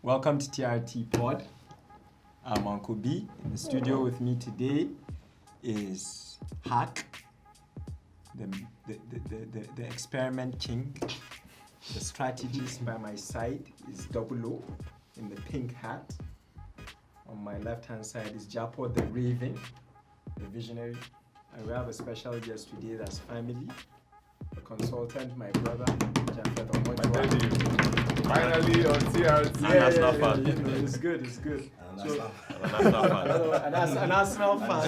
Welcome to TRT Pod. I'm Uncle B. In the studio with me today is Hack, the experiment king. The strategist by my side is Double O in the pink hat. On my left-hand side is Japo the Raven, the visionary. And we have a special guest today that's family, a consultant, my brother, Finally on TRT. It's good. An Arsenal fan.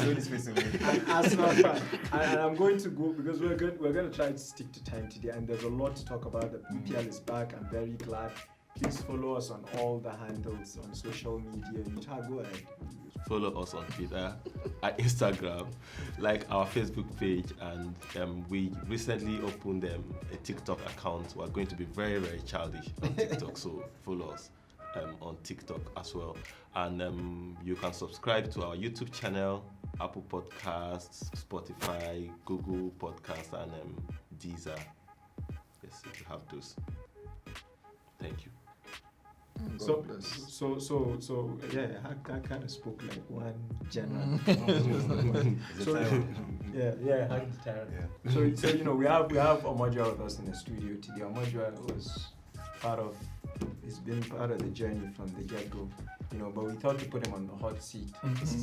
And I'm going to go because we're going to try to stick to time today. And there's a lot to talk about. The PPL is back. I'm very glad. Please follow us on all the handles on social media. Go ahead. Follow us on Twitter, at Instagram, like our Facebook page, and we recently opened a TikTok account. We're going to be very, very childish on TikTok, so follow us on TikTok as well. And you can subscribe to our YouTube channel, Apple Podcasts, Spotify, Google Podcasts, and Deezer. Yes, you have those. Thank you. So I kind of spoke like one general. So we have Omojua with us in the studio today. Omojua he's been part of the journey from the get-go. But we thought to put him on the hot seat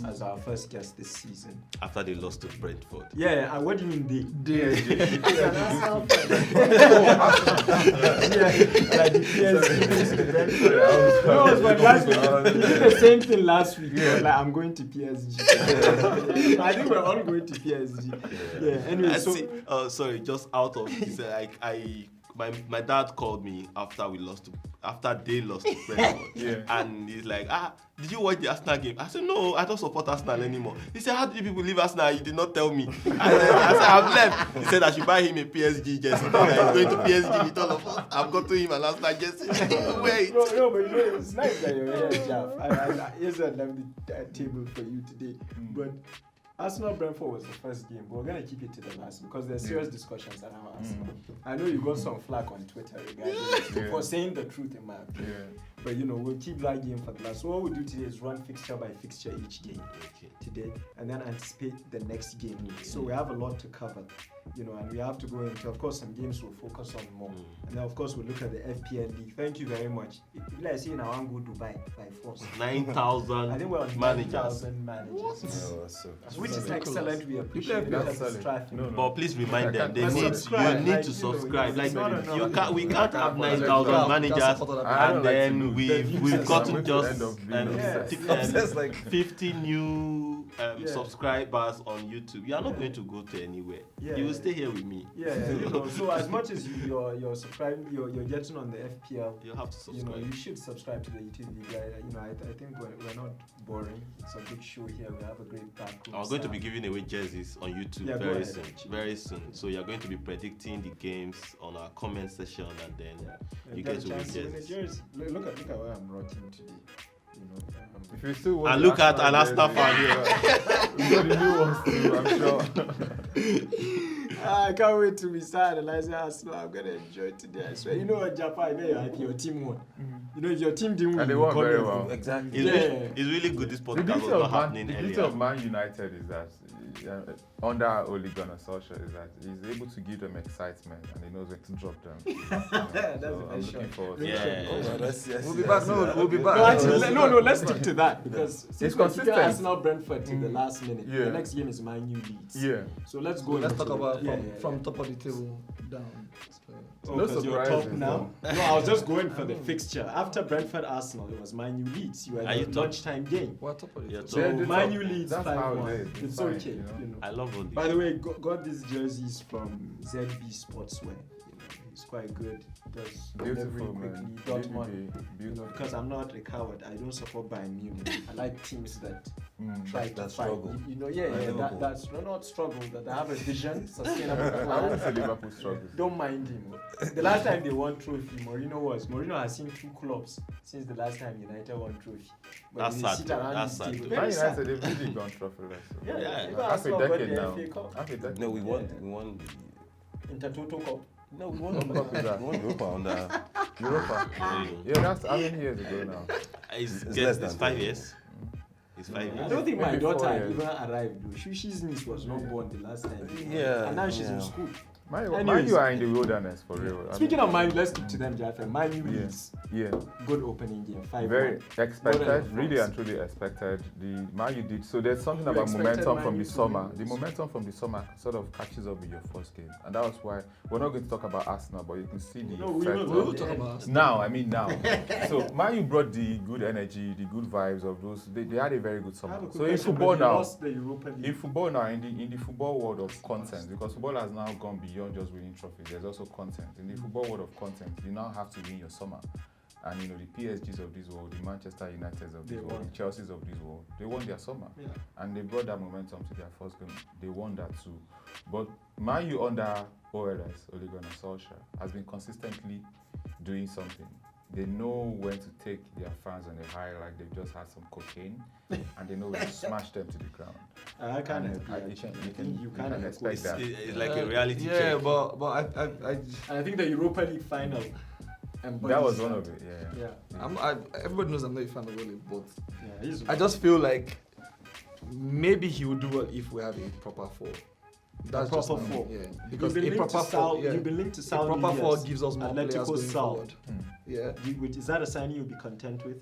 as our first guest this season. After they lost to Brentford. Yeah, what do you mean they? PSG. He did the same thing last week. Like, I'm going to PSG. I think we're all going to PSG. Yeah. Anyway, sorry, just out of this, my dad called me after they lost to Brentford, and he's like, did you watch the Arsenal game? I said, no, I don't support Arsenal anymore. He said, how did you people leave Arsenal? You did not tell me. I said, I've left. He said I should buy him a PSG jersey. He's going to PSG with all of us. I've got to him an Arsenal jersey. Wait. No, but it's nice that you're here, Jeff. Here's a lovely table for you today. But Arsenal-Brentford was the first game, but we're going to keep it to the last because there's serious discussions around Arsenal. I know you got some flack on Twitter regarding for saying the truth in my opinion. But we'll keep that game for the last. So what we'll do today is run fixture by fixture each game today, and then anticipate the next game. So we have a lot to cover, and we have to go into, of course, some games we'll focus on more. And then, of course, we'll look at the FPL League. Thank you very much. Like saying I want to go Dubai by force. 9,000 I think we're on 9,000 managers. Which is excellent. We appreciate it. But please remind them you need to subscribe. We can't have 9,000 managers and then we've gotten just 50 new subscribers on YouTube. You are not going to go to anywhere. You will stay here with me. So as much as you're subscribing, you're getting on the FPL. You have to subscribe. You should subscribe to the YouTube video. I think we're not boring. It's a good show here. We have a great background. I'm going to be giving away jerseys on YouTube very soon. So you're going to be predicting the games on our comment section, and then you get to win jerseys. Look at what I'm rocking today. If you still want and look at an Arsenal fan here. We've got the new ones too, I'm sure. I can't wait to be sad and I say Arsenal. I'm gonna enjoy today. I swear. You know what, Japan? If your team won, if your team didn't win, and they won very well. Exactly. It's really good. This podcast was not happening earlier. The beauty of Man United is that under Ole Gunnar Solskjaer is that he's able to give them excitement and he knows when to drop them. That's so I'm looking forward to it. We'll be back. We'll be back. No, actually, let's stick to that because it's consistent. Arsenal Brentford till the last minute. The next game is Man U Leeds. So let's go. Let's talk about from top of the table down. Because you're top now. No, I was just going for the fixture. After Brentford Arsenal, it was Man U Leeds. You were in the lunchtime game. What top of the table? So Man U Leeds 5-1. It's It's fine, okay. I love all this. By the way, got these jerseys from ZB Sportswear. It's quite good. Does beautiful, quickly. Dortmund. Because I'm not a coward. I don't support Bayern Munich. I like teams that try to struggle. That's not struggle. That they have a vision, sustainable plan. I wouldn't say Liverpool struggles. Don't mind him. The last time they won trophy, Mourinho has seen 2 clubs since the last time United won trophy. But that's sad. Man United, they've really gone trophyless. Yeah. Half a decade now. No, we won. Intertoto Cup. No, we won What cup is that? We won Europa under. Europa. Yeah, that's how many years ago now? It's less than 5 years. It's 5 I years. don't think my Maybe daughter 4 had years. even arrived. Though. She's niece was not born the last time. Yeah, And now she's yeah. in school. Man, Anyways. you are in the wilderness for real. Speaking of Man, let's stick to them, Jaffa. Man U Yeah. Leeds. Yeah, Good opening game. 5-1. very What are expected, your really thoughts? and truly expected. The Man U did so. There's something You about expected momentum Man from U the to summer. win The this. momentum from the summer sort of catches up with your first game, and that was why we're not going to talk about Arsenal, but you can see the No, we effect. will of- We'll talk about Now, I mean now. So Man U brought the good energy, the good vibes of those. They had a very good I summer. have a quick So in question, football but they now, lost the Europa League. in football now, in the football world of content, because football has now gone beyond just winning trophies. There's also content. In the football world of content, you now have to win your summer. And you know, the PSGs of this world, the Manchester Uniteds of They this world, won. the Chelseas of this world, they won their summer. Yeah. And they brought that momentum to their first game. They won that too. But Man U under OLS, Ole Gunnar Solskjaer, has been consistently doing something. They know when to take their fans on a high, like they've just had some cocaine, and they know when to smash them to the ground. I can't And agree. you actually. can- I you think you can can't expect that. It's like a reality Yeah, check. but And I think the Europa League final. That was one of it, yeah. Yeah. everybody knows I'm not a fan of Ole, but Yeah. He's I just feel like maybe he would do well if we have a proper four. That's just proper my- four. Yeah, because because a proper four, yeah, you've been linked to a Sal. proper four Nunez. gives us more Atletico players going Sal. forward. Mm. Yeah, Is that a signing you'll be content with?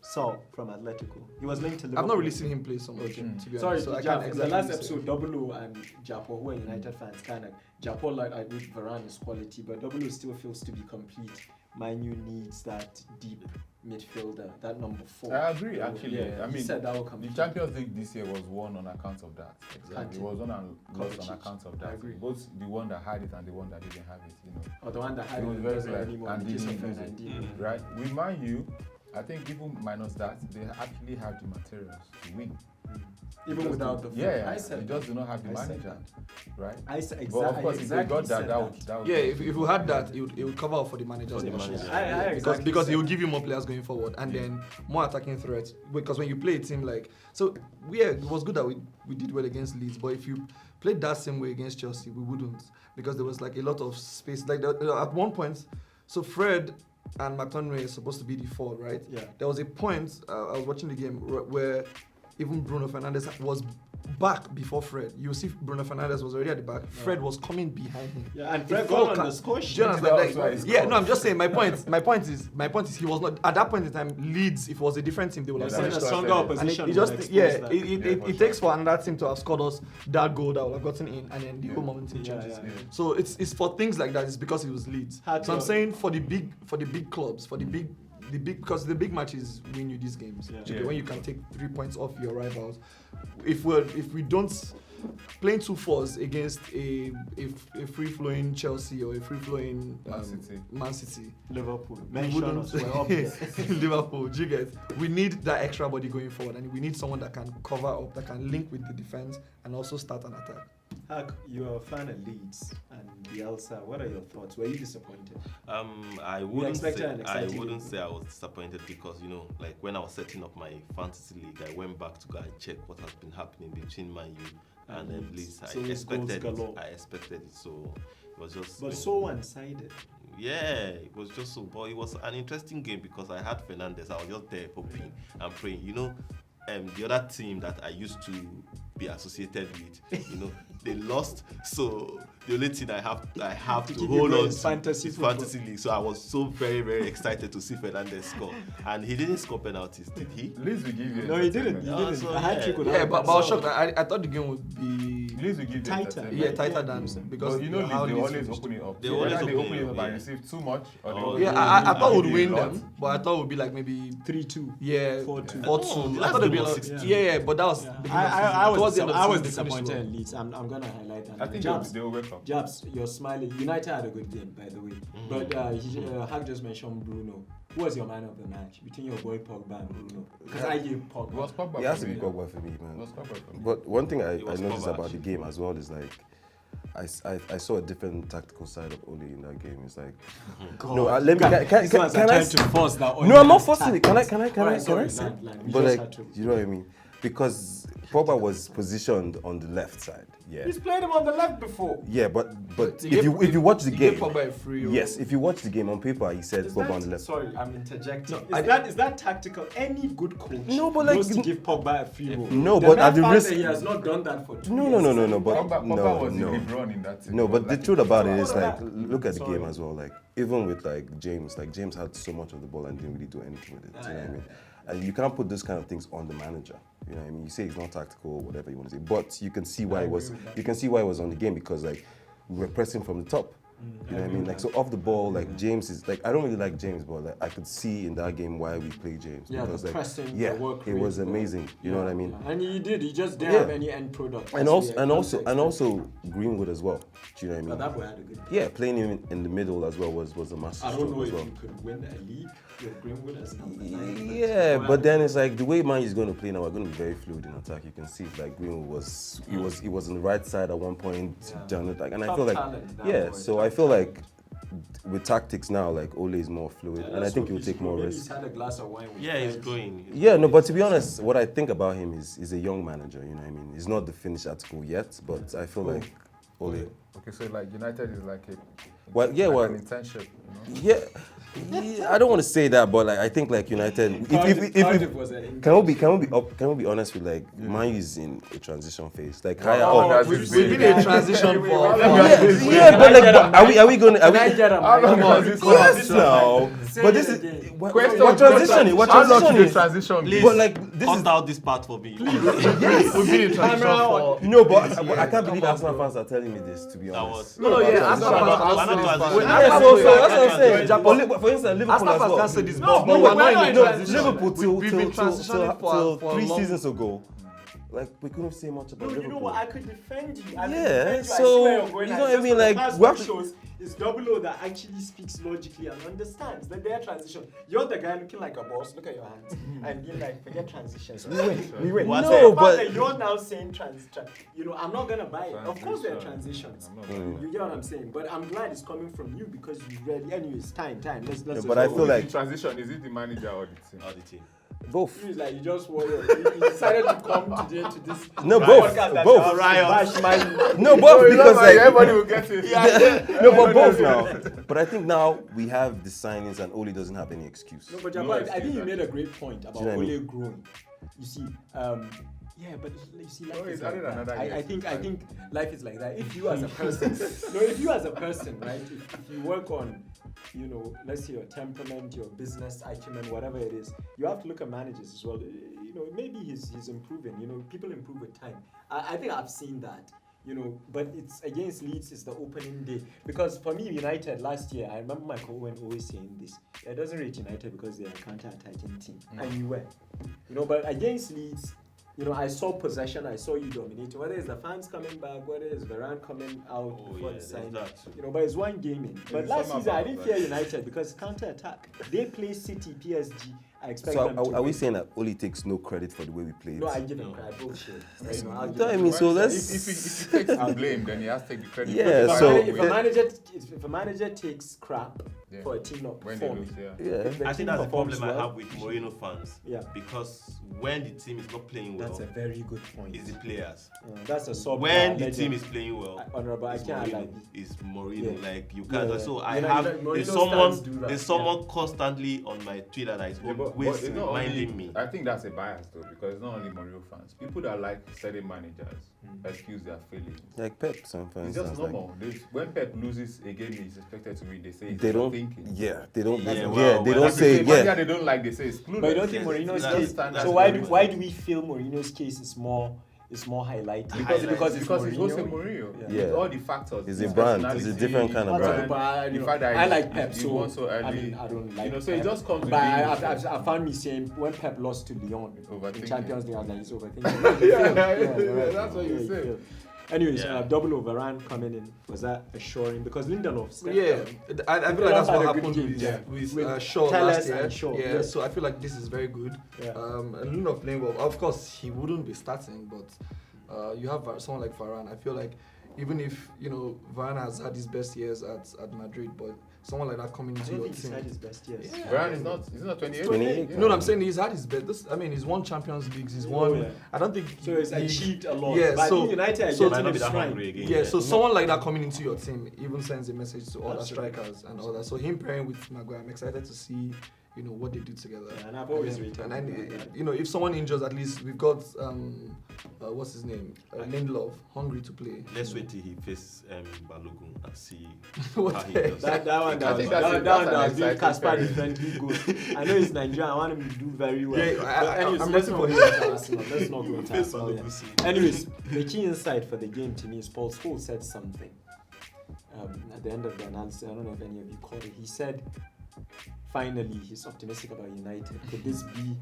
Saul from Atletico. He was linked to Liverpool. I've not really seen him play so much, Okay. to be Sorry, honest. So I Jap, can't in exactly the last say. episode, Double and Japo, who are United fans, kind of Japo like I with Varane is quality, but Double still feels to be complete. Man U needs that deep midfielder, that number 4. I agree, actually. Yeah, I he mean, said that will come. the Champions League this year was won on account of that. Exactly. It was won and lost Kovacic. on account of I that. agree. Both the one that had it and the one that didn't have it, you know. Or the one that had It was it very doesn't clear anymore. and in the case of didn't use it. Fernandinho. Right? With Man U, I think even minus that, they actually have the materials to win. Even Just without do- the Yeah, I said they just do not have the I said manager. Right? I said But exactly. of course, if they got that, that would Yeah, if we had that, it would cover up for the managers. For the issue. manager. I because exactly he will said give you more players going forward and then more attacking threats. Because when you play a team like it was good that we did well against Leeds, but if you played that same way against Chelsea, we wouldn't, because there was like a lot of space. Like at one point, so Fred and McTominay is supposed to be the 4, right? Yeah. There was a point I was watching the game where even Bruno Fernandes was back before Fred. You see, Bruno Fernandes was already at the back. Fred was coming behind him. Yeah, and It Fred felt got on ca- the score Do you sheet. understand? That Like, was why he yeah, scored. no, I'm just saying. My point is, he was not at that point in time. Leeds, if it was a different team, they would Yeah, have Saying that's a what I stronger said. opposition. and it will just expose yeah, that. it takes for another team to have scored us that goal that would have gotten in, and then the whole momentum Yeah, changes. yeah. So it's for things like that. It's because it was Leeds. Hard So I'm to- saying for the big clubs, for the big because the big matches win you these games. Yeah. Okay, Yeah. when you can take 3 points off your rivals. If we don't playing 2-4s against a free flowing Chelsea or a free flowing Man City. Liverpool. We Mention wouldn't us. We're up there. Liverpool, do you get? We need that extra body going forward, and we need someone that can cover up, that can link with the defense, and also start an attack. Hak, you're a fan of Leeds and Bielsa. What are your thoughts? Were you disappointed? I wouldn't expected an exciting game. say I was disappointed because like when I was setting up my fantasy league, I went back to go and check what has been happening between Man U and Leeds. So it's goals galore. I expected it, so it was just. But so one-sided. Yeah, it was just so. But it was an interesting game because I had Fernandes. I was just there hoping and praying. The other team that I used to be associated with, they lost. So the only thing I have to keep hold you on going to is fantasy is football. fantasy league. So I was so very, very excited to see Fernandes score, and he didn't score penalties, did he? Leeds will give you. No, he didn't. entertainment. He Oh, didn't. so A hat-trick yeah. would Yeah, have but been I was so- shocked. I thought the game would be Leeds will give you Tighter. entertainment. tighter than because But Leeds, how they Leeds always finished. open it up. They So always whether they open open it it up, up yeah. and receive too much, or they Oh, open Yeah, it I up thought and we'd give you win a lot. them, but I thought it would be like maybe 3-2. yeah 4-2. 4-2. No, I thought it'd be a last lot. game was 6-2. Yeah, but that was Yeah. beginning of season. I Towards was the end of the I was season, they finished disappointed well. in Leeds. I'm gonna highlight that. I think Jabs, they will wake up. Jabs, you're smiling. United had a good game, by the way. But Hag just mentioned Bruno. Who was your man of the match between your boy Pogba and Bruno? Because I gave It Pogba. was Pogba It has for to me. be Pogba for me, It man. was Pogba for me. But one thing I It was noticed Pogba, about actually. the game as well is like I saw a different tactical side of Ole in that game. It's like no, let me These ones are can I trying to force that on No, I'm not that forcing it. Can I Alright, sorry, say? land. We But just like, had to. you know what I mean? because Pogba was positioned on the left side. Yeah. He's played him on the left before. Yeah, but He if you watch the he game, gave Pogba a free. yes, if you watch the game on paper, he said Is Pogba that- on the left. Sorry, I'm interjecting. No, Is that tactical? Any good coach No, but knows like- to give Pogba a free roll. No, The but mere at the fact risk. that he has not done that for 2 No, years. but Pogba was the no. LeBron in that team. No, but the truth about it is What like, about- look at the Sorry. game as well. Like, even with like James had so much of the ball and didn't really do anything with it. You know what I mean? And you can't put those kind of things on the manager. You know what I mean? You say it's not tactical or whatever you want to say, but you can see why it was. You can see why it was on the game because like we were pressing from the top. You know what I mean? Like so off the ball, like James is like I don't really like James, but like, I could see in that game why we play James Yeah, because the like pressing, yeah, the work it was rate, amazing. You know what I mean? And he did. He just didn't Yeah. have any end product. And That's what also you can't expect. Greenwood as well. Do you know what I mean? But that boy had a good. Yeah, playing him in the middle as well was a massive I don't stroke know as if well. you could win a league with Greenwood as number 9. Yeah, but then it's like the way Man is going to play now, we're going to be very fluid in attack. You can see like Greenwood was he was on the right side at one point, Yeah. down the attack, and I Top feel like talent, that yeah. boy, So top I feel talent. like with tactics now, like Ole is more fluid, and I think he'll take more He's risks. had a glass of wine with Yeah, he's friends. growing. Yeah, no, but to be honest, what I think about him is he's a young manager. You know what I mean? He's not the finished article yet, but I feel like Ole. Okay, so like United is like a Well, yeah, like well, an internship, you know? yeah. I don't want to say that, but like I think like United. Cardiff was an Can we be honest with like Man U is in a transition phase. Like higher Oh, up. that's We've big. been in a transition for. Yeah, but like, are we going? Are we? Can I get him? Come on, this Yes, now. Say But it this again. is we're Question, transitioning. We're How long transitioning. should the transition be? Please But like this cut is out this part for me. We've been in transition Camera for. no, but I can't believe Arsenal fans are telling me this. To be That honest. was. No, yeah, Arsenal Why not fans. transition? Yeah, so that's what I'm saying. Japan- For instance, Liverpool Arsenal as fans well. can't say this, No, but but we're we're not not in in transition. Liverpool We've been transitioning for 3 long. seasons ago. Like we couldn't say much about No, you know Liverpool. what? I could defend you. I could Yeah, defend you. I so, see where you're going. you at. know what I Just mean, for the like, past we have two to- shows, it's Double O that actually speaks logically and understands that their transition. You're the guy looking like a boss. Look at your hands and being like, forget transitions. We win. We win. What? So No, the fact but- that you're now saying you know, I'm not gonna buy it. Of course, there are transitions. I'm not buying You get what I'm saying? But I'm glad it's coming from you because you really. Anyways, time. Let's. Yeah, just but I go. feel Who is like- in transition, is it the manager or the team? Oh, the team. Both. It's like you just want you decided to come today to this No, both. podcast that Both. you have to bash Man. No, both because like everybody will get it. no, but both now. But I think now we have the signings and Ole doesn't have any excuse. No, but No Jabbar, I excuse, think you made a great point about Do you know what I Ole mean? growing. You see, yeah, but you see, life Oh, is he's like added that. another year I to think five. life is like that. If you as a person, if you as a person, right, if you work on, you know, let's say your temperament, your business acumen, whatever it is, you have to look at managers as well. You know, maybe he's improving. You know, people improve with time. I think I've seen that. You know, but it's against Leeds is the opening day. Because for me, United last year, I remember Michael Owen always saying this. It doesn't rate United because they're a counter-attacking team. And you were. You know, but against Leeds, you know, I saw possession, I saw you dominating. Whether it's the fans coming back, whether it's Varane coming out Oh, before yeah, the sign. there's that. You know, but it's one game in. But It's last summer season, I battle, didn't right? fear United because counter-attack. They play City, PSG. I expect So them to are we win. saying that Ole takes no credit for the way we played? No, I give him credit. Bullshit. You know, I'll give No, I him mean, so If let's. he takes the blame, then he has to take the credit. Yeah, Because so- if a manager takes crap Yeah. for a team not when they performing, lose, yeah. Yeah. if the I team think that's the performs problem I well, have with Mourinho fans. Yeah. Because when the team is not playing well, That's a very good point. it's the players. That's a sub. When the team is playing well, honorable, I it's can't Mourinho. like. It's Mourinho. Yeah. Like you can't. Yeah, yeah. So I You know, have. Mourinho There's stands do that. there's someone constantly on my Twitter that is Yeah, but always it's not reminding only, me. I think that's a bias though, because it's not only Mourinho fans. People that like certain managers excuse their failings. Like Pep, some for It's just instance, like, normal. When Pep loses a game he's expected to win, they say he's they not don't. thinking. Yeah, they don't. Yeah, Yeah, well, they well, don't that's say. The manager Yeah, they don't like, they say it's clueless. But you don't think Yes, Mourinho's that's- case? that's So the why reason. do we feel Mourinho's case is more highlighted? because it's it's Mourinho. Jose Mourinho. Yeah. With all the factors. It's a his brand. It's a personality, different kind of Lots brand. people are, you The know, fact that I he- like Pep, he so won so I early. mean, I don't like. You know, so it Pep. just comes with But being I found me saying when Pep lost to Lyon in Overthinking. Champions League, I was like, he's overthinking. Yeah, that's what you he say. failed. Anyways, Yeah. double over Varane coming in, was that assuring? Because Lindelof stepped Yeah, up. I feel like that's Lindelof what had a good happened game, with, yeah. with Shaw Telles last year. and Shaw, Yeah, yeah. so I feel like this is very good. Yeah. And Lindelof playing well. Of course, he wouldn't be starting, but you have someone like Varane. I feel like even if Varane has had his best years at Madrid, but someone like that coming I into don't your think he's team. had his best years. Varane is not 28. 28. Yeah. You know what I'm saying? He's had his best. He's won Champions Leagues. He's won. yeah. I don't think So he's he- achieved a lot. Yeah, but so- I think United are so- Might getting not him be that strong. hungry again. Yeah, so someone like that coming into your team even sends a message to other That's right. strikers and all that. So him pairing with Maguire, I'm excited to see, what they do together. Yeah, and I've always rated And him. if someone injures, at least we've got what's his name, Lindelof, hungry to play. Let's wait till he faces Balogun and see What how he the- does. That one, I think that's an doing exciting Casper pairing. differently good. I know he's Nigerian. I want him to do very well. Yeah, But anyways, I'm let's rooting not for go him. into Arsenal. Let's not go into Arsenal. Yeah. Anyways, the key insight for the game to me is Paul Scholes said something at the end of the analysis. I don't know if any of you caught it. He said, finally, he's optimistic about United. Could this be?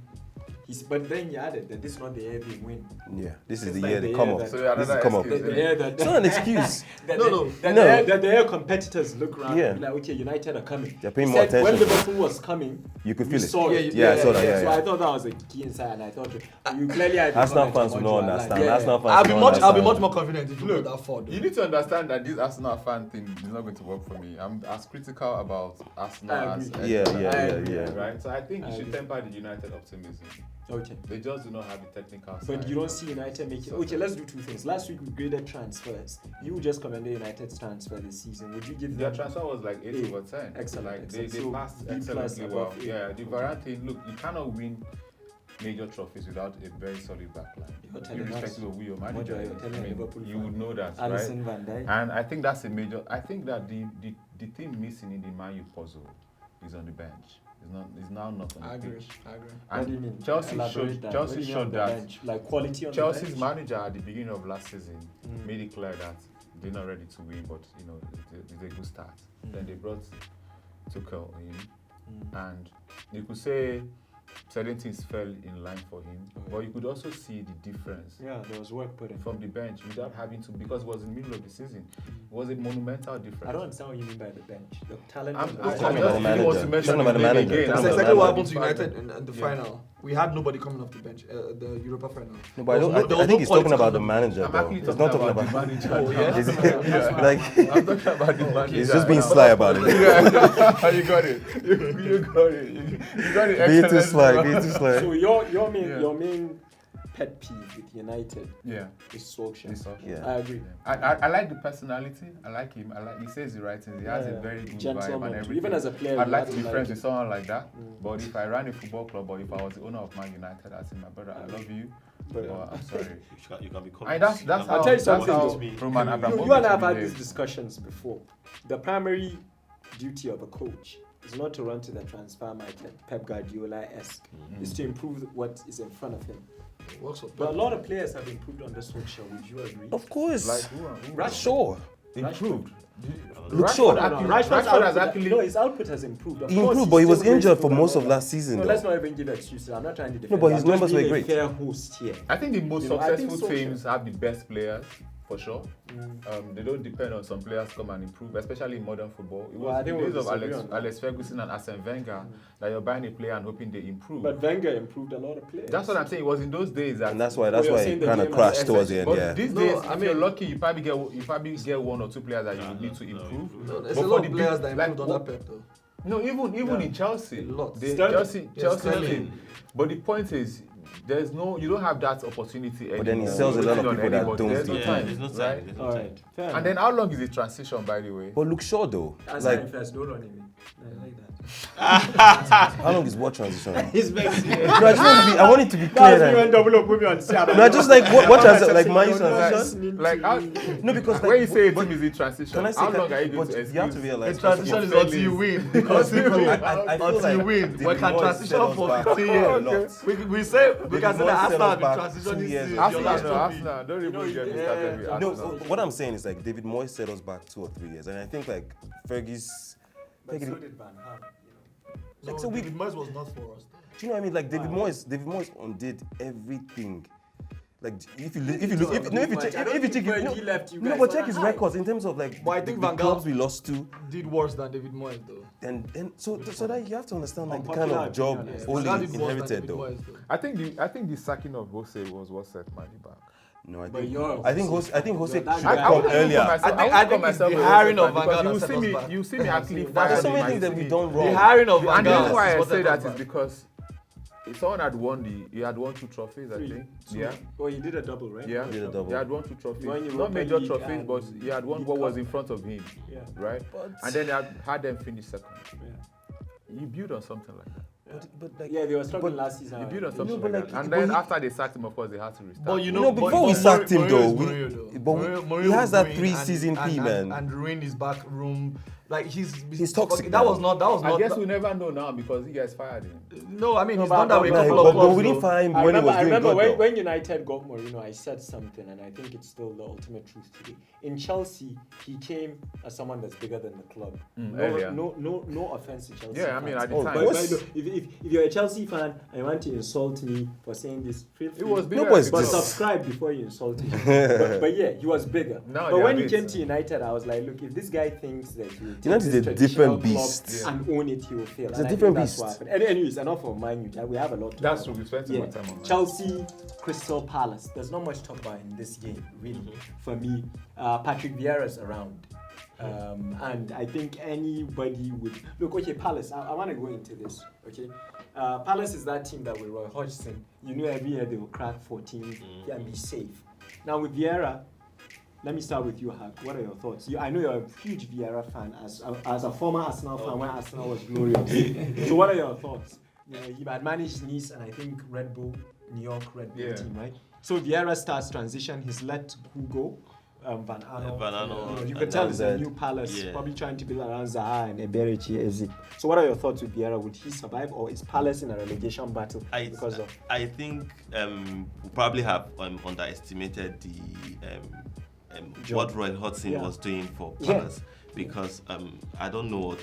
But then he added that this is not the year they win. Yeah, this This is is the like year the they year come up. that- So This is another come up. excuse. The year that It's not an excuse. No. The year competitors look around Yeah. and be like, okay, United are coming. They're paying He more said when attention. Liverpool was coming, You could we feel it. saw it. Yeah, I saw that, yeah, So yeah. I thought that was a key insight, and I thought you clearly had the Arsenal comment fans on will what not you are understand. like. Yeah. Arsenal fans I'll be will much not more understand. confident if you Look, go that far. You need to understand that this Arsenal fan thing is not going to work for me. I'm as critical about Arsenal I as agree. Yeah, Everton. yeah. Right? So I think you I should agree. temper the United optimism. Okay. They just do not have the technical side. But you don't see United making. Okay, let's do two things. Last week we graded transfers. You just commended United's transfer this season. Would you give Their them? transfer was like 8 over 10. Excellent, Like excellent. they So passed B plus excellently well. above A. Yeah, the Varane thing, look, you cannot win major trophies without a very solid backline. You're telling us Irrespective of who your what manager you're is. telling I mean, Liverpool you fan. would know that, Alisson, right? Van Dijk. And I think that's a major. I think that the thing missing in the Man U puzzle is on the bench. It's now not on the I agree. pitch. What do you mean? And Chelsea Elaborate showed that. Chelsea What do you mean showed on the that bench? Like quality on Chelsea's the bench. manager at the beginning of last season Mm. made it clear that they're not ready to win, but it's a good start. Mm. Then they brought Tuchel in, Mm. and you could say certain things fell in line for him, Okay. but you could also see the difference Yeah, there was work put in. from the bench without having to, because it was in the middle of the season. It was a monumental difference. I don't understand what you mean by the bench. The talent. I'm on the just bench. talking about the really want to manager. mention Talking about the the name manager. again. That's I'm exactly what happened to The fact United in the Yeah. final. We had nobody coming off the bench, the Europa final. No, but I, don't, There was I think no he's talking quality about the on manager, I'm though. actually He's not talking about. the manager. Oh, yeah? He's, That's like, I'm talking about the manager. he's just being sly about it. Yeah, you got it. You got it. You got it. Being too excellent, sly, bro. being too sly. So your Yeah. main pet peeve with United Yeah. is Solskjaer. It's social. Yeah. I agree. I like the personality. I like him. He says the right things. He has a very good vibe Gentleman and too. everything. Even as a player, I'd you like have to be like friends him. with someone like that. Mm. But if I ran a football club or if I was the owner of Man United, I'd say, my brother, I love you. But, But I'm sorry. You can be And that's You can how, I'll tell you that's something how though. Roman You Abramovich and I have had behaves. these discussions before. The primary duty of a coach is not to run to the transfer market, Pep Guardiola-esque. It's to improve what is in front of him. Works for But a lot of players have improved under Solskjaer. Would you agree? Of course. Like who? Rashford. Sure. Improved. Look short. Rashford's Rashford has output, actually. no, his output has improved. Of He course, improved, but he he's was still injured for graceful most and of all last season, No, though. let's not even give excuses. I'm not trying to defend. but his I'm just numbers were being great. a fair host here. I think the most You know, I think successful Solskjaer- teams have the best players, for sure. They don't depend on some players come and improve, especially in modern football. It Well, I was the think days we'll of disagree on that. Alex Ferguson and Arsene Wenger that you're buying a player and hoping they improve. But Wenger improved a lot of players. That's what I'm saying. It was in those days that. And that's why you're he saying the kind of game crashed has towards the end, But yeah. these No, days, I if you're mean- lucky, you probably get one or two players that you would need to improve. No, there's But a for lot the of players big- that like, improved under Pep though. No, even Yeah. in Chelsea, A lot. Sterling. Chelsea Sterling. team. But the point is, you don't have that opportunity anymore. But then he sells a lot of on people that anybody. don't There's no improve. time, there's no time. right? There's no All time. right. Fair And then how long is the transition, by the way? But look short, though. As Like, first, don't run him. I like that. how long is what transition? He's vexing. No, I want it to be clear. That's me when That, double up with me on Saturday. no, I just like what transition, like my transition. Like, how, No, because when you like, say a but- team is in transition, can I say how long are you going but to you have to excuse? realize Transition is until you win. Because I feel until like you win. David We can Moyes transition set us for back 15 a years. lot. We say we can say Moyes that set Arsenal us have been back transitioning 2 years since ago. your Arsenal, last no, trophy. Arsenal. Don't even know, get me yeah, started with No, Arsenal. what I'm saying is like David Moyes set us back 2 or 3 years, and I think like Fergie's. But so did Van Gaal, No, Like, so we- David Moyes was not for us. Do you know what I mean? Like David Moyes undid everything. Like if you check no, but check his records in terms of like But I the think Van Gaal- clubs we lost to, Did worse than David Moyes though. and so that you have to understand like the kind Unpopular of job opinion, Van Gaal Ole did worse than inherited David though. Moyes though. I think the sacking of Bose was what set Manny back. No, I But think you're- I think Jose should that have guy- come earlier. I think it's the hiring of Van Gaal that you set see us me, back. you see me actually There's fired so many Man things that we City. done wrong. The hiring of Van And the Gaal reason why is I what say set that us is back. because someone had he had won 2 trophies, I Three. think. Two. Yeah. Oh, he did a double, right? Yeah, Did a double. he had won 2 trophies. He won Not Europa major League trophies, and but he had won League what was Cup. in front of him, Yeah. right? But- And then he had them finish second. Yeah. You build on something like that. But like, Yeah, they were struggling but- last season. You build on something but like like- that. And but then he- after they sacked him, of course, they had to restart. But you No, know, before we sacked him, though, he has that 3-season P, man. And ruined his back room. Like He's toxic, okay, that man. was not. I guess we'll never know now because you guys fired him. No, I mean he's but- done that with a but- couple of but clubs. we didn't though. find him I when he was remember doing good, though. when United got Mourinho, I said something, and I think it's still the ultimate truth today. In Chelsea, he came as someone that's bigger than the club. Earlier. No offense to Chelsea. Yeah, I mean, fans. at the Oh, time. But what's- look, if you're a Chelsea fan and you want to insult me for saying this, feel free. It was bigger. Nobody's But Yes. subscribe before you insult me. but yeah, he was bigger. Now but they when are he mates. came to United, I was like, look, if this guy thinks that he will take United is this a traditional different club beast. and own it, he will fail. It's And a I different think that's beast. what happened. Anyways, enough of Man U. We have a lot to That's talk true. We spent too yeah. much time on that. Chelsea, Crystal Palace. There's not much to talk about in this game, really. For me, Patrick Vieira's around. And I think anybody would look. Okay, Palace. I want to go into this. Okay, Palace is that team that with Roy Hodgson, you know, every year they will crack 14 and be safe. Now with Vieira, let me start with you, Hak. What are your thoughts? I know you're a huge Vieira fan, as a former Arsenal fan when Arsenal was glorious. So what are your thoughts? You know, he had managed Nice and I think Red Bull, New York Red Bull team, right? So Vieira starts transition. He's let Hugo, Van Aanholt. You can tell it's a new Palace, probably trying to build around Zaha and Eberechi Eze. So what are your thoughts with Vieira? Would he survive, or is Palace in a relegation battle because of? I think we probably have underestimated the what Roy Hodgson was doing for Palace. Because I don't know what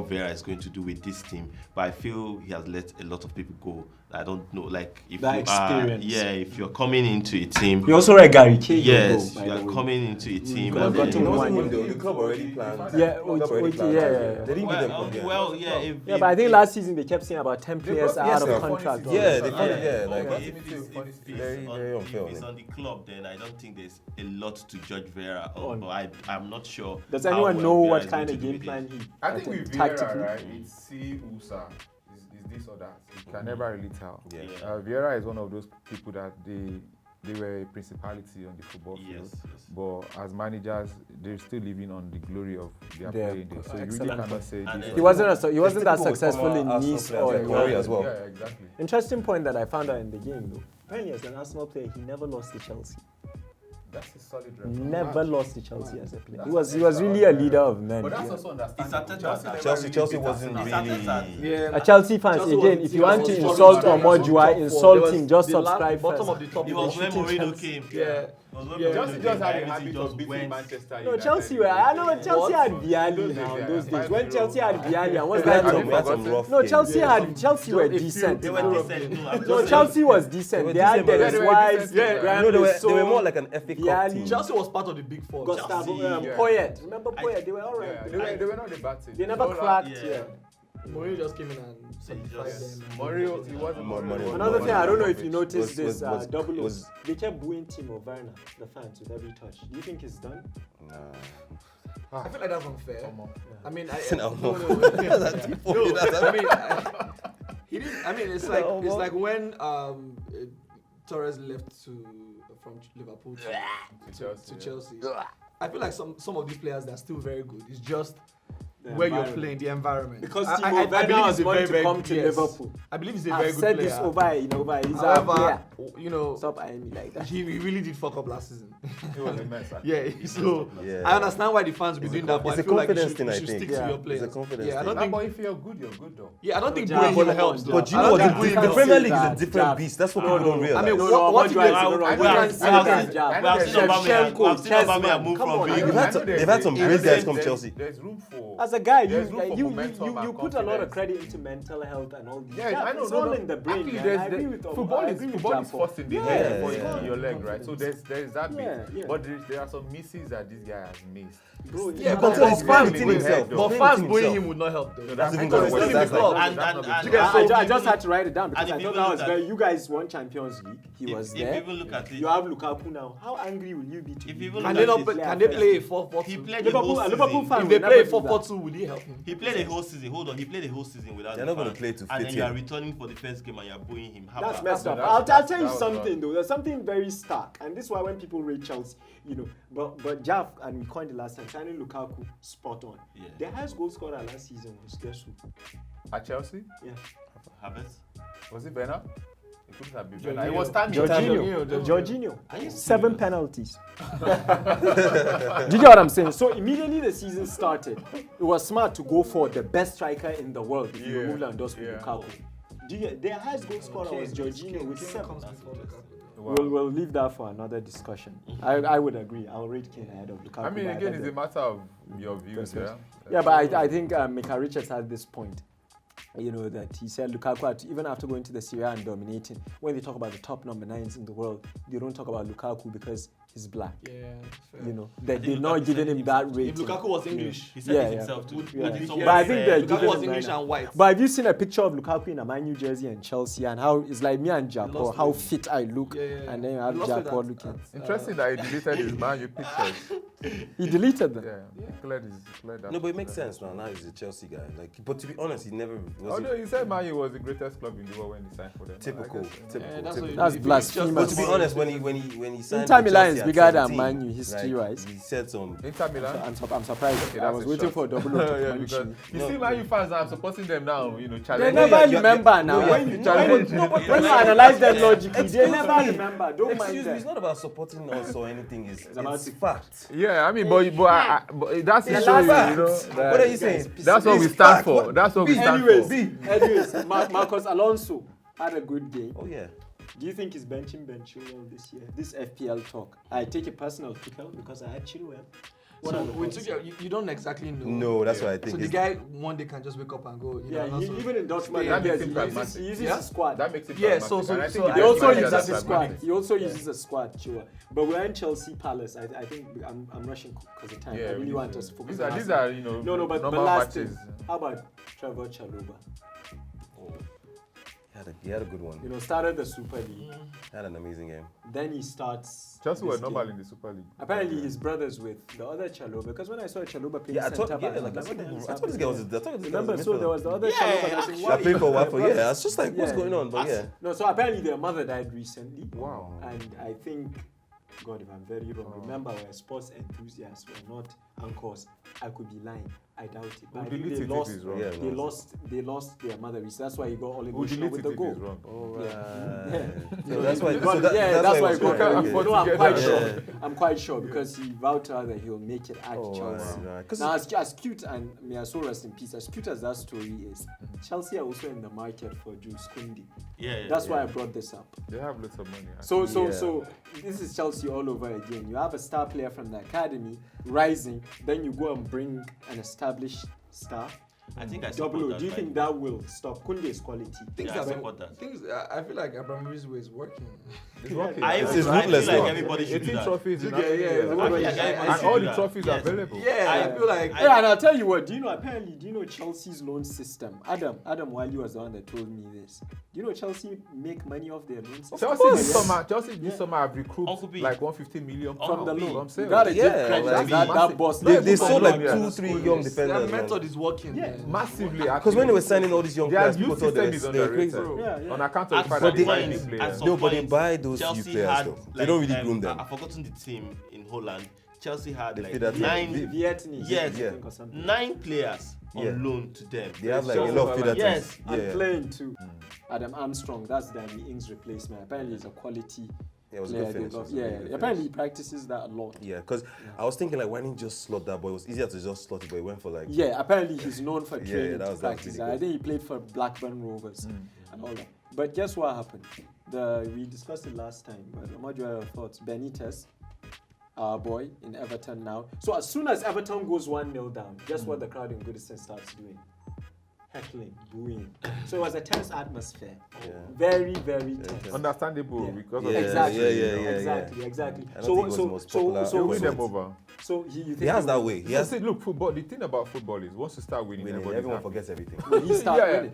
Vieira is going to do with this team, but I feel he has let a lot of people go. I don't know, like if that you experience. if you're coming into a team, You also read Gary Cahill. yes, go, you by are the way. coming into a team. could have and gotten then- It wasn't one. him though. The club already planned. Yeah, The club already okay, planned. yeah. They didn't give them again. Yeah, but I think last season they kept saying about 10 players are yes, out sir. of contract. Yeah, they Yeah, found it. okay, Like if it's very, on, very unfair. if it's on the club, then I don't think there's a lot to judge Vieira On. on. But I'm not sure. Does how anyone well know Vieira what is kind going of to do game with plan it. he? I think with tactically? Vieira, right, it's see Usa, is this or that. You can never really tell. Yeah. Vieira is one of those people that they were a principality on the football field, Yes. but as managers, they're still living on the glory of their Their playing days. So you really excellent cannot say And this. then- He wasn't that typical with successful in former Arsenal Nice players or like in Glory as well. Yeah, exactly. Interesting point that I found out in the game though. Apparently, as an Arsenal player, he never lost to Chelsea. That's a solid record. Never lost to Chelsea as a player. That's He was really a leader of men. But that's yeah. also It's understandable. Arteta. Chelsea wasn't It's really. Arteta. A Chelsea fans, Chelsea again, was- if you want to Chelsea was insult struggling. Omojua, There insult was him, just the last- subscribe bottom first. of the top. It was when shooting Mourinho Chelsea. came. Yeah. It was when Yeah. Mourinho Chelsea came, just had a everything habit just of beating went. Manchester No, United. Chelsea were. I know Chelsea had Vialli Those now. days, Those yeah. days when Chelsea had Vialli, and what's We had that? some- we had some rough No, games. Chelsea had Chelsea were If you- decent. They were decent. No, I'm No, just Chelsea was They decent. were They had decent, but Dennis they were Wise, decent, yeah. Graham No, they were Rousseau, more like an FA Cup Vialli. team. Chelsea was part of the big four. Gustavo, Chelsea, Poyet. Remember Poyet? They were alright. Yeah, they were not the bad team. They never So, cracked. yeah. Yeah. Mourinho just came in and solidified just- them. Mourinho, he wasn't Mourinho. Another thing, I don't know if you Was- noticed this, was- double was- they kept booing Timo Werner, the fans, with every touch. Do you think it's done? I feel like that's unfair. Come on. I mean, No. he didn't. I mean, it's like when Torres left from Liverpool to Chelsea. I feel like some of these players, they're still very good. It's just where you're playing, the environment. Because I Timo Werner believe was he's a going very, to very come good- to yes. Liverpool. I believe he's a I've very good said player. this over. He's a However, player. you know, Stop eyeing me like that. he really did fuck up last season. He was a mess. Yeah, so Yeah. I understand why the fans be doing that, but it's I a feel like you confidence should, thing, you I should think. stick Yeah. to your It's players. a confidence Yeah, I thing. don't Nah, think. but if you're good, you're good though. Yeah, I don't think But booing Jab, him helps. Jab. though. But you I know don't what? think The booing the helps. Premier League is Jab, a different jab. beast. That's what No, people don't no. realize. I mean, No, what Omojua you guys? is a We good have one. seen Aubameyang. Jab. We have seen Aubameyang. Shevchenko, We have seen Aubameyang Chessman. move Come from on, being. They've had some great guys come Chelsea. There's room for. As a guy, There's room for you momentum and put a lot of confidence. credit into mental health and all these. Yeah, I know. It's all in the brain. Actually, man. I agree with football I is agree with football is Japo. first in the Yeah, head before yeah. in your leg, right? So there's that bit. Yeah. But there are some misses that this guy has missed. Bro, Yeah, you but have his to- fans Really booing himself, him. though. But fans Himself. booing him would not help though. No, That's even because gonna it's work. still in the That's club. like- And I just had to write it down because and I if thought you that look was at- very. You guys won Champions League. He was If there. you even look at it, You have Lukaku now. How angry will you be to If be? you even Can look they at not? it, Can they play a 4-4-2? he played the Liverpool, whole a Liverpool season. fan If will they never play do that. 4-4-2, will he help him? He played the whole season. Hold on, he played the whole season without. They're the not gonna fans. play to And fit then you are in. returning for the first game and you are booing him. How That's about messed No, up. that's- I'll tell you that was something wrong. though. There's something very stark, and this is why when people rate Chelsea, but Jaff, and we coined it last time, signing Lukaku spot on. Yeah. The highest goal scorer last season was guess who? At Chelsea, Yeah. Havertz? was it Bernard? It couldn't have been Jorginho. Bernard. It was Tammy. Jorginho. Are you 7 serious? penalties. Do you get what I'm saying? So immediately the season started, it was smart to go for the best striker in the world if you Yeah. remove Lewandowski, Yeah. Lukaku. Do you get their highest goal scorer was Jorginho with 7. Wow. We'll leave that for another discussion. I would agree. I'll rate Kane ahead of Lukaku. I mean, but again, let it's a them- matter of your views, yeah. Yeah, but I think Mika Richards had this point. That he said Lukaku, even after going to the Serie A and dominating, when they talk about the top number 9s in the world, they don't talk about Lukaku because he's black. Yeah. They're think not Lukaku giving said him that himself. rating. If Lukaku was English, He said Yeah, it yeah. himself too. Yeah. But But I think they're Lukaku giving was him English that. and white. But have you seen a picture of Lukaku in a Man U jersey and Chelsea and how it's like me and Japo, lost how weight. fit I look, Yeah, yeah. and then you He have lost weight Japo at- looking. at, Interesting that he deleted his Man U pictures. He deleted them. Yeah, he cleared that. No, but it makes sense now. Now he's a Chelsea guy. But to be honest, he never was. Although he said Man U was the greatest club in the world when he signed for them. Typical. I guess, Typical. that's typical. That's blasphemous. But to be honest, when he signed Inter for Milan Chelsea is at bigger than 17, Man U history-wise. he said some. Inter Milan. I'm surprised. Okay, I that's was a waiting shot. for a double up to Yeah, punch because you. you see Man U fans now, I'm supporting them now, They challenge. never yeah, remember yeah, now. no, When yeah. you Challenge. when you analyze them logically, they Excuse never me. remember. Don't mind Excuse me, them. it's not about supporting us or anything. It's about it's it. fact. Yeah, I mean, but that's the It's show, fact. that- What are you saying? That's what we It's stand fact. for. That's what we stand Anyways, Marcos Alonso had a good game. Oh yeah. Do you think he's benching Ben Chilwell this year? This FPL talk. I take a personal pick out because I had Chilwell. What So are the we odds? took you don't exactly know. No, that's what I think. So the It's- guy one day can just wake up and go. Yeah, even in Dortmund, That makes he him uses, pragmatic. he uses Yeah? his squad. That makes it Yeah, pragmatic. so- And I so think he He that's also why uses that's his squad. pragmatic. He also uses a squad, sure. But we're in Chelsea Palace. I think I'm rushing because of time. Yeah, I really we want need us to focus These on are, Arsenal. No, but normal last matches. thing, how about Trevor Chalobah? He had a good one. Started the Super League. He had an amazing game. Then he starts. Chelsea were this normal game. in the Super League. Apparently, his brothers with the other Chalobah. Because when I saw Chalobah playing Yeah, I thought. centre Yeah, back, like, what the hell is I thought this guy was. I happening? thought this guy was Remember, a so there was the other Yeah, Chalobah. I actually. said, I played for Watford. What? Yeah, it's just like what's Yeah. going on, but yeah. No, so apparently their mother died recently. Wow. And I think, God, if I'm very wrong, remember we're sports enthusiasts, we're not anchors. I could be lying. I doubt it. But I We'll think delete they it if lost. it's wrong. Yeah, They no. lost their mother. That's why he got all We'll emotional delete with it the if goal. it's wrong. So that's why. Got So it. that, Yeah, that's why he it got was Okay, very I'm for good. No, I'm together. quite Yeah. sure. I'm quite sure because he vowed to her that he'll make it at Oh, Chelsea. wow. 'Cause Now, as cute and may I so rest in peace, as cute as that story is, Chelsea are also in the market for Jules Koundé. Yeah. That's why I brought this up. They have lots of money. So Yeah. this is Chelsea all over again. You have a star player from the academy rising, then you go and bring an established star. I think I Double support O. that. Do you think that will stop Koundé's quality? Things Yeah, I have been- support that. Things. I feel like Abramovich's way is working. It's working. I It's feel ruthless like now. everybody should do 18 that. trophies in Yeah, how many yeah, years? yeah. I feel like And everybody all should the do that. trophies are Yes. available. Yeah, I feel like. Yeah, and I'll tell you what. Do you know Chelsea's loan system? Adam Wali was the one that told me this. Do you know Chelsea make money off their loan system? Chelsea Yes. this summer have recruited Uncle B. like 150 million From the Uncle B. loan. sales. You gotta give Yeah, credit like to that massive. boss. They They sold like Yeah. 2-3 young Their defenders. method man. is working. Yeah. man. Massively. Because when they were signing all these young their players, youth people thought they system is were crazy. underrated. Yeah. On account of the At fact some that they But buy they- new point- players. at some No, but they point, buy those Chelsea youth players had, though. They don't really groom them. I've forgotten the team in Holland. Chelsea had They like feed that nine, team. Vietnamese, Yes. I think, or something. 9 players Yeah. on loan to them. They have like a Chelsea lot of were feeder like- Yes. teams. And Yeah. playing too. Adam Armstrong, that's Danny Ings' replacement. Apparently, he's a quality Yeah, it was a player. good They finish. love- It was a Yeah, really good apparently finish. he practices that a lot. Yeah, because I was thinking like, why didn't he just slot that boy? It was easier to just slot it, but he went for like. Yeah, apparently he's known for Yeah, training that to was practice. really I good. think he played for Blackburn Rovers and all that. But guess what happened? We discussed it last time. But what are your thoughts? Benitez our boy in Everton now. So as soon as Everton goes 1-0 down, guess what the crowd in Goodison starts doing? Heckling, booing. So it was a tense atmosphere. Yeah. Very, very tense. Understandable Yeah. because Yeah, of Exactly. Exactly. I don't think he was the most popular. you win so them over. you think He has he that will- way. He Yeah, has see, look, football. The thing about football is once you start winning, everybody's everyone happy. forgets everything. When he starts Yeah, yeah. winning.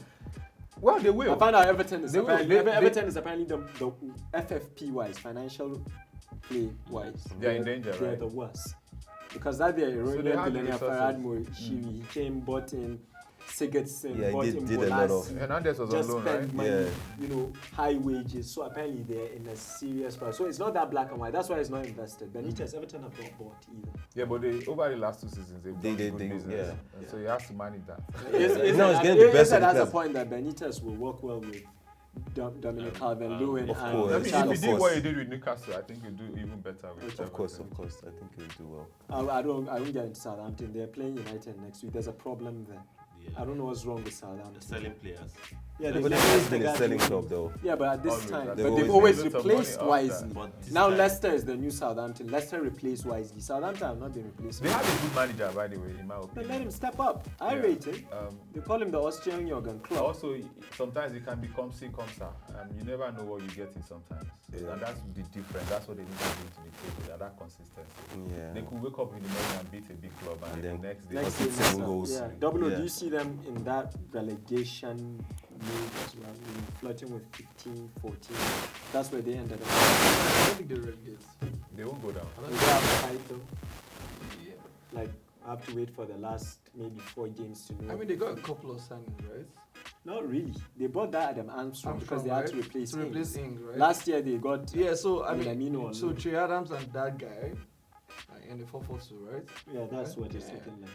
Well, they will. I found out Everton is They will. apparently They- Everton is apparently the FFP wise, financial play wise. They're in danger, They're right? the worst. Because that their they Iranian have the billionaire resources. Farad he came, bought in Sigurdsson, Yeah, he bought did- in did a lot of- Bolasie, Hernandez was on just loan, spend right? money, Yeah. you know, high wages. So apparently they're in a serious price. So it's not that black and white. That's why it's not invested. Benitez, Everton have not bought either. Yeah, but they over the last 2 seasons they've done good they- business. yeah. And so he has to manage that. No, it's getting the best of the That's a players. point that Benitez will work well with Dominic Calvert-Lewin Of and course. I mean, if Charles. he did what he did with Newcastle, I think he'll do even better with Of course. Everton. I think he'll do well. I won't get into Southampton. They're playing United next week. There's a problem there. I don't know what's wrong with Southampton. The selling players. Yeah, But they've always been a selling club, though. Yeah, but at this Always, time, that's but always they've been always lots of replaced money wisely. after. But this Now time- Leicester is the new Southampton. Leicester replaced wisely. Southampton have not been replaced. They have a good manager, by the way, in my But opinion. let him step up. I Yeah. rate him. Um, They call him the Austrian Jurgen Klopp. Also, sometimes it can become see, come sir. You never know what you get in sometimes. Yeah. And that's the difference. That's what they need to bring to the table. That consistency. Yeah. They could wake up in the morning and beat a big club, and, And then then the next day. Next But game, it's 7 Leicester. goals. Yeah. Double O, Yeah. do you see them in that relegation move as well? Flirting with 15, 14. That's where they ended up. I don't think they relegate. They won't go down. They have a fight though. Like, I have to wait for the last maybe 4 games to know. I mean, they got a couple of signings, right? Not really. They bought that Adam Armstrong because they had to replace Ings. right? Last year they got Yeah, so I Minamino mean, on so loan. Trey Adams and that guy, in the 4-4-2, right? yeah, that's what it's Yeah. looking like.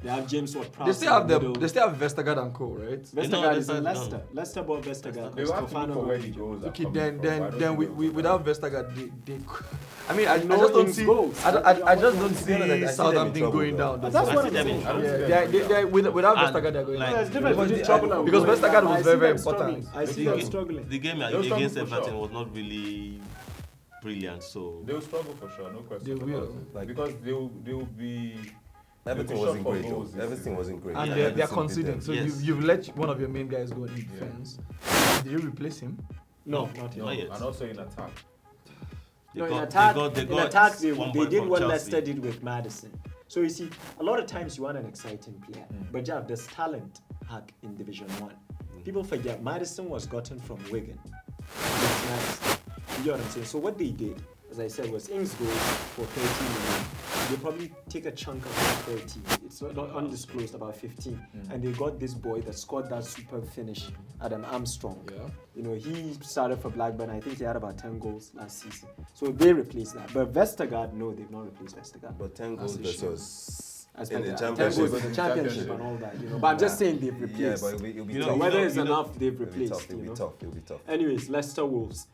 They have James Ward-Prowse. They still have in middle. They still have Vestergaard and Co, right? Vestergaard is in no. Leicester. Leicester bought Vestergaard. They will have to look for where he Stefano goes. Okay, coming then from, but I don't think they'll go without down. Vestergaard, they I mean, I No just don't Ings see. goals. I just don't To be honest, I see see them in Southampton trouble, going though. down. But that's I what see I'm them in saying. trouble. Yeah. Without And, Vestergaard, they're going like, down. There's difference But between the- trouble and because going Vestergaard down. was I see very, very them struggling. important. I see The them game- struggling. The game They'll struggle against for Everton sure. was not really brilliant, so They'll struggle for sure, no question. They will. about it. Like- because they will be. Everything shot wasn't for great, though. goals this Everything season. wasn't great. And Yeah, they're Everton beat conceding. them. So Yes. you've let one of your main guys go in defense. Did you replace him? No, not Not yet. yet. And also in attack. No, in got- attack, they in got attack they 1 did point from what Chelsea. Leicester did with Maddison. So you see, a lot of times you want an exciting player, but Jav, there's talent hack in Division 1. People forget Maddison was gotten from Wigan. Yes, Maddison. You get what I'm saying? So what they did, as I said, was Ings goes for 30 million. They probably take a chunk of that 30. It's not undisclosed, about 15. And they got this boy that scored that superb finish, Adam Armstrong. Yeah. You know, he started for Blackburn. I think he had about 10 goals last season. So they replaced that. But Vestergaard, no, they've not replaced Vestergaard. But 10 goals That's a shame. versus As in the per 10 championship. goals in the championship and all that, you know. But I'm just saying they've Yeah, replaced. but it'll be You know, tough. So whether it's you know- enough, they've It'll be replaced. tough. It'll You be know? tough. It'll be tough. Anyways, Leicester Wolves.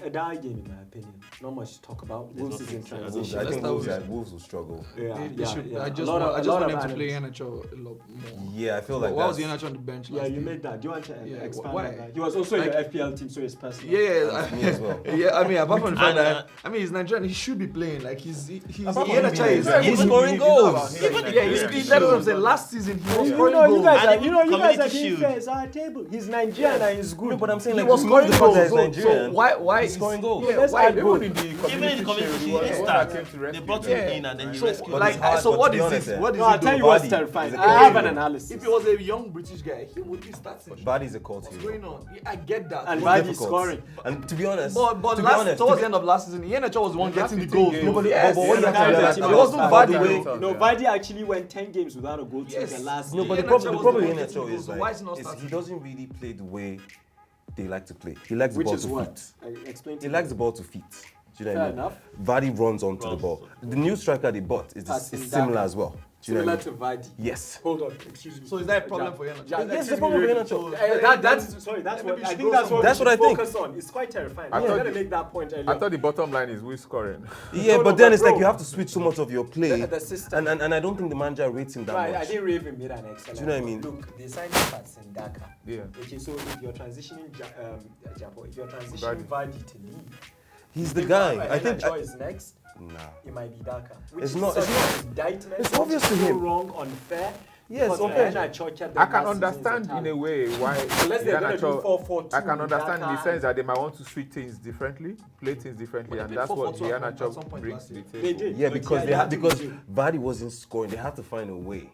A dire game in my opinion. Not much to talk about. There's Wolves is in nothing to say. transition. I think Leicester Wolves will struggle. Yeah, They should. yeah. I A just lot want them to items. play NHL a lot more. Yeah, I feel like Why was that's- Iheanacho on the bench? Yeah, last you game? made that. Do you want to Yeah, expand why? on that? He was also in Like- the FPL team, so it's personal. Yeah, Me as well. yeah. I mean, apart from the fact And, that I mean, he's Nigerian. He should be playing. Like he's Apart from Iheanacho being is Nigerian, he's scoring goals. Yeah, that's what I'm saying. Last season he was You scoring know, you goals. guys And are, you know, you guys are Community being Shield. fair. It's our table. He's Nigerian and he's good. No, but I'm saying He like was not scoring the fact that goals. he's So Nigerian. why He's is scoring goals. Yeah, let's why add goal. Even in the Even in the community community shield, shield, he start. came to They rescue brought them. him in and then he So rescued But like it's hard, so but what to be is honest, this? yeah. What is No, I'll it? tell do? you what's Vardy terrifying. is a I have cult an hero. analysis. If it was a young British guy, he would be starting. Vardy's a cult What's hero. going on? Yeah, I get that. And It's Vardy difficult. scoring. And to be honest, But to be last, honest, towards the end of last season, Iheanacho was the one The last getting the 15 goals. games. Nobody- Yes. but what you have to Yes. realize, It it wasn't wasn't Vardy. Vardy. No, Vardy actually went 10 games without a goal till Yes. the last No, game. but the Iheanacho problem, was the problem the with one getting Iheanacho goals, is so like why is he not he starting? doesn't really play the way they like to play. He likes the Which ball is to what? feet. Explain to He me. likes the ball to feet. Do you know Fair what I mean? enough. Vardy runs onto the Runs. ball. The new striker they bought is Passing similar back. as well. Do you know Similar what I to mean? Vardy. Yes. Hold on, excuse me. So is that a problem for Iheanacho? Yeah, Yes, the problem with Iheanacho. That's sorry. That's Maybe what we I should think. go That's what That's we what I should think. focus on. It's quite terrifying. I I was thought- gonna make that point earlier. I thought the bottom line is who's scoring. Yeah, No, but no, then but it's like bro, you have to switch so much of your play. the system. And I don't think the manager rates him that Right, I much. didn't rave him made an excellent. Do you know what I mean? Look, they signed him at Sendaka. Yeah. Okay, so if you're transitioning, if you're transitioning Vardy to leave, He's the guy. I think. choice next. Nah. It might be Daka. Which It's is not- such it's not- an indictment. it's obvious which to is so him. wrong, unfair. Yes, because okay. I can understand in a way why Unless they're going to do Iheanacho- 4-4-2. I can understand in the Daka sense that they might want to switch things differently, play things differently, But and they that's played what 4-4-2 at some Iheanacho point brings last to the year. table. They did. Yeah, But because they had to because do. Vardy wasn't scoring. They had to find a way.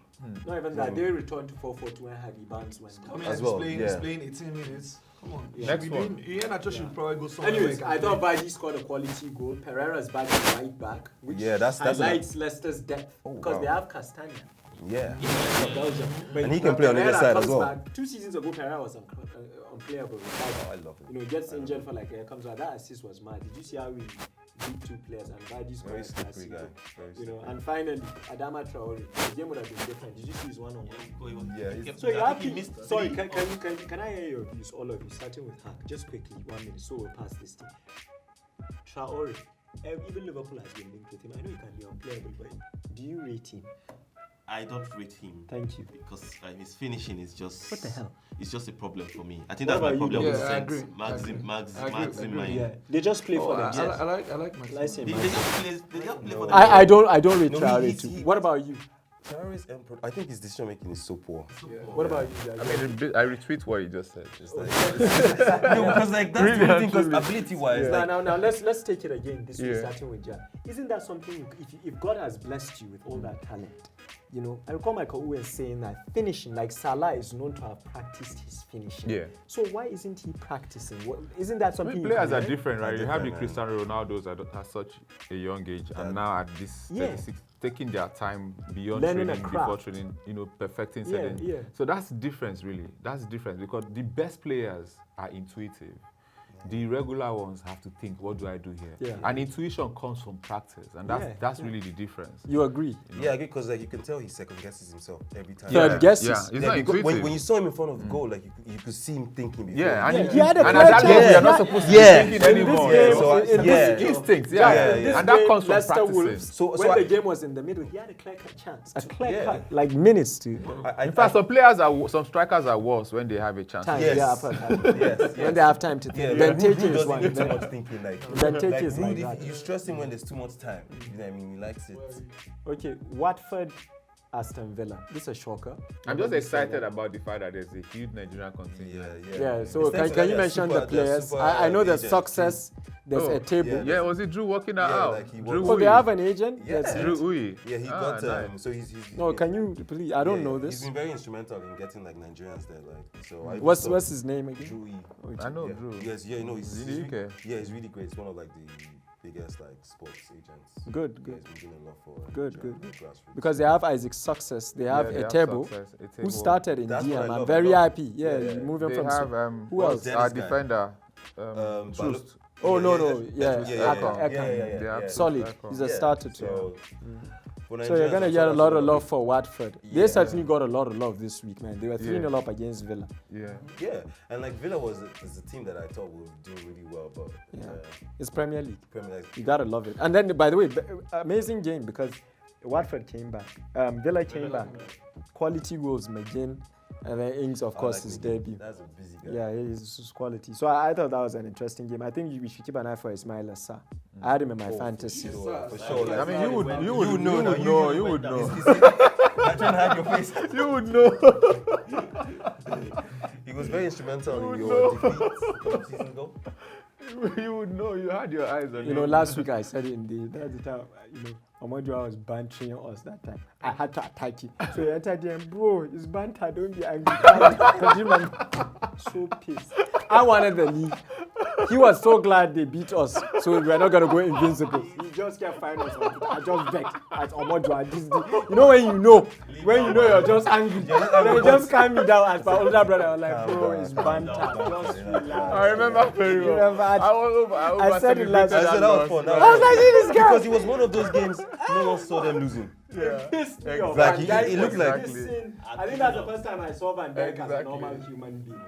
Not even that. They returned to 4-4-2 when Harry Barnes went I down. mean, As he's well, playing, yeah. he's playing 18 minutes. Come on. Yeah. Next one. Iheanacho should probably go somewhere. Anyways, where I he can thought play. Vardy scored a quality goal. Pereira's back at right back, which Yeah, that's highlights Leicester's depth Oh, because wow. they have Castagna. Yeah. From Belgium. But And he when can play on the Pereira other side comes as well. back, 2 seasons ago, Pereira was unplayable. Oh, I love You know, it. gets injured for like comes back. That assist was mad. Did you see how we beat 2 players and Vardy scored Very a slippery classic guy. goal? Very You know, slippery. and finally, Adama Traore. The game would have been different. Did you see his one-on-one? Yeah, he's- So you I have think he to, missed sorry, three. can I hear your views, all of you, starting with Hack, just quickly, 1 minute, so we'll pass this thing. Traore, even Liverpool has been linked with him. I know he can be unplayable, but do you rate him? I don't rate him. Thank you. Because his finishing is just. What the hell? It's just a problem for me. I think What that's my about you, problem Dom? with Yeah, I Saints. agree. I agree. Maxim, my. Yeah, they just play Oh, for I themselves. like Maxim. Let's say They Maxim. just play. They just play for the. I don't rate No, Traore he's- too. he- What about you? Traore's I think his decision making is so poor. What about you? I mean, I retweet what you just said. It's like, no, because like that's the only thing. Because ability wise, like, now let's take it again. This week, Yeah. starting with Jan. Isn't that something? If God has blessed you with all that talent, you know, I recall Michael Owen saying that finishing, like Salah, is known to have practiced his finishing. Yeah. So why isn't he practicing? Isn't that I something? mean, you players can are learn? different, right? You have the different, Cristiano Ronaldos at such a young age, and now at this Yeah. 36, taking their time beyond Learning a training, before craft. training, you know, perfecting Yeah, certain. yeah. So that's the difference, really. That's the difference because the best players are intuitive. The regular ones have to think, what do I do here? Yeah. And intuition comes from practice, and that's really the difference. You agree? yeah, because like you can tell he second guesses himself every time. Third guesses. Yeah, it's Yeah, not because intuitive. when you saw him in front of the goal, like you could see him thinking before. Yeah, and, Yeah, he, he had a and clear at that level, chance. you're not Yeah. supposed to Yeah. be thinking In this anymore. game, So, So, in yeah. this game, instincts, Yeah, yeah, in this and that game, comes from Leicester practicing. Wolves, So when I- the game was in the middle, he had a clear-cut chance. A clear cut, Yeah. like minutes to I In fact, some strikers are worse when they have a chance. time. Yes. Yeah, upper time. yes, When they have time to think. yeah, Benteke Rude is doesn't one. need too much thinking. Like Benteke is Rude, like if that. you stress him when there's too much time. You know what I mean? He likes it. Okay, Watford, Aston Villa. This is a shocker. I'm just Nobody saw excited that. about the fact that there's a huge Nigerian contingent. Yeah, so It's thanks to can you that mention super- the players? super, I know there's agent. success, there's Oh, a table. yeah. Yeah, was it Drew working that Yeah, out? like he Drew was. Oh, they Uyi. have an agent? Yeah. That's Drew it. Uyi. Yeah, he Ah, got nice. so he's No, yeah. can you please? I don't Yeah, know He's this. been very instrumental in getting like Nigerians there. Like so. I What's just his name again? Drew E. I know Yeah. Drew. Yes, yeah, you know, he's In the UK. Yeah, he's really great. He's one of like the biggest like sports agents. Good, Yeah, good. he's been doing a lot for Good, Nigerian good. grassroots. Because they have Isaac Success, they have Yeah, they a table success, a who table. started in That's what I DM. I'm love, very I love. happy. Yeah, Yeah, yeah. moving They from. have Who what's else? that? our Dennis guy. defender. Balo- Oh, no, yeah, no. Yeah, yeah, Ekong, yeah, Ekong. yeah. They have Solid. Ekong. He's a Yeah, starter too. So, for So you're Nigerians, gonna I'm get sure a lot that's of love for Watford. They Yeah. certainly got a lot of love this week, man. They were 3-0 Yeah. up against Villa. Yeah. Yeah, and like Villa is a team that I thought would do really well, but Yeah. It's Premier League. Premier League. You gotta love it. And then, by the way, amazing game because Watford came back. Villa came back. Quality goals, McGinn, and then Ings, of I course, like his McGinn. debut. That's a busy guy. Yeah, it's quality. So I thought that was an interesting game. I think we should keep an eye for Ismail Assar. I had him in my fantasy. For sure. I Like, mean, you would know. you You would know. I'm trying to hide your face. You would know. He was very instrumental in You your defeat a couple seasons ago. You would know. You had your eyes on You know, him. last week I said it in that's the time, you know, Omojo was bantering us that time. I had to attack him. So he entered there, bro, it's banter, don't be angry. So pissed. I wanted the league. He was so glad they beat us, so we were not going to go invincible. He just kept fighting us. I just begged at Omojo. You know when you know you're just angry. They just calm me down as my older brother. I was like, bro, it's banter. Just relax. I remember very well. Remember, I said it last I said that was fun. I was like, this guy. Because it was one of those games no one saw them losing. Pissed me off. Like, Van Dijk it looked was like- pissing. I think that's the first time I saw Van Dijk as a Exactly. normal human being.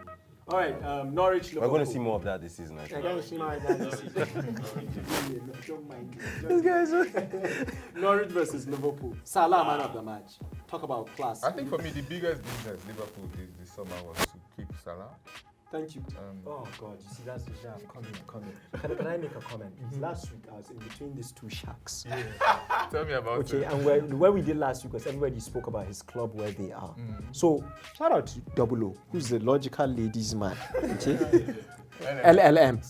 All right, Norwich. We're going to see more of that this season, I I'm think. going to see more of that this season. Don't mind. This guy's Norwich versus Liverpool. Salah, man of the match. Talk about class. I think for me, the biggest business Liverpool did this summer was to keep Salah. Thank you. Oh God, you see that's the jam. Come in. Can I make a comment? Last week I was in between these two sharks. Yeah. Tell me about it. Okay, and where we did last week was everybody spoke about his club where they are. So shout out to Double O, who's the logical ladies man. Okay. LLM.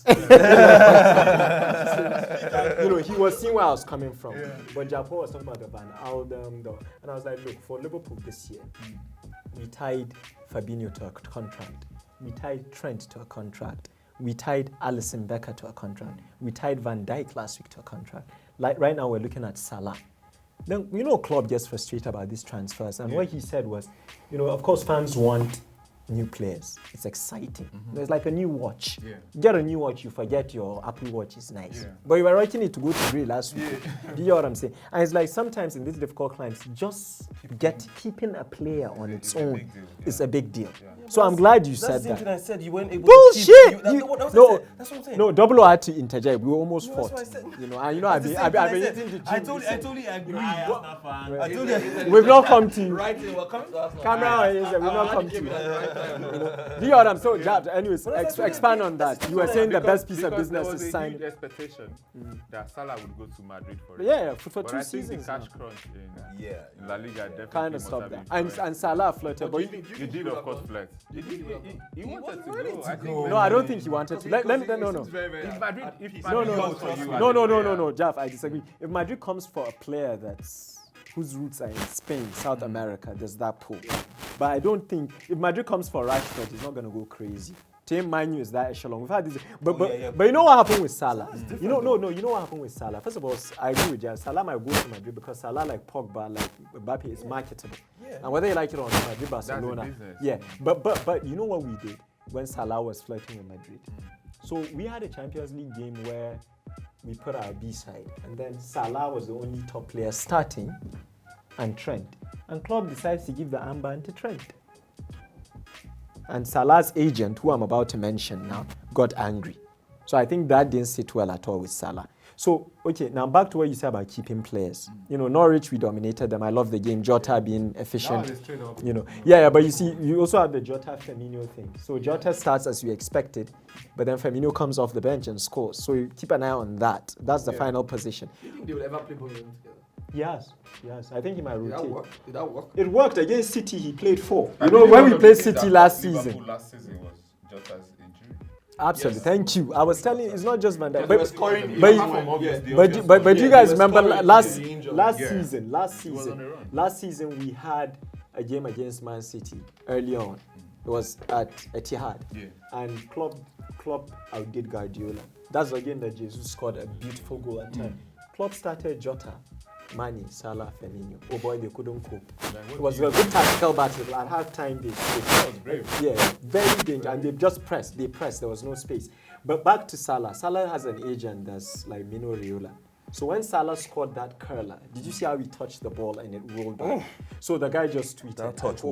He was seeing where I was coming from. Yeah. But Japo was talking about the Van Alden, and I was like, look, for Liverpool this year, we tied Fabinho to a contract. We tied Trent to a contract. We tied Alisson Becker to a contract. We tied Van Dijk last week to a contract. Like right now, we're looking at Salah. Then Klopp gets frustrated about these transfers, and what he said was, of course, fans want new players. It's exciting. There's like a new watch. Yeah. You get a new watch, you forget your Apple Watch is nice. Yeah. But you were writing it to go to Grey last week. Do you know what I'm saying? And it's like sometimes in these difficult climes, just keeping a player on its own is a big deal. Yeah. So I'm glad you said that. That's the thing I said. You weren't able Bullshit! to keep... That's what I'm saying. No, Double O had to interject. We almost fought. That's what I said. I've been eating the gym. I totally agree. I told you. We've not come to you. Right, we're coming to us now. Camera, we've not come to you. Do you know what I'm saying? Anyways, expand on that. You were saying the best piece of business is signing. There was a huge expectation that Salah would go to Madrid for it. Yeah, for but 2 I seasons. think the cash crunch in La Liga definitely kind of stopped that. And Salah flirted. But you did, of course, flirt. He wanted to go. I think. No, I don't think he wanted to. Let me no. If Madrid comes for you, no, Jeff, I disagree. If Madrid comes for a player whose roots are in Spain, South America, there's that pull. But I don't think if Madrid comes for Rashford, he's not going to go crazy. Team Manu is that echelon. We've had this, but you know what happened with Salah? You know what happened with Salah. First of all, I agree with you. Salah might go to Madrid because Salah, like Pogba, like Mbappe, is marketable. Yeah. And whether you like it or not, Madrid, Barcelona, But you know what we did when Salah was flirting with Madrid? So we had a Champions League game where we put our B side, and then Salah was the only top player starting, and Trent. And Klopp decides to give the armband to Trent. And Salah's agent, who I'm about to mention now, got angry. So I think that didn't sit well at all with Salah. So, okay, now back to what you said about keeping players. Norwich, we dominated them. I love the game. Jota being efficient. But you see, you also have the Jota-Firmino thing. So Jota starts as you expected, but then Firmino comes off the bench and scores. So you keep an eye on that. That's the final position. Do you think they will ever play both of them together? Yes. I think he might rotate. Did that work? It worked against City. He played 4. When we played City last season. Liverpool last season was Jota's injury. Absolutely. Yes. Thank you. I was telling you, it's not just Van Dijk. But you guys remember last season we had a game against Man City early on. It was at Etihad. Yeah. And Klopp outdid Guardiola. That's the game that Jesus scored a beautiful goal at time. Klopp started Jota, Mane, Salah, Firmino. Oh boy, they couldn't cope. It was a good tactical battle. At half time, they was brave. Yeah, very dangerous. And they just pressed. They pressed. There was no space. But back to Salah. Salah has an agent that's like Mino Raiola. So when Salah scored that curler, did you see how he touched the ball and it rolled back? So the guy just tweeted, that touch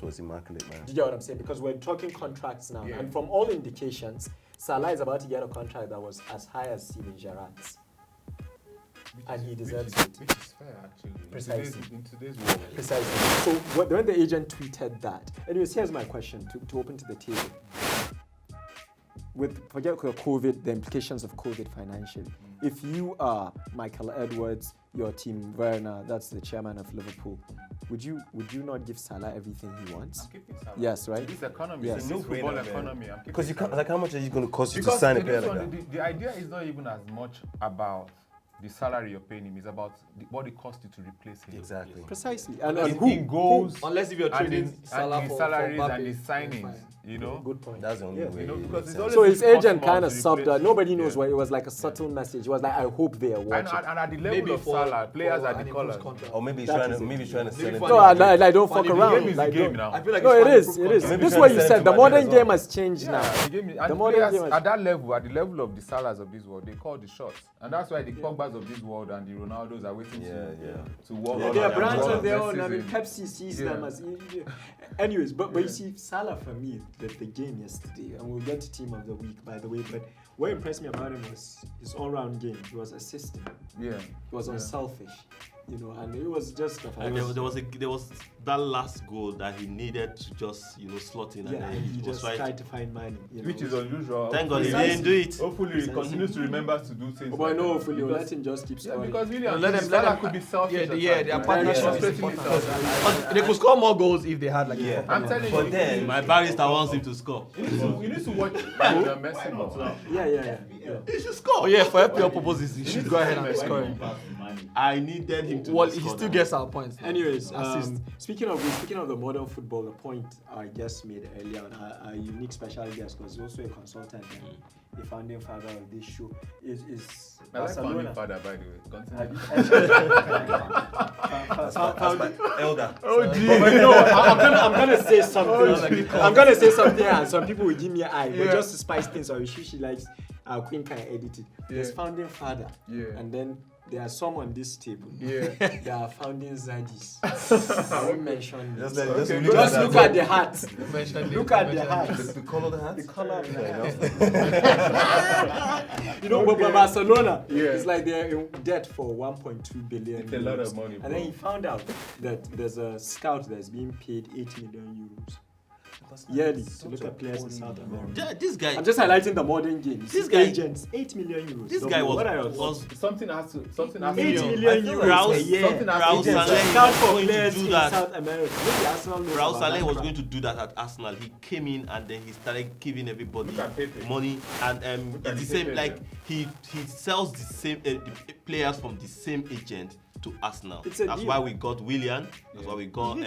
was immaculate, man. Did you know what I'm saying? Because we're talking contracts now. Yeah. And from all indications, Salah is about to get a contract that was as high as Steven Gerrard's. And he deserves it. Which is fair, actually. Precisely. In today's world. Precisely. So when the agent tweeted that, anyways, here's my question to open to the table. Forget COVID, the implications of COVID financially. If you are Michael Edwards, your team Werner, that's the chairman of Liverpool, would you not give Salah everything he wants? I'm keeping Salah. Yes, right? This economy, it's a new football economy. Because you can't, like, how much is it going to cost you to sign a player like that? The idea is not even as much about the salary you're paying him, is about what it costs you to replace him. Exactly. Precisely. And who goes, unless if you're trading Salah for salaries and the signings, Good point. That's the only way. Because so his agent kind of subbed that. Nobody knows what it was, like a subtle message. It was like, I hope they are watching. And at the level of Salah, players are the colours. Or maybe he's trying to sell it. No, I don't fuck around. The game now. I feel like it is. This is what you said. The modern game has changed now. The modern game at that level, at the level of the Salahs of this world, they call the shots. And that's why the Pogbas of this world and the Ronaldos are waiting to walk on. They are brands of their own. I mean, Pepsi sees them as... Anyways, but you see, Salah for me, the game yesterday, and we'll get to team of the week, by the way, but what impressed me about him was his all-round game. He was assisting. Yeah. He was unselfish. you know, and it was just And there was that last goal that he needed to just slot in, yeah, and and he it was just right. tried to find money, you know, Which is unusual. Thank God he Hopefully- didn't do it. Hopefully he continues to remember to do things. but like no, that. hopefully we'll Because- let him just keep Yeah, scoring. because really, let them could be selfish. at yeah, times, their right? partnership Yeah. is important. Frustrating They could score more goals if they had like Yeah. a proper I'm line. telling But you, then- My barrister wants him to score. you need to watch Messi more. yeah. He should score. Oh yeah, for FPL purposes, he should go ahead and score it. I needed him to Well, score he still now. gets our points. Anyways, assist. speaking of the modern football, the point I just made earlier on our unique special guest, because he's also a consultant and the founding father of this show, is I like founding Barcelona. father, by the way. Continue. Elder. Oh gee. But no, I'm gonna say something. I'm gonna say something, and some people will give me an eye. But Yeah. just to spice things up, she likes our queen can edit it. There's Yeah. founding father, Yeah. and then there are some on this table. Yeah. There are founding zadis. I won't mention Just, this. just, Okay, look Just at look that. at the hat. Look at the hat. The color of the hat. The color of the Fair hat. enough. You know, but Barcelona, Yeah. it's like they're in debt for 1.2 billion. It's a lot of euros. money, And bro. then he found out that there's a scout that's being paid 8 million euros yearly to look at players in South America. Yeah, this guy. I'm just highlighting the modern game. This guy- Agents, 8 million euros. This So guy what are your was Something has to. 8 I million feel euros Raul- a year. something has Raul to be Agents, Saleh scout was for going to players do in that. South America. Maybe Arsenal knows Raul about Saleh that was crap. going to do that at Arsenal. He came in and then he started giving everybody Look at Pepe. money, and Look at it's the the same. Pepe, Like yeah. he sells the same the players from the same agent to Arsenal. It's a That's deal. why we got Willian. That's why we got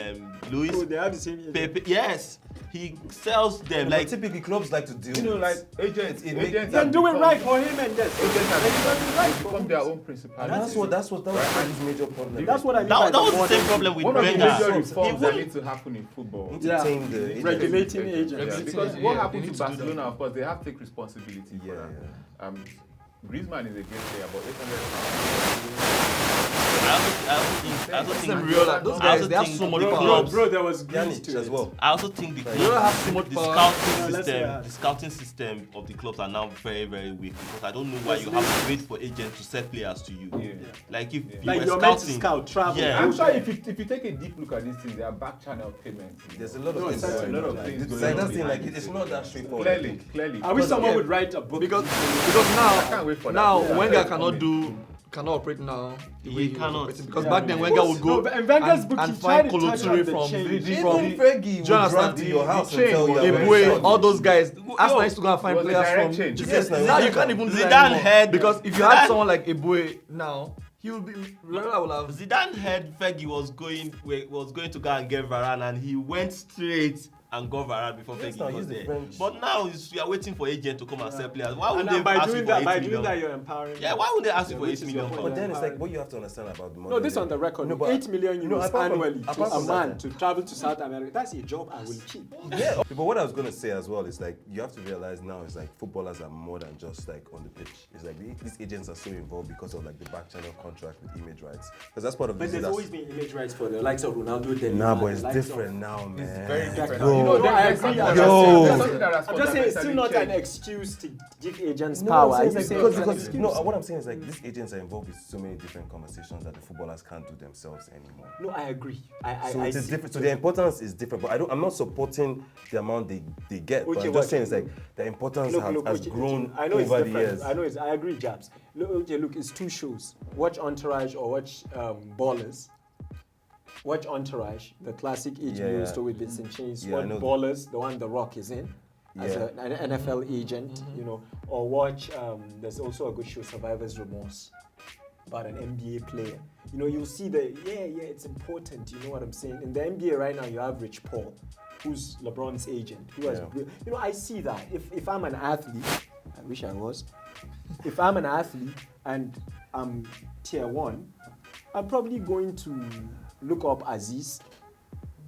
Luis. Oh, they have the same agent. Pepe. Yes, he sells them Like like. typically clubs like to deal. You know, with- like agents. It Agents Then have do it become- right for him and this. Agents have Right for become their own principal. And that's what that was his major problem. That's what I mean by That the was the modern same problem with One of the Wenger. major He reforms that wouldn't- need to happen in football. Need to Yeah. tame the agents. Regulating agents. Yeah, because Regulating, what yeah, happened they to need to do Barcelona, that. of course, they have to take responsibility for Yeah, that. Griezmann is a great player, but 800 I also think Those I guys, also they have think so much the power. clubs- Bro, there was grease Pjanic to as it. well. I also think the You don't have so much the power. scouting Yeah, let's say system, that. the scouting system of the clubs are now very, very weak, because I don't know why you have to wait for agents to sell players to you. Yeah. Like if you Like were you're meant to scouting, scout, travel. Yeah. I'm sure if you take a deep look at these things, there are back channel payments. There's a lot of No, things. it's going a lot on. of things It's going like on that thing. Like behind it's not that straightforward. Clearly. I wish someone yeah. would write a book. Because I can't wait for that. now Yeah. Wenger Yeah. cannot operate now. the way He was cannot. operating, because Yeah. back then Wenger would go No, but in Wenger's book, and he find tried to touch on Kolo Touré the from change. from Even Fergie Do you will drive understand? to your house The and tell you chain I'm was very Ebue, sorry. all those guys. Arsenal used to go and find it was a players direct from. change. Yes, Now you can't even do that Zidane anymore. had- Because if you had Zidane- someone like Ebue now, he would be. Wenger will have. Zidane heard Fergie was going to go and get Varane, and he went straight and got Varane before Yes, Fergie now got use the there. French. But now you are waiting for agent to come and sell players. Why would And they by ask you doing for that, 8 million? you're empowering. Yeah, why would they ask you Yeah, for which 8 is million? your for point. But then it's Empowering. like what you have to understand about the No, modern this day. on the record. No, but 8 million no, euros apart from- annually to apart a from man that- to travel to South America. That's a job I will keep. Yeah, but what I was gonna say as well is like you have to realize now is like footballers are more than just like on the pitch. It's like these agents are so involved because of like the back channel contract with image rights. Because that's part of But the there's that's- always been image rights for the likes of Ronaldo. Del Nah, Mar, but the it's likes different of- now, man. very different. Bro. You know, I There's agree. something I'm that- just Yo. saying- there's something that has I'm just saying it's still not an fundamentally excuse to give agents No, power. I'm saying You it's say like it's an because excuse. no, what I'm saying is like these agents are involved with so many different conversations that the footballers can't do themselves anymore. No, I agree. So I it's see. different. So their importance is different. But I'm not supporting the amount they get. But Okay, I'm what- just saying it's like the importance has okay, grown I know it's over the different. years. I know I agree, Jabs. Look, it's two shows. Watch Entourage or watch Ballers. Watch Entourage, the classic HBO Yeah. story with Vincent Chase. Yeah, I Watch know. Ballers, the one The Rock is in, as Yeah. an NFL agent, you know. Or watch, there's also a good show, Survivor's Remorse, about an NBA player. You know, you'll see it's important, you know what I'm saying? In the NBA right now, you have Rich Paul, who's LeBron's agent, who has, Yeah. you know, I see that. If I'm an athlete, I wish I was. If I'm an athlete and I'm tier 1, I'm probably going to look up Aziz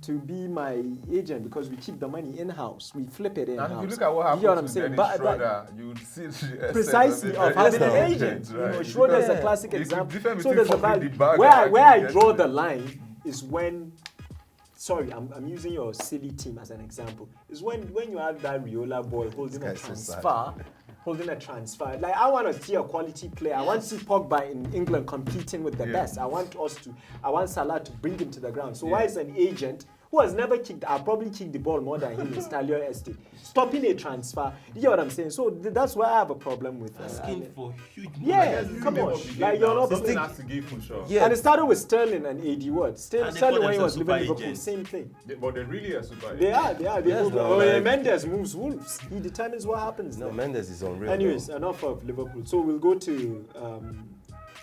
to be my agent because we keep the money in-house. We flip it in-house. And if you look at what You happened get what I'm to saying? Dennis But Schroeder, you would see the essence precisely of having an Yes, agent. right? You know, Schroeder's a Yeah. classic It's example. different So between there's a fucking value. the bag Where and I actually draw getting the it. line is when. Sorry, I'm using your silly team as an example. Is when you have that Riola boy holding a guy's so sad. transfer, holding a transfer. Like, I want to see a quality player. I want to see Pogba in England competing with the best. I want Salah to bring him to the ground. So why is an agent who has never kicked, I'll probably kick the ball more than him in Stallion Estate, stopping a transfer? You get what I'm saying? So that's why I have a problem with asking for huge money. Yeah, come on. Like, you're not something has to give for sure. Yeah. And it started with Sterling and AD Ward. Sterling when he was living in Liverpool, agents. same thing. But they really are super. They are. Yes, no, like- Mendes moves Wolves. He determines what happens. No, there. Mendes is unreal. Anyways, enough of Liverpool. So we'll go to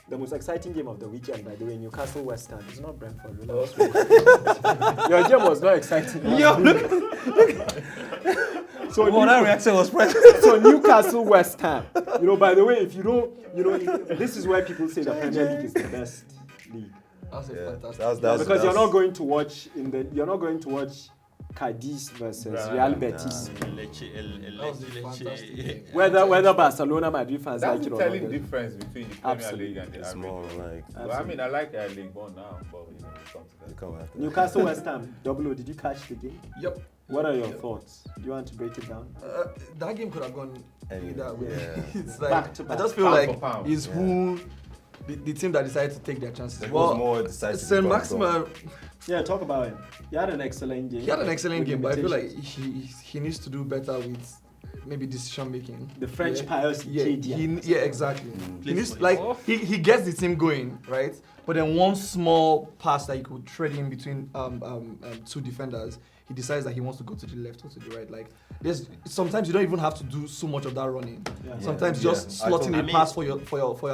the most exciting game of the weekend, by the way, Newcastle West Ham. It's not Brentford. Relax. Your game was not exciting. Yo, look. So that reaction was precious. So Newcastle West Ham. You know, by the way, if you don't, you know, this is why people say the Premier League is the best league. That's a Yeah, fantastic. Because you're not going to watch Cadiz versus Real Betis. Whether Barcelona, Madrid fans That's like the it or telling not. difference between the Premier Absolutely. League and the It's Average. more like Well, I mean, I like League One now, but you know, it comes to they that. come after. Newcastle West Ham. Double O, did you catch the game? Yep. What are your thoughts? Do you want to break it down? That game could have gone either way. Yeah. It's like Back to I back. just feel Pound like for pound. it's who the team that decided to take their chances. It was more decisive. Saint Maximin, Yeah, talk about him. He had an excellent game. he had an excellent With game, but I feel like limitations. he needs to do better with maybe decision making. The French yeah. pious Yeah, Cadia. exactly. He Plays needs for like him. he gets the team going, right? But then one small pass that he could trade in between two defenders, he decides that he wants to go to the left or to the right. Like there's sometimes you don't even have to do so much of that running. Yeah. Sometimes Yeah. just I slotting thought- a pass for your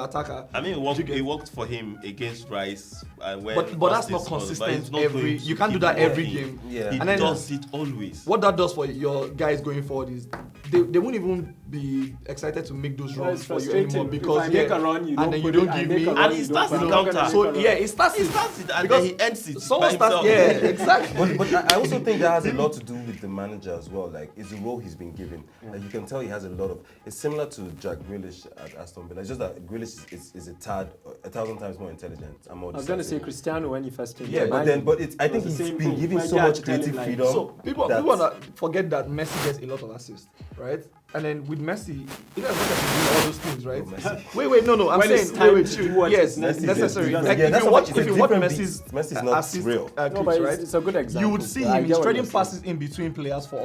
attacker. I mean, You get- it worked for him against Rice. When But that's not Austin scored, but consistent it's not every. going to You can't do keep that every working. game. Yeah. He And then- does it always. What that does for your guys going forward is they won't even be excited to make those Yeah, runs it's for you frustrating. anymore If because I make a run, you and don't then you put don't it, I give make me- a run, And he you starts don't the put it. counter. I'm so gonna make a yeah, run. it starts. He starts it and Because then he ends it Someone by starts. himself. Yeah, exactly. But I also think that has a lot to do with the manager as well. Like, it's the role he's been given. Like, you can tell he has a lot of. It's similar to Jack Grealish at Aston Villa. It's just that Grealish is a thousand times more intelligent and more. I was going to say decisive. Cristiano when he first came. Yeah, to but Man U. I think was the he's same been thing. given My so dad much telling creative like- freedom. So people that- wanna forget that Messi gets a lot of assists, right? And then with Messi, he doesn't have to do all those things, right? Oh, Messi. Wait, no, I'm When saying it's time wait, to do what yes, is necessary. necessary. Like Yeah, if that's you what- watch it's a if you watch different Messi's beast. Messi's not assist real. No, clips, but right? it's a good example. You would see I him get what trading you're saying. passes in between players for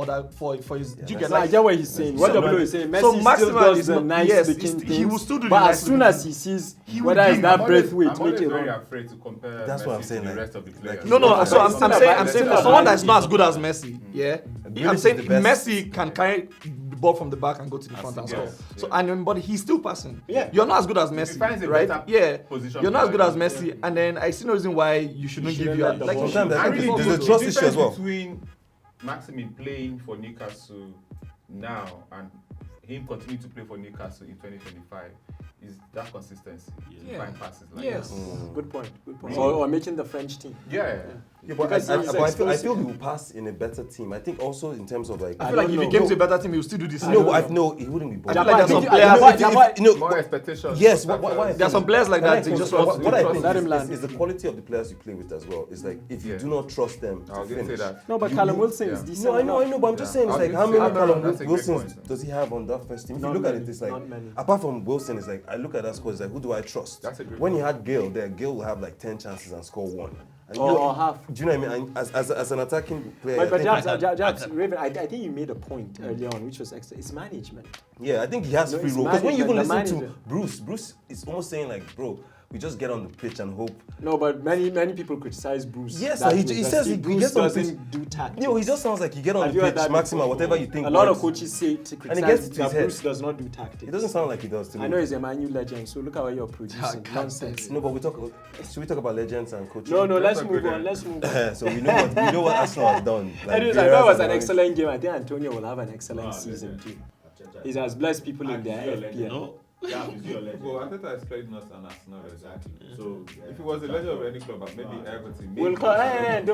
his. Do you get No, I like? get what he's saying. What So- W is saying, Messi so still Maximin does is the not- nice yes, looking he things, will still do the but nice as soon looking as he sees He will whether it's give- that I'm breath weight, always make it very run. afraid to compare That's Messi what I'm saying, to the like- rest of the players. No, Yeah, so but it's I'm not saying about- for it's someone not that's not as good as Messi, yeah. Grealish I'm is saying the best. Messi can carry the ball from the back and go to the front and score. yes, So yeah. and but he's still passing. Yeah. You're not as good as If he Messi, finds a right? better Yeah. position You're not as good as player, Messi, and then I see no reason why you shouldn't You give shouldn't you let the like ball you Sometimes should. I I think really there's do. a trust The issue as difference well. between Maximin playing for Newcastle now and him continuing to play for Newcastle in 2025 is that consistency. Yeah. Find passes like Yes. that. Good point. Good point. Really? Or making the French team. Yeah. Yeah, but Because I he's feel explosive. he will pass in a better team. I think also in terms of like. I I feel like don't if he know. came to a better team, he would still do this. No, he wouldn't be. I bold. feel like there's some Jabba- players. Jabba- No, More expectations. yes, for why- success. There are some players like that. They just want to what I do think Let him land. is the quality of the players you play with as well. It's like if you Yeah. do not trust them I to was going to say finish. that. No, but You- Callum you- Wilson is yeah. decent. No, I know, but I'm just saying, it's I like was how gonna many say, Callum that's a great Wilsons point. does he have on that first team? If Not you look at many, it, it's like not many. apart from Wilson, it's like I look at that score, it's like who do I trust? That's a great When point. you had Gale there, Gale will have like 10 chances and score one. And Or half. Do you know what I mean? And as an attacking player, But I think, Jabs, Raven, I think you made a point earlier on, which was extra. It's management. yeah, I think he has No, free it's role. Because when you even management, listen the to manager. Bruce is almost saying like, bro, we just get on the pitch and hope. No, but many people criticize Bruce. Yes, that he way, that says he Bruce gets on the doesn't do tactics. No, he just sounds like you get on Have the you heard pitch, that maximum, before? whatever you think. A lot of works. coaches say to And criticize it gets to that his head. Bruce does not do tactics. It doesn't sound like he does to me. I know he's a Man U legend, so look at what you're producing. can't Nonsense. say No, but should we talk about legends and coaches? No, That's let's a move good on. Let's move on. So we know what Arsenal has done. Like, Anyways, I Vieira's thought it was and an all. excellent game. I think Antonio will have an excellent season too. He has blessed people in their FPL. No? Yeah, is your legend. Well, I thought I expected not an Arsenal exactly. So if it was a legend of any club, maybe Everton. Maybe We'll call.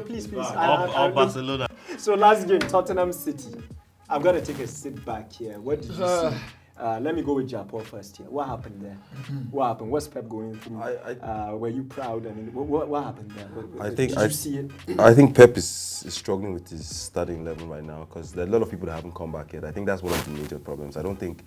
Please. Or Barcelona. So last game, Tottenham City. I'm gonna take a sit back here. What did you see? Let me go with Japan first here. What happened there? What happened? What's Pep going through? Were you proud? And what happened there? Did you see it? I think Pep is struggling with his starting 11 right now because there are a lot of people that haven't come back yet. I think that's one of the major problems. I don't think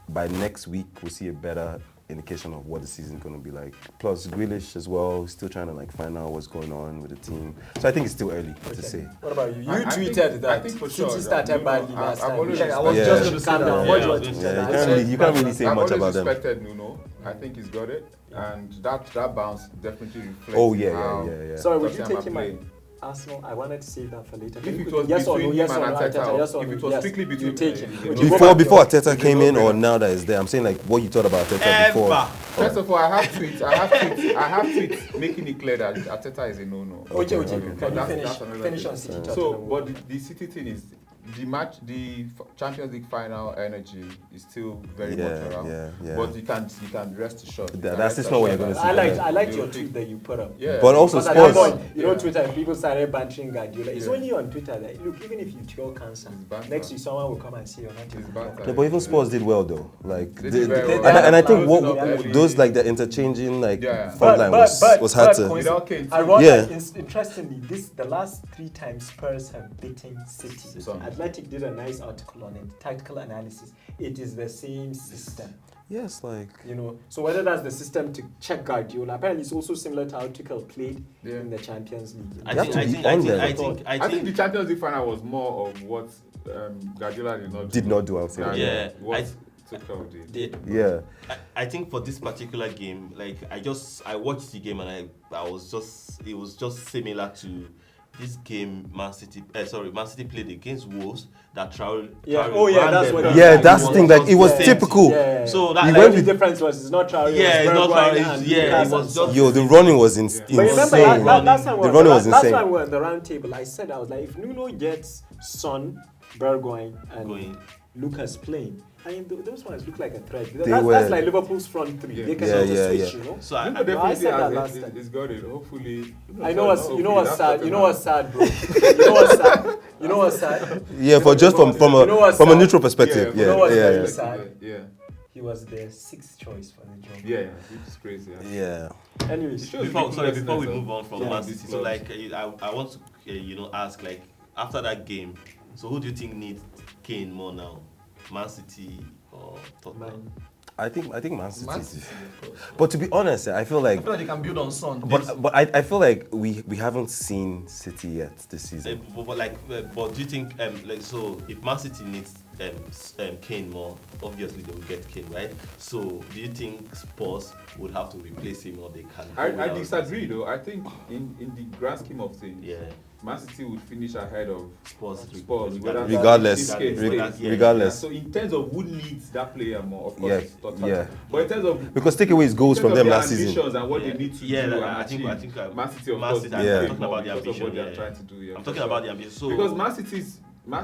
by next week we'll see a better indication of what the season's going to be like. Plus Grealish as well, still trying to like find out what's going on with the team. So I think it's still early to say. What about you? You I tweeted think- that I think for sure, City started Nuno, badly I've last time. always I was Yeah. just going to say Calm that. down. Yeah, What do I you was want to gonna say? say You can't really say I've much always about them. respected Nuno. I think he's got it, and that bounce definitely reflects. Oh yeah, how yeah. Sorry, would you Tottenham take him are at playing. Arsenal? I wanted to save that for later. If it was yes or no, between yes him or and no, Arteta, yes or if no, it was yes. strictly between You take them, him. it's a Would you no- go Before back to Arteta came in or now that is there, I'm saying like what you thought about Arteta before. First of all, I have tweets making it clear that Arteta is a no-no. Okay. Okay. Can you That's another finish thing. on City? Yeah. So, Tottenham? but the City thing is, the Champions League final energy is still very much around. Yeah. But you can rest assured. That's just not what you're gonna see. I liked your tweet that you put up. Yeah. But also Because at that Spurs. point, you know, Twitter, people started bantering Guardiola. It's Yeah. only on Twitter that, look, even if you cure cancer, It's banter. next week someone will come and say you're not It's even banter. Yeah, but even Spurs did well though. Like, They did very well. and I think Closing what up early. those like the interchanging like Yeah. front line was hard to. Without Kane, too. Ironically, interestingly, the last 3 times Spurs have beaten City. So- Athletic did a nice article on it, tactical analysis. It is the same system, Yes, like you know. So whether that's the system to check Guardiola, apparently it's also similar to how Tuchel played Yeah. in the Champions League. You have to be on them. I think the Champions League final was more of what Guardiola did not do. I would say. than Yeah. what Tuchel did. Yeah. I think for this particular game, like I watched the game and I was just, it was just similar to this game Man City played against Wolves that Traore. Yeah. Traore Oh yeah, ran that's them what. down. Yeah, He that's the was thing. Like just it was set. typical. Yeah. So that He The went only with- difference was it's not Traore. Yeah, it's not Bergwijn Traore, and yeah, it Lucas was and just- Yo, the running was But insane. remember last time The running was last insane. time we were on the round table, I said I was like, if Nuno gets Son, Bergwijn, and Going. Lucas playing, I mean those ones look like a threat. They That's were. like Liverpool's front three. Yeah. They can Yeah, also yeah, switch, yeah. you know. So Nuno I definitely said that has last it. time. It's got it. Hopefully. I know what's Hopefully, you know what's that's sad. Tottenham. You know what's sad, bro. You know what's sad. You know what's sad. Yeah, for just from You know what's a sad? neutral perspective. Yeah, you know Yeah, what's yeah, very yeah. sad? Yeah. He was their 6th choice for the job. Yeah, which is crazy. Yeah. Anyways, Shows Before the we cluelessness move on from Yeah. Man City, so like I want to ask, like, after that game, so who do you think needs Kane more now, Man City or Tottenham? man. I think Man City. Man City, of course. But to be honest, I feel like they can build on Son. but I feel like we haven't seen City yet this season. But do you think like, so if Man City needs Kane more, obviously they will get Kane, right? So do you think Spurs would have to replace him, or they can? go I without disagree though. I think in the grand scheme of things, Yeah, Man City would finish ahead of Spurs. whether Regardless, this case stays. regardless. So in terms of who needs that player more, of course, Yeah, it's Tottenham. yeah. But in terms of Because take away his goals from them last season. ambitions and what Yeah. they need to Yeah, do like, and I think Man City, of Man course, City, I'm Yeah. talking about the because of ambition. what they're Yeah. trying to do. Yeah, I'm for talking sure. about the ambition. So Because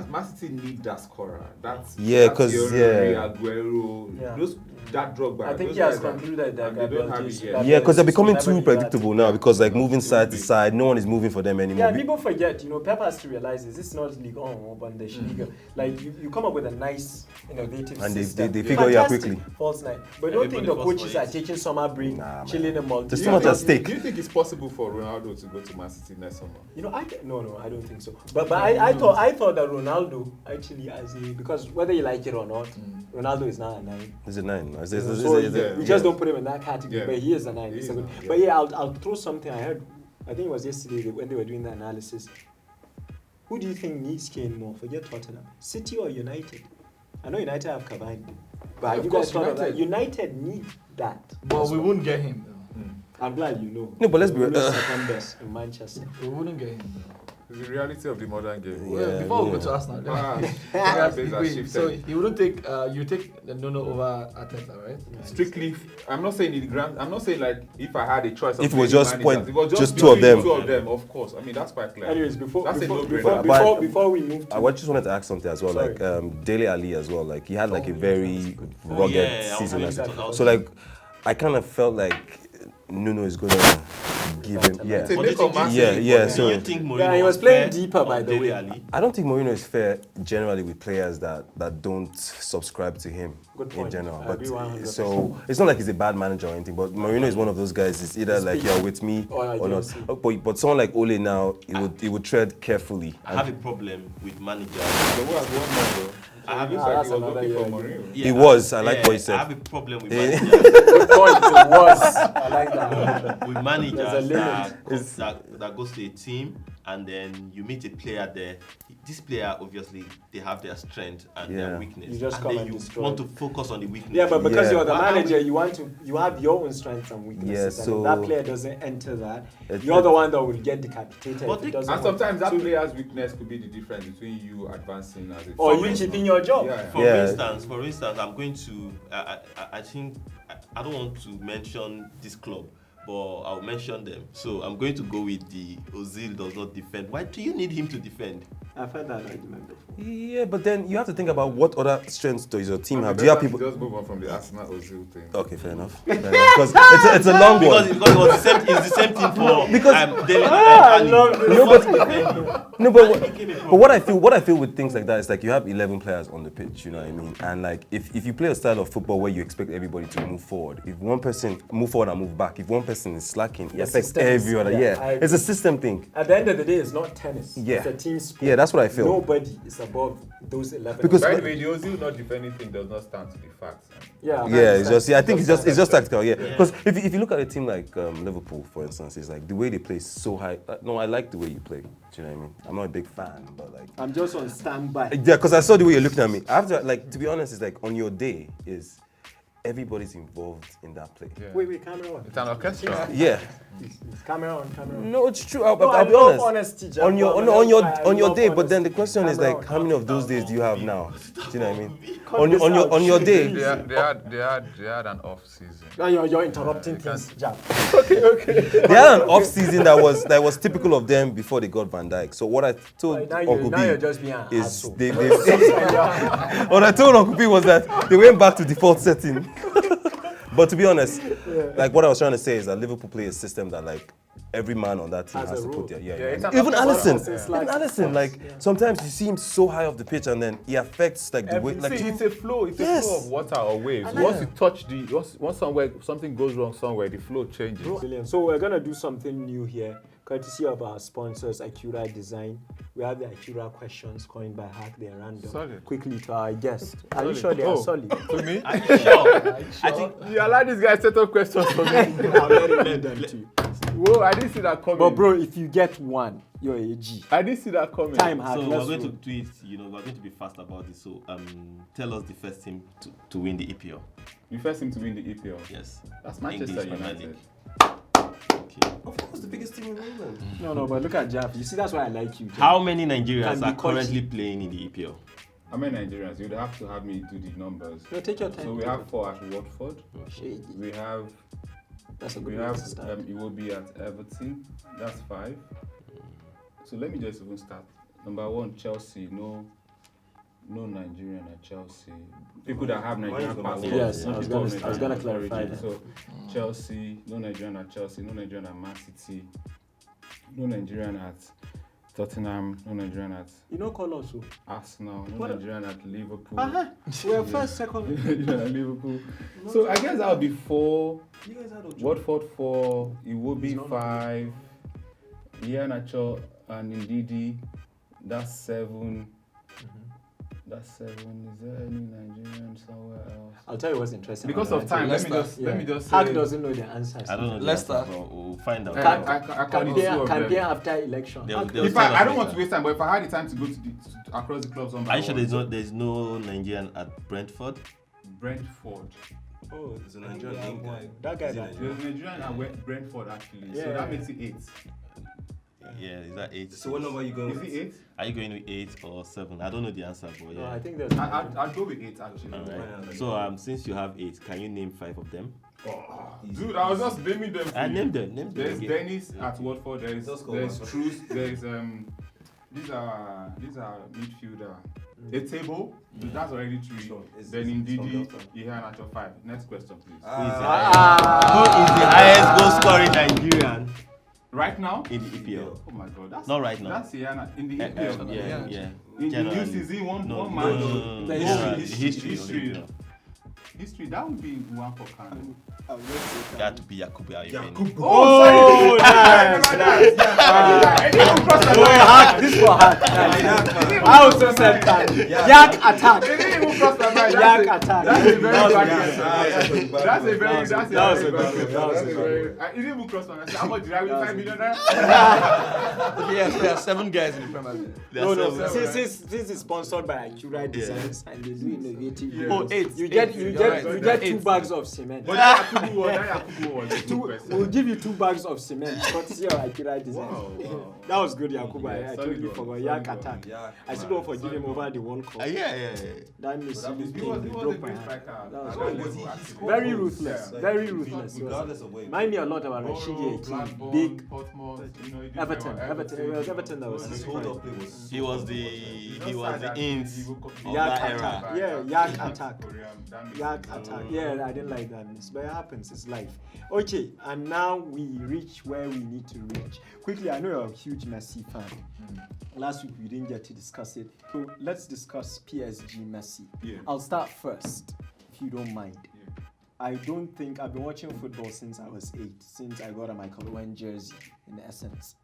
Man City need that scorer. That's Yeah, that's 'cause, Thierry, yeah. Aguero, Yeah. that Drogba. I think those he has guys are- concluded that and they don't Gabriel have it Jesus- yet. that Yeah, because they're Jesus becoming will too never do that. predictable now. Because like moving side to side, no one is moving for them anymore. Yeah, people forget, you know, Pep has to realize this is not League or Bundesliga. Like, you come up with a nice, innovative And they system. figure it out Fantastic. quickly. False nine. But don't think the Everybody falls coaches for are it. taking summer break, Nah, man. chilling them all. There's Do too you much at think- stake. Do you think it's possible for Ronaldo to go to Man City next summer? You know, no, I don't think so. But I thought that Ronaldo actually, because whether you like it or not, Ronaldo is now a 9. Is it 9? Is So it- we just don't put him in that category, Yeah. but he is a 9. He He's is a good. a 9, yeah. But yeah, I'll throw something I heard. I think it was yesterday when they were doing the analysis. Who do you think needs Kane more? Forget Tottenham, City or United? I know United have Cavani, but Yeah, have of you course, guys thought of that? United. United need that. But we wouldn't get him. I'm glad you know. No, but let's be We're real. second best in Manchester. We wouldn't get him. It's the reality of the modern game. Yeah. Before we go to Arsenal, Things are wait, shifted. so he wouldn't take you take the Nuno over Arteta, right? Strictly, I'm not saying in the grand. I'm not saying like if I had a choice. Of If it was many just managers, point- it was just two of between them. Two of them, of course. I mean that's quite clear. Anyways, before That's a before we move to I just wanted to ask something as well, Sorry. like Dele Ali as well. Like he had like a Oh, very rugged Yeah, I season. was as going to well. talk So like I kind of felt like Nuno is gonna give him. Yeah, It's a What do you make or think match this Yeah, is? yeah, Do so- you think Mourinho Yeah, he was playing fair deeper, by on the Dele way. Alli? I don't think Mourinho is fair generally with players that don't subscribe to him Good in point. general. I But agree 100%. so it's not like he's a bad manager or anything. But Mourinho is one of those guys. It's either like you're with me Or or not. against me. But someone like Ole now, he would tread carefully. I have a problem with managers. The world has one more though. He looks Ah, like that's he was another looking for year. Mourinho. Yeah, He was. I like what he I said. have a problem with Eh. managers, Good point. It was. I like that. with There's a managers limit. that goes to a team and then you meet a player there. This player, obviously, they have their strength and Yeah. their weakness. You just and come then and you destroy want it. to focus on the weakness. Yeah, but because Yeah. you're the Why are manager, we- you have your own strengths and weaknesses. Yeah, and so- if that player doesn't enter that, It's you're the one that will get decapitated. But if they- it doesn't And work. sometimes that So- player's weakness could be the difference between you advancing as a or team. you keeping your job. Yeah. For Yeah. instance, I'm going to. I think I don't want to mention this club, but I'll mention them. So I'm going to go with the Ozil does not defend. Why do you need him to defend? I've heard that argument before. Yeah, but then you have to think about what other strengths does your team have. And Do you have better people? Just move on from the Arsenal Ozil thing. Okay, fair enough. Because it's a long Because one. it was the same. It's the same thing for Dele I Alli. love this. No, but what I feel with things like that is like you have 11 players on the pitch, you know what I mean? And like if you play a style of football where you expect everybody to move forward, if one person move forward and move back, if one person is slacking, it affects systems. every other. Yeah, Yeah, I it's a system thing. At the end of the day, it's not tennis. Yeah. It's a team sport. Yeah, that's what I feel. Nobody is above those 11. Because- By the way, the Ozil not defending thing does not stand to the facts. yeah, Yeah, it's just I think it's just tactical. Yeah, Yeah. because if you look at a team like Liverpool, for instance, it's like the way they play is so high. No, I like the way you play. Do you know what I mean? I'm not a big fan, but like. I'm just on standby. Yeah, because I saw the way you're looking at me. I have to, like, to be honest, it's like on your day is everybody's involved in that play. Yeah. Wait, camera on. It's an orchestra. Yeah. Camera on, camera on. No, it's true. I'll I be love honest. honesty, Jack. On your Well, on your love day, but then the honesty. question is Camera like, on. how many of those days do you have now? Do you know what I mean? Cut On this out. your day. They had an off season. No, you're interrupting things, Jack. They had an off season that was typical of them before they got Van Dijk. So what I told Now Uncle you're B just being an is asshole. they what I told Uncle B was that they went back to default setting. But to be honest, like what I was trying to say is that Liverpool play a system that like every man on that team Has has a to role. put their Yeah, yeah. it's an Even option. Alisson, Yeah. even Alisson, like sometimes you see him so high off the pitch and then he affects like the way like See, it's a flow. It's Yes. a flow of water or waves. I like Once that. you touch once something goes wrong somewhere, the flow changes. Brilliant. So we're gonna do something new here, courtesy of our sponsors, Acura Design. We have the Acura questions coined by Hack. They're random. Solid. Quickly to our guest. Are you Solid. sure they are Oh. solid? To me, Are you sure? I think you allow this guy set up questions for me. I'll let him read them to you. Whoa, I didn't see that coming. But bro, if you get one, you're a G. I didn't see that coming. Time Hack. so. Let's We're going roll. to do it. We're going to be fast about this. So tell us the first team to win the EPL. You first team to win the EPL. Yes. That's Manchester English Premier United. League. Okay. of course the biggest team in England. No, but look at Jaff. You see, that's why I like you. Jaff. How many Can Nigerians be are coached. currently playing in the EPL? How many Nigerians? You'd have to have me do the numbers. No, take your time. So we have 4 at Watford. Shady. We have That's a we good way have to start. it will be at Everton. That's 5. So let me just even start. Number 1, Chelsea. No Nigerian at Chelsea. People that have Nigerian number passports. one. Yes, not I was people gonna- of I was gonna Nigerian clarify origin. that. So Chelsea, no Nigerian at Chelsea, no Nigerian at Man City, no Nigerian at Tottenham, no Nigerian at You know, call us. Arsenal, no What- Nigerian at Liverpool. We're first, second. Nigerian at Liverpool. So I guess that would be 4. You guys had Ojo. Watford 4, it will be It's not 5. Iheanacho and Ndidi, that's 7. That's 7. Is there any Nigerian somewhere else? I'll tell you what's interesting. Because about of time, let me Leicester. just say. Hack doesn't know the answers. I don't know. the Leicester. answer, but we'll find out. I call it 2 of Campaign them. after election. They'll- Hack- they'll If tell us I don't want later. to waste time, but if I had the time to go to across the clubs on Are you sure there's no Nigerian at Brentford? Brentford. Oh, There's a Nigerian guy. That guy. Is he that- Nigerian? There's Nigerian at Brentford actually, so Yeah. that makes it 8. Yeah, is that 8? So what number are you going Is with? it 8? Are you going with 8 or 7? I don't know the answer, but No, yeah. I think there's. I'd go with 8 actually. Alright. So since you have 8, can you name 5 of them? Dude, I was just naming them. I name them. Name them. There's again. Dennis at Watford. There's Just go there's Watford. Truce. There's these are midfielder. A table. That's already 3. Sure. It's- Then it's from Ndidi, Delta. Iheanacho 5. Next question, please. Who is the highest goal scoring Nigerian Right now? in the EPL? Oh my God, that's Not right now. That's Iheanacho in the EPL. Yeah. In Generally. UCZ, one No, man. no. The Yeah, history. the history. of History. EPL. history, that would be one for Kano. That would be Yakubu Ayobeni. Oh, nice. This for hard. I also said that. Yak attack. Yak attack. That's a very it didn't even cross my mind. How much did I win? 5 million? Yes, there are 7 guys in the Premier League. No. Since this is sponsored by Accurate Designs and they do innovative. Yeah. Oh, 8. You get 2 bags of cement. But Yakubu was We'll give you 2 bags of cement. Courtesy of Accurate Designs. Wow. That was good, Yakubu. Yeah, I solid totally one, forgot. solid Yak one. attack. Yeah, I still don't forgive him over the one call. Yeah. That missed He was a great striker. That was At good. level, actually. Very ruthless. Yeah. Very ruthless. Regardless of where. Remind me a lot about Borough, Rashidi Blackburn, Akeem. Big Portsmouth, you know, he did Everton. well. Everton. It was Everton that was His his hold prime. up play was. He was the int of Yak that attack. era. Yeah, yak attack. Yak attack. Yeah, I didn't like that miss, but it happens. It's life. Okay, and now we reach where we need to reach. Quickly, I know you're a huge Messi fan. Last week we didn't get to discuss it, so let's discuss PSG Messi. Yeah. I'll start first, if you don't mind. Yeah. I don't think I've been watching football since I was 8, since I got a Michael Owen jersey. In essence,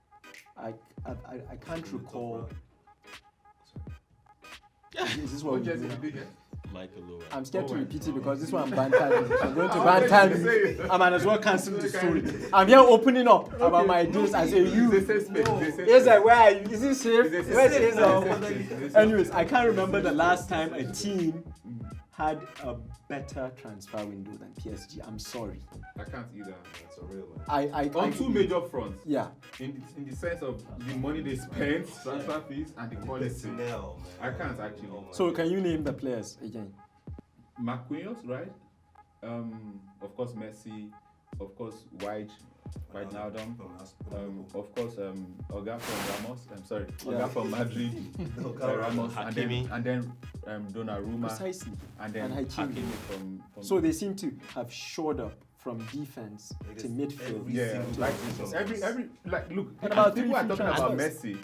I can't recall. Is this what we do now? Michael Owen. I'm scared to Owen. repeat it because this one banter me. I'm going to banter me. I might as well cancel the story. I'm here opening up about my deals as a you. Yes, where are you? Is it safe? Where is it? Anyways, I can't remember the last time a team had a better transfer window than PSG. I'm sorry. I can't either. That's a real one. On 2 major fronts. Yeah. In the sense of the money they spent, transfer fees, and the quality. Personnel, I man. can't actually. So can you name the players again? Marquinhos, right? Of course Messi, of course Wijnaldum, of course Oga from Ramos. I'm sorry, Oga from Madrid, Ramos, Hakimi. and then Donnarumma, Precisely. and then And Hakimi. from So they seem to have shored up from defense It to is midfield. every yeah, single like position. every like look, And about people are 3 talking about transfers. Messi,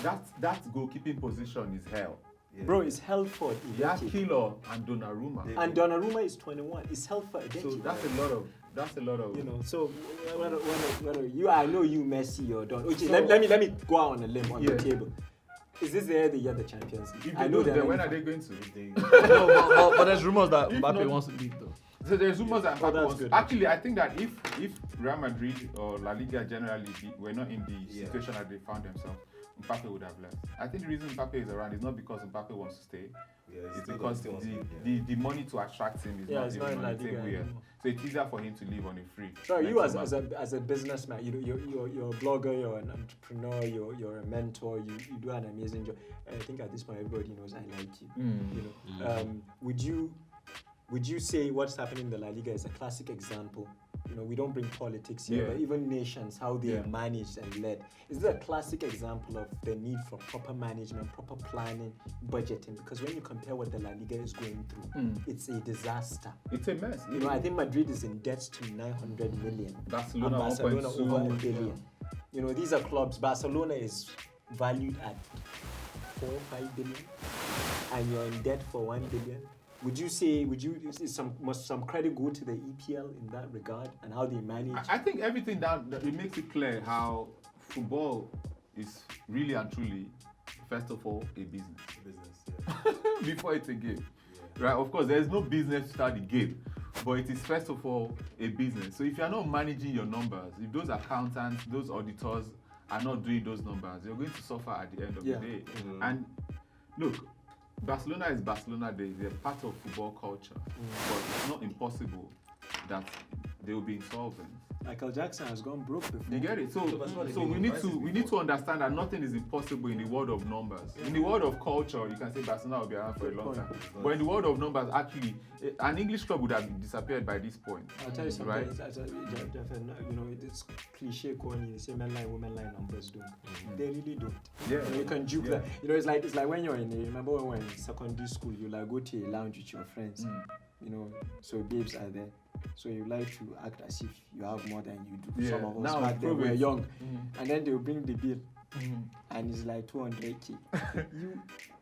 but that goalkeeping position is hell. Yeah. Bro, it's held for a Yeah, decade. Kilo and Donnarumma. Yeah. And Donnarumma is 21. It's held for a decade. So that's a lot of You know, so whether you, I know you Messi or Don. Okay, So- let me go out on a limb on Yeah. the table. Is this the year they get the Champions League? If I they know don't, then they're when not- are they going to? But there's rumors that If Mbappe not- wants to leave though. So there's rumors that Oh, Mbappe that's wants. good. Actually, I think that if Real Madrid or La Liga generally were not in the Yeah. situation that they found themselves, Mbappe would have left. I think the reason Mbappe is around is not because Mbappe wants to stay. Yeah, It's still because still wants to leave, the money to attract him is Yeah, not it's even not in La on the Liga table yet. anymore. So it's easier for him to leave on a free. Sorry, Like you as someone- a businessman, you're a blogger, you're an entrepreneur, you're a mentor, you do an amazing job. I think at this point everybody knows I like you. You know, would you say what's happening in the La Liga is a classic example? You know, we don't bring politics here, Yeah. but even nations, how they Yeah. are managed and led. Is this a classic example of the need for proper management, proper planning, budgeting? Because when you compare what the La Liga is going through, it's a disaster. It's a mess. You know, I think Madrid is in debt to 900 million. Barcelona, And Barcelona 1.2 over a billion. You know, these are clubs. Barcelona is valued at 4 or 5 billion, and you're in debt for 1 billion. Is some credit go to the EPL in that regard and how they manage? I think everything that it makes it clear how football is really and truly, first of all, a business. Before it's a game. Right? Of course, there's no business to start the game, but it is first of all a business. So if you're not managing your numbers, if those accountants, those auditors are not doing those numbers, you're going to suffer at the end of the day. And look, Barcelona is Barcelona. They're part of football culture, but it's not impossible that they will be insolvent. Michael Jackson has gone broke before. You get it? So Barcelona we didn't need price to it we need to understand that nothing is impossible in the world of numbers. In the world of culture, you can say Barcelona will be around for a long time. But in the world of numbers, actually, an English club would have disappeared by this point. I'll tell you something. Right? You know, it's cliche corny. They say men lie, women lie, numbers don't. They really don't. Yeah. You know, you can juke that. You know, it's like when you're remember when we're in secondary school, you like go to a lounge with your friends. You know, so babes are there. So you like to act as if you have more than you do. Yeah. Some of us Now back then prove were it. young, and then they'll bring the bill, and it's like 200k.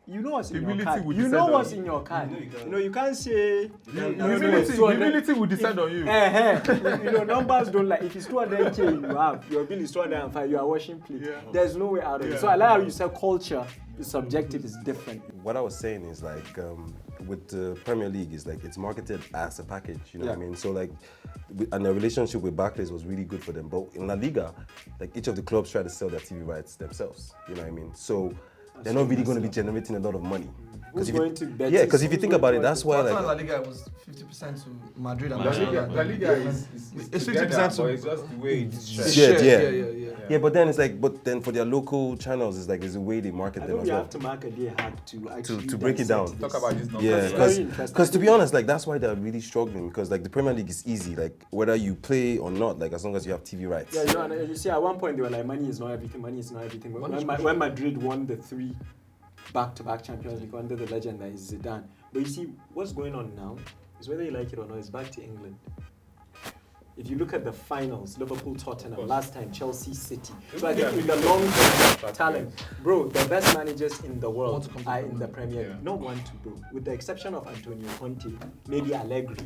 you know what's in your Humility card. will You descend know on what's you. in your card. You know you can't. You know, you can't say Humility will descend on you. You know, numbers don't like. If it's 200k you have, your bill is 205. You are washing plate. Yeah. There's no way out of it. Yeah. So I like how you said culture is subjective, is different. What I was saying is like with the Premier League is like it's marketed as a package, you know what I mean? So like, and the relationship with Barclays was really good for them. But in La Liga, like each of the clubs try to sell their TV rights themselves, you know what I mean? So they're not really going to be generating a lot of money. Who's going to bet? Yeah, because if you think about it, that's why La like Liga was 50% to Madrid and La Barcelona. Liga is It's together, 50% but it's just the way it's It's shared. shared, yeah. yeah. Yeah, but then it's like, but then for their local channels, it's like, there's a way they market I them know as you well. have to mark a day hard to actually To break it dissect down. this. Talk about this number. Yeah, That's very interesting. because to be honest, like that's why they're really struggling, because like the Premier League is easy, like whether you play or not, like as long as you have TV rights. Yeah, you know, and you see, at one point they were like, money is not everything. When Madrid won the 3 back-to-back Champions League under the legend that is Zidane. But you see, what's going on now is whether you like it or not, it's back to England. If you look at the finals, Liverpool, Tottenham, last time, Chelsea, City. So I think in the long term, talent, bro, the best managers in the world are in the Premier League. Not one, two, bro. With the exception of Antonio Conte, maybe Allegri,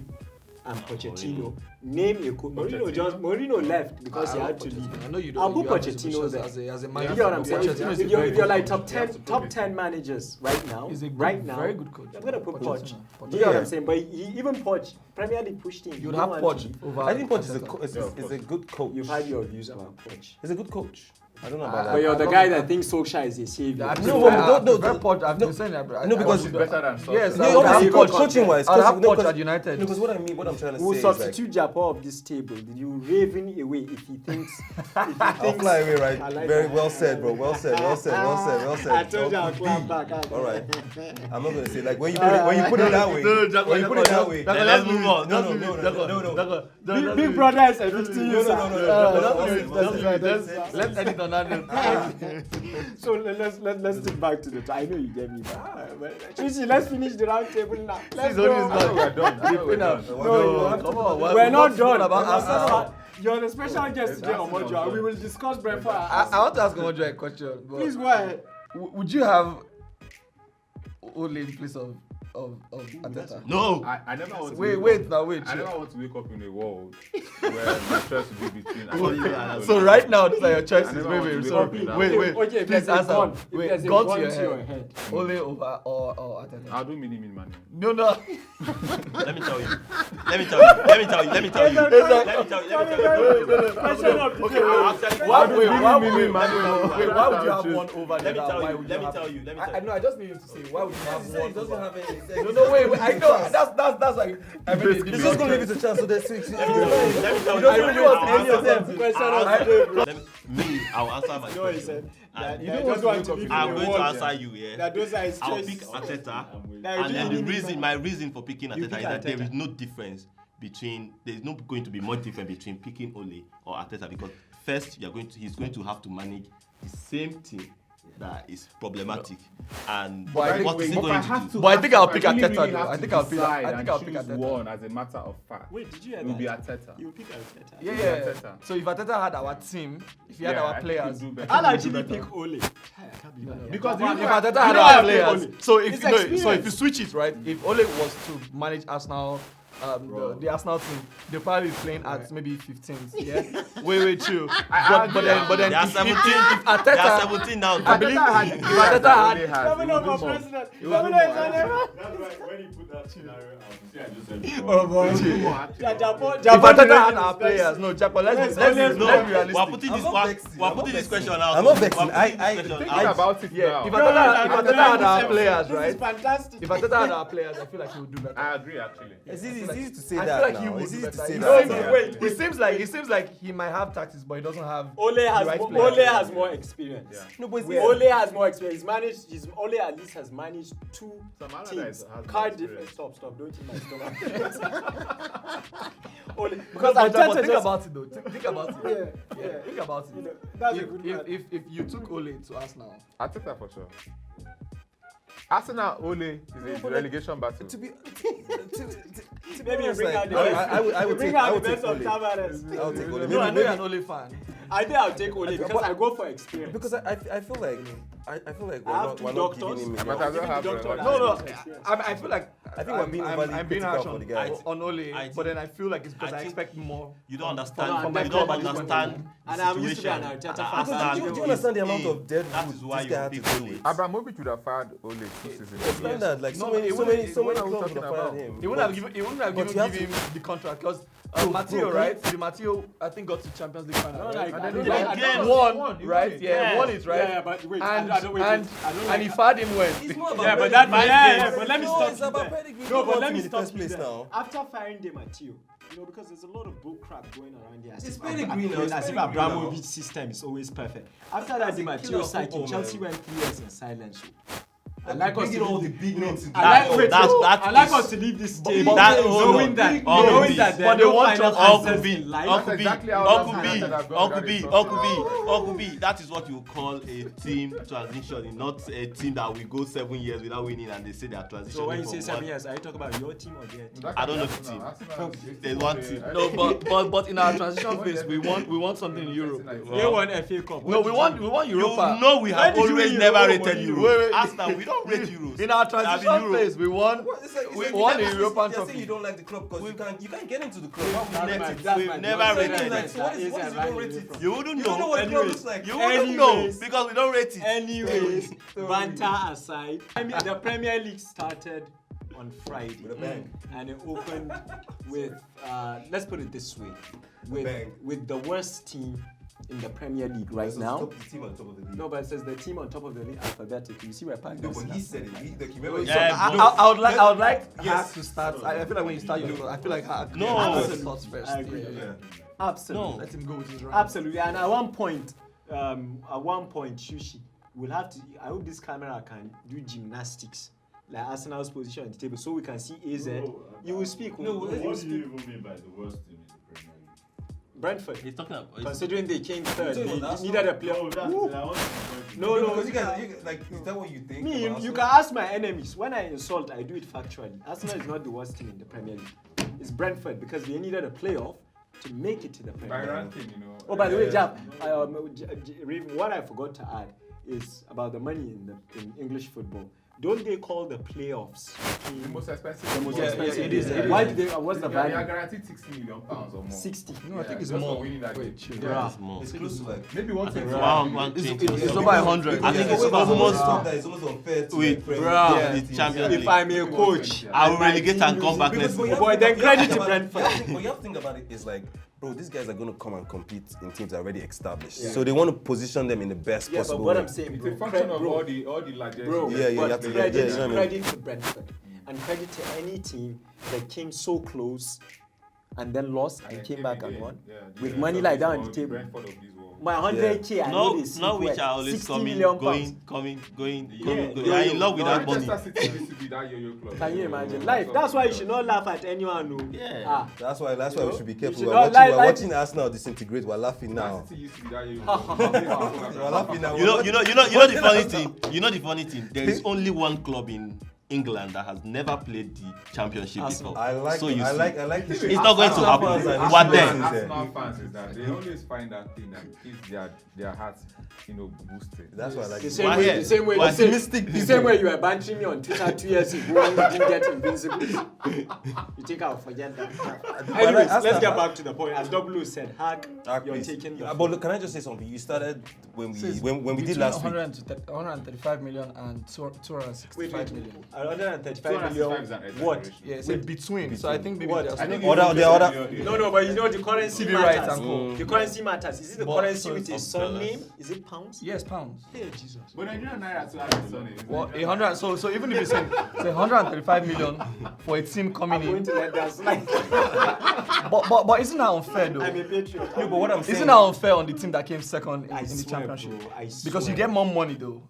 and Pochettino. Name a coach. Mourinho left because he had to leave. I know you I'll don't. put You have Pochettino there. as a You manager. get what I'm saying? Pochettino is a If very you're like good coach. top 10 managers right now, He's a good, right now, very good coach. I'm gonna put Poch. Pochettino. You get what I'm saying? But even Poch, Premier League pushed him. You'd He have don't want to Poch leave. over. I think Poch is Arteta. a good coach. You've had your views about Poch. He's a good coach. I don't know about But that. you're the guy that thinks Solskjaer is a savior. I No, prefer Poch. I've been saying that. No, because It's better than Solskjaer. Yes, No, I would have obviously, Poch. coaching wise, I'll have Poch at United. because what I'm trying to We'll say is like, substitute Japan of this table. Did you raven away if he thinks? I'll fly away, right? I like Very that. well said, bro. Well said. I told you I'll clap back. All right. I'm not gonna say like when you put it that way. When you put it that way. Let's move on. No. Big brother is a 15 years. Let's edit on that. So let's take back to the. I know you get me, but Tracy, let's finish the round table now. Let's go. We're done. We're done. Come on, We're not done. About Arsenal. You're the special guest today, Omojo, and we will discuss Brentford. I want to ask Omojo a question. but Please go ahead. Would you have Ole in place of Arteta? No. I never want to Wait. I never want to wake up in a world where my choice will be between. So right now, these are your choices. I never want to Wait. wake So up in that wait. Okay, if Please there's a answer. gun, if Wait, there's a gun gun to to your your head. head. Ole over or Arteta? I'll do mini man. No. Let me tell you. Question of the day. Why would you have Let one over the me other? tell Why you. would Let me have- tell you. I know. I just need you to say why would you have one? He doesn't have any. No. Wait. I know. That's like. I mean, He's just gonna leave it a chance. So there's six. Let me tell You don't really want I'll any of answer- them. Question I'll of the day, bro. I'll answer my You know what he question. said? That You you don't don't want to leave I'm in going the to world. answer you, yeah. That those are his I'll choices. pick Arteta. That And you then didn't even- my reason for picking You Arteta pick is that there Arteta. is no difference between, there's not going to be much difference between picking Ole or Arteta, because first he's going to have to manage the same team that is problematic, and But what is he going to do? But I think I'll pick really, Arteta, really though. have I to think I'll pick decide Arteta. and choose one as a matter of fact. Wait, did you hear It will be that? Arteta. You pick Arteta. Yeah. Arteta. So if Arteta had our team, if he had our I think players, he'll do better. I'll actually pick Ole. Because if you Arteta you had know our I players, pick Ole. so if It's you know, so experience. if you switch it, right? If Ole was to manage Arsenal, the Arsenal team, they'll probably be playing at maybe 15th. Yeah, wait, chill. But then There are if 17. Arteta, There are 17 now. I believe if Arteta had. Governor of president. It will Governor do is more. on ever. That's why when you put that scenario out, you see, I just said, Yeah, Japan. If Arteta had our players, no, Japan. Let's be No, realistic. we're putting this question out. I'm not vexing. Think about it Yeah, now. if Arteta had our players, This is right? fantastic. If Arteta had our players, I feel like he would do better. I agree, actually. It's easy to say I that feel like he now. would It's do easy to better. say He that. seems- now. Wait, It seems like he might have tactics, but he doesn't have. Ole the has right more, players. Ole has more experience. Yeah. No, but it's Ole has more experience. Ole at least has managed two Some other teams. guys has more Cardiff. experience. Stop! Don't eat my stomach. Ole, Because because I Arteta think just about it though. Think about it. yeah. Think about You know, it. that's a good man. If you took Ole to Arsenal, Arteta for sure. Arsenal Ole is a relegation battle. to be Maybe you bring out the I would bring take out the best of Ole. Tavares. I would take Ole. no, I know Maybe- you're an Ole fan. I think I'll take Ole because I go for experience. Because I feel like I have two we're not doctors. giving him But enough. I don't have No, I feel like I think we're being overly I'm being critical harsh for the guy. on Ole, I but then I feel like it's because I I think expect more. You don't No, understand. I'm You don't definitely understand. And the I'm used to be an situation Arteta at fan. Arsenal Do you is understand the amount a- of dead That wood is why this guy your had to people deal with? hate. Abramovich would have fired Ole 2 seasons ago. Standard, like so No, many it wouldn't- clubs what are we would talking have fired about? him. He wouldn't have given but you have him the contract because Matteo, bro, right? The Matteo, I think, got to Champions League final. No, right? like, And then I again, don't- Won, right? Yeah, won it, right? Yeah, but wait, And I don't wait. and I don't and like he fired him when. It's more about Yeah, but pedigree. that, but let me No, stop it's you about there. pedigree. No, You but want let him me in the stop first you place there. now. After firing Di Matteo, because there's a lot of bull crap going around here. It's pedigree now, it's As if pedigree Abramovich's system is always perfect. After that Di Matteo killer cycle, football, Chelsea man. went 3 years in silence. I like us to Bringing all leave the big names I like together. wait, that I like is- us to leave this table that- knowing that Uncle knowing B. that there But are they no want final us- Uncle answers B, in life. Uncle B, exactly how Uncle that B, has gone Uncle without B, a Uncle B, trophy. Uncle B. That is what you call a team transitioning, not a team that will go 7 years without winning and they say they are transitioning. So when you say from 7 one- years, are you talking about your team or their team? I don't know the team. There's one team. No, but in our transition phase, we want something in Europe. They won FA Cup. No, What we did you want You Europa. know we have Where did you always win never Euro rated money? Euros. Wait, wait. Arsenal, we don't rate Euros. In our Have been transition Euro. phase, we won. We won a European You're saying trophy. you don't like the club because you can't get into the club. How That's would you my- rate it? that's We've my- never that's rated my- it. Like, so what is that you is don't right rate it? You wouldn't You don't know know. what the club Anyways. looks like. You wouldn't know Anyways. because we don't rate it. Anyways, Sorry. banter aside, I mean the Premier League started on Friday With a bang. and it opened with let's put it this way, bang. with the worst team in the Premier League right now. The team on top of the league. No, but it says the team on top of the league alphabetically. You see where Park No, is but now? he said it. He, like, remember, Yeah, I would like Yes. Hack to start. I feel like when you start your thought, I feel like Hack. No. Hack said thoughts first. I agree. Yeah. Absolutely. No. Let him go with his round. Absolutely. And at one point, Shushi will have to. I hope this camera can do gymnastics, like Arsenal's position on the table, so we can see AZ. You will speak. No, you What will do you speak. even mean by the worst team in the Premier League? Brentford. He's talking about. Considering they came third, You're they talking about needed a player. No, that's Woo. I want to No, no. Because you guys, like, is that what you think? Me, about you Arsenal? can ask my enemies. When I insult, I do it factually. Arsenal is not the worst team in the Premier League. It's Brentford because they needed a playoff to make it to the By Premier League. ranking, you know. Oh, by the way, Yeah. Raven, what I forgot to add is about the money in English football. Don't they call the playoffs The most expensive. the most Yeah, expensive? yeah, it is, it is. Why do they? What's the They are value? guaranteed £60 million or more. 60. No, I think it's just for more. winning that Wait, game. chill. Yeah. It's more. It's close to like. Maybe I 120. think Wow. 120. It's over 100. I think it's almost almost- it's almost unfair to Wait, like, Premier bruh. League Yeah, teams. Champions If I'm a coach, I will and my relegate team and come loses- back Because, next but season. you have Boy, to then think about- credit to you have Brentford. But you have to think about it is like, bro, these guys are going to come and compete in teams already established. Yeah. So they want to position them in the best Yeah, but possible what way. I'm saying, It's bro, a function of bro, all the largest. bro, Yeah, you but have to- credit, yeah, you know what I mean? credit to Brentford and credit to any team that came so close and then lost and came back and won. With money like that on the table. My 100K, I know No, they sleep no, which well. are always 60 coming, million going, pounds. going. Yeah. You are in love with that money. Manchester City used to be that yo-yo club. Can you imagine? Life. That's why you should not laugh at anyone who. Yeah. Ah. That's why we should be careful. should We're not watching, lie- we're lie- watching Arsenal disintegrate. We're laughing now. Man City used to be that yo-yo club. We're laughing now. You know the funny thing. You know the funny thing. There is only one club in England that has never played the championship Arsenal. before. I like So you I see. like this. It's not going to Arsenal happen. fans are What listening then? to this, Arsenal fans is that they always find that thing that keeps their hearts, boosted. That's why I like The this. same Why way, here? the same way, Why the same, optimistic the people. same way you were bantering me on Twitter 2 years ago when you didn't get invincibles. You think I'll forget that? Anyways, let's Arsenal- get back to the point. As W said, Hack, you're Please. taking the. But look, can I just say something? You started when we did last week. 135 million and 265 Wait, million. 135 265 is million. an What? exaggeration. Yeah, it's in between. So I think maybe What? there's I think Other- it's the other- No, but you know the currency TV rights matters. and co. The currency matters. Is it the But- currency with a of surname? dollars. Is it pounds? yes, pounds. Hey, Jesus. But Nigerian Naira still has its own. Well, 100. So even if you say 135 million for a team coming I'm going in, to let that slide. but isn't that unfair though? I'm a patriot. No, but what I'm saying. Isn't that unfair on the team that came second in I the swear, championship? bro, I Because you swear. get more money though.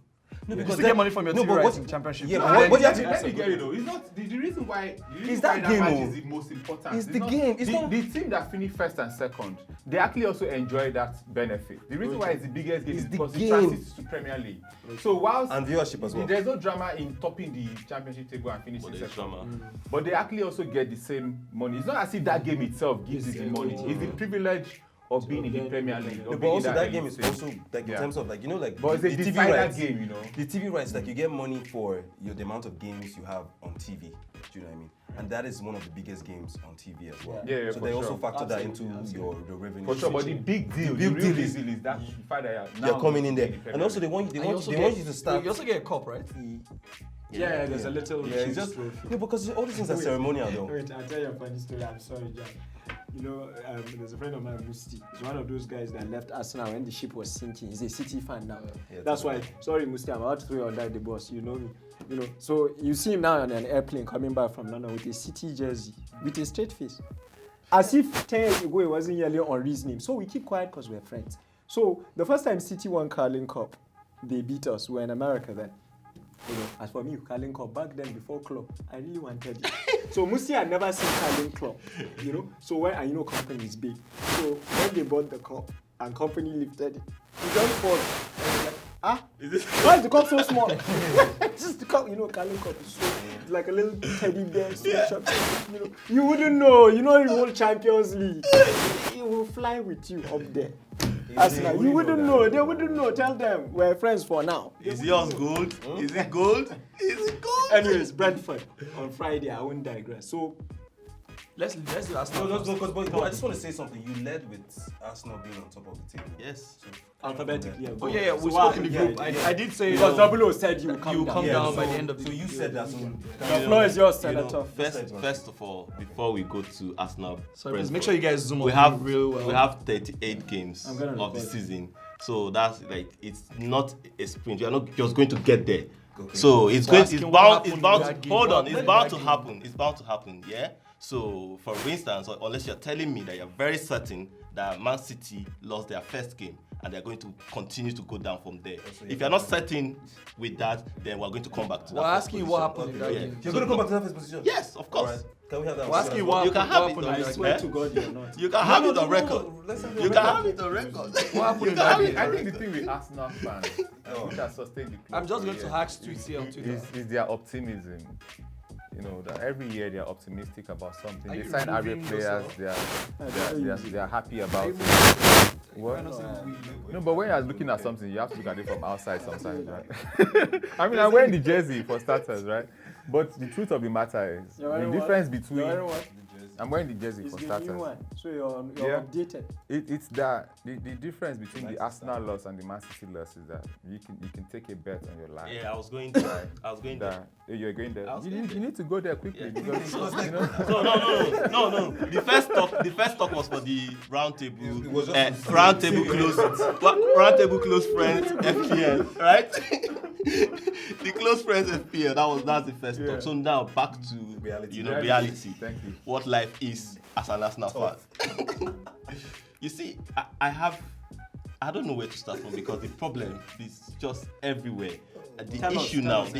No, You because still get money from your no, TV but rights what- in championship. Yeah, And but then- what you have to- Let me get it though. It's not the reason why. It's that game, match oh. is the most important. It's the game. It's not- the team that finished first and second. They actually also enjoy that benefit. The reason why it's the biggest game It's is the because it game. transits to Premier League. So whilst And viewership as well. there's no drama in topping the championship table and finishing But there's second. drama. But they actually also get the same money. It's not as if that game itself gives you the money. It's the privilege of being in the then- Premier League. No, of but being in also that game elite is phase. also like in Yeah. terms of like like But it's a the TV decider rights. game, you know. The TV rights, like you get money for the amount of games you have on TV. Do you know what I mean? And that is one of the biggest games on TV as well. Yeah, so for they also sure. factor that into Absolutely. your revenue. For sure, but the big deal, the big real deal is- deal is that the fact that They're coming in there, the Premier and also they League. want And you also you to start. You also get a cup, right? Yeah, there's a little. Yeah, it's just because all these things are ceremonial though. Wait, I'll tell you a funny story. I'm sorry, John. You know, there's a friend of mine, Musti. He's one of those guys that left Arsenal when the ship was sinking. He's a City fan now. Yeah, That's why. Sorry, Musti, I'm about to throw you under the bus. You know me. You know. So you see him now on an airplane coming back from London with a City jersey, with a straight face, as if 10 years ago he wasn't yelling on reasoning. So we keep quiet because we're friends. So the first time City won Carling Cup, they beat us. We were in America then. You know, as for me, Carling Cup back then before club, I really wanted it. So Musi had never seen Carling Club, you know. So when and you know company is big. So when they bought the cup and company lifted it, he just fall. And he's like, why is the cup so small? Just the cup, you know, Carling Cup is so it's like a little teddy bear. So you know, you wouldn't know. You know, the whole Champions League, it will fly with you up there. Arsenal, you wouldn't know. They wouldn't know. Tell them we're friends for now. Is yours gold? Is it gold? Is it gold? Anyways, Brentford on Friday. I won't digress. So Let's do Arsenal. No, first. but I just want to say something. You led with Arsenal being on top of the table. Yes. So, alphabetically. Oh yeah, we So spoke in the yeah, group. yeah. I did say Because Double O said you will come you down. come Yeah, down so- by the end of the So you said that. So The floor is yours, You know, Senator. first of all, before we go to Arsenal, Sorry, please Brentford, make sure you guys zoom we on have real well. we have 38 games I'm gonna of the record. season, so that's like it's not a sprint. You are not just going to get there. Okay. So it's So going. asking It's what bound. happened It's in bound. that game. Hold on. What It's happened bound in to that happen. It's bound to happen. Yeah. So for instance, unless you're telling me that you're very certain that Man City lost their first game and they're going to continue to go down from there. If you're not certain with that, then we're going to come back to We're that. asking you what happened in that Yeah. game. You're going to come back to that first position? Yes, of course. Alright. Can we have that? We're asking you what You can happened- have what it happened on in I that swear game. to God you're not. You can have it on record. Let's have You can have it on record. What happened in You that can game? I think the thing with Arsenal fans, which has sustained the club I'm just for going to years, hack tweets here on Twitter. is their optimism. You know, that every year they are optimistic about something. Are They you sign Arab removing players, yourself? they are happy about it. What? No, but when you're looking at something, you have to look at it from outside sometimes, right? I mean, I'm wearing the jersey for starters, right? But the truth of the matter is, You're the wearing what? difference You're between... wearing what? I'm wearing the jersey It's for the starters. new one. So you're Yeah. updated. It's that the difference between the Arsenal loss and the Man City loss is that you can take a bet on your life. Yeah, I was going there. I was going there. That you're going there. I was You going need, you need to go there quickly because So no. The first talk was for the round table, It was just to round table close friends FPL, right? The close friends FPL. That's the first Yeah. talk. So now back to Reality. reality. Thank you. What life is as an Arsenal fan. You see, I don't know where to start from because the problem is just everywhere. The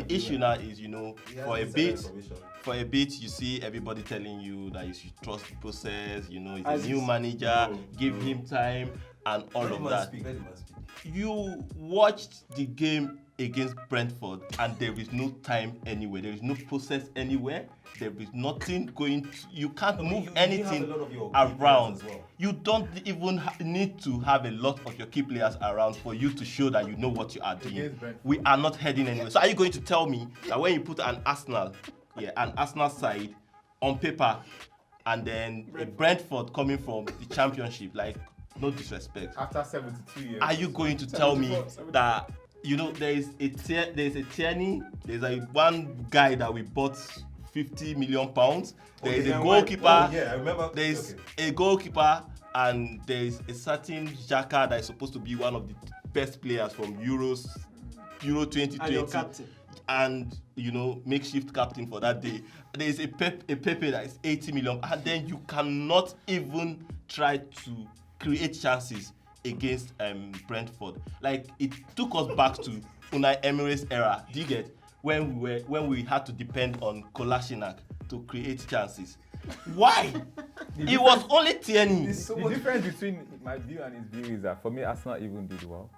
issue now is, you know, for a bit you see everybody telling you that you should trust the process, you know, he's a new manager, give him time and all of that. You watched the game against Brentford and there is no time anywhere, there is no process anywhere, there is nothing going to, you can't move anything around. You don't even need to have a lot of your key players around for you to show that you know what you are doing. We are not heading anywhere. So are you going to tell me that when you put an Arsenal side on paper and then a Brentford coming from the championship, like, no disrespect, After 72 years. are you going to tell me that, you know, there's a Tierney, there's one guy that we bought 50 million pounds, there is a goalkeeper, I remember. there's a goalkeeper, and there's a certain Xhaka that is supposed to be one of the best players from Euro 2020. And your captain. And, you know, makeshift captain for that day. There is a Pepe that is 80 million, and then you cannot even try to create chances against Brentford. Like, it took us back to Unai Emery's era. Do you get? When we had to depend on Kolasinac to create chances. Why? It was only Tierney. The difference between my view and his view is that for me, Arsenal even did well.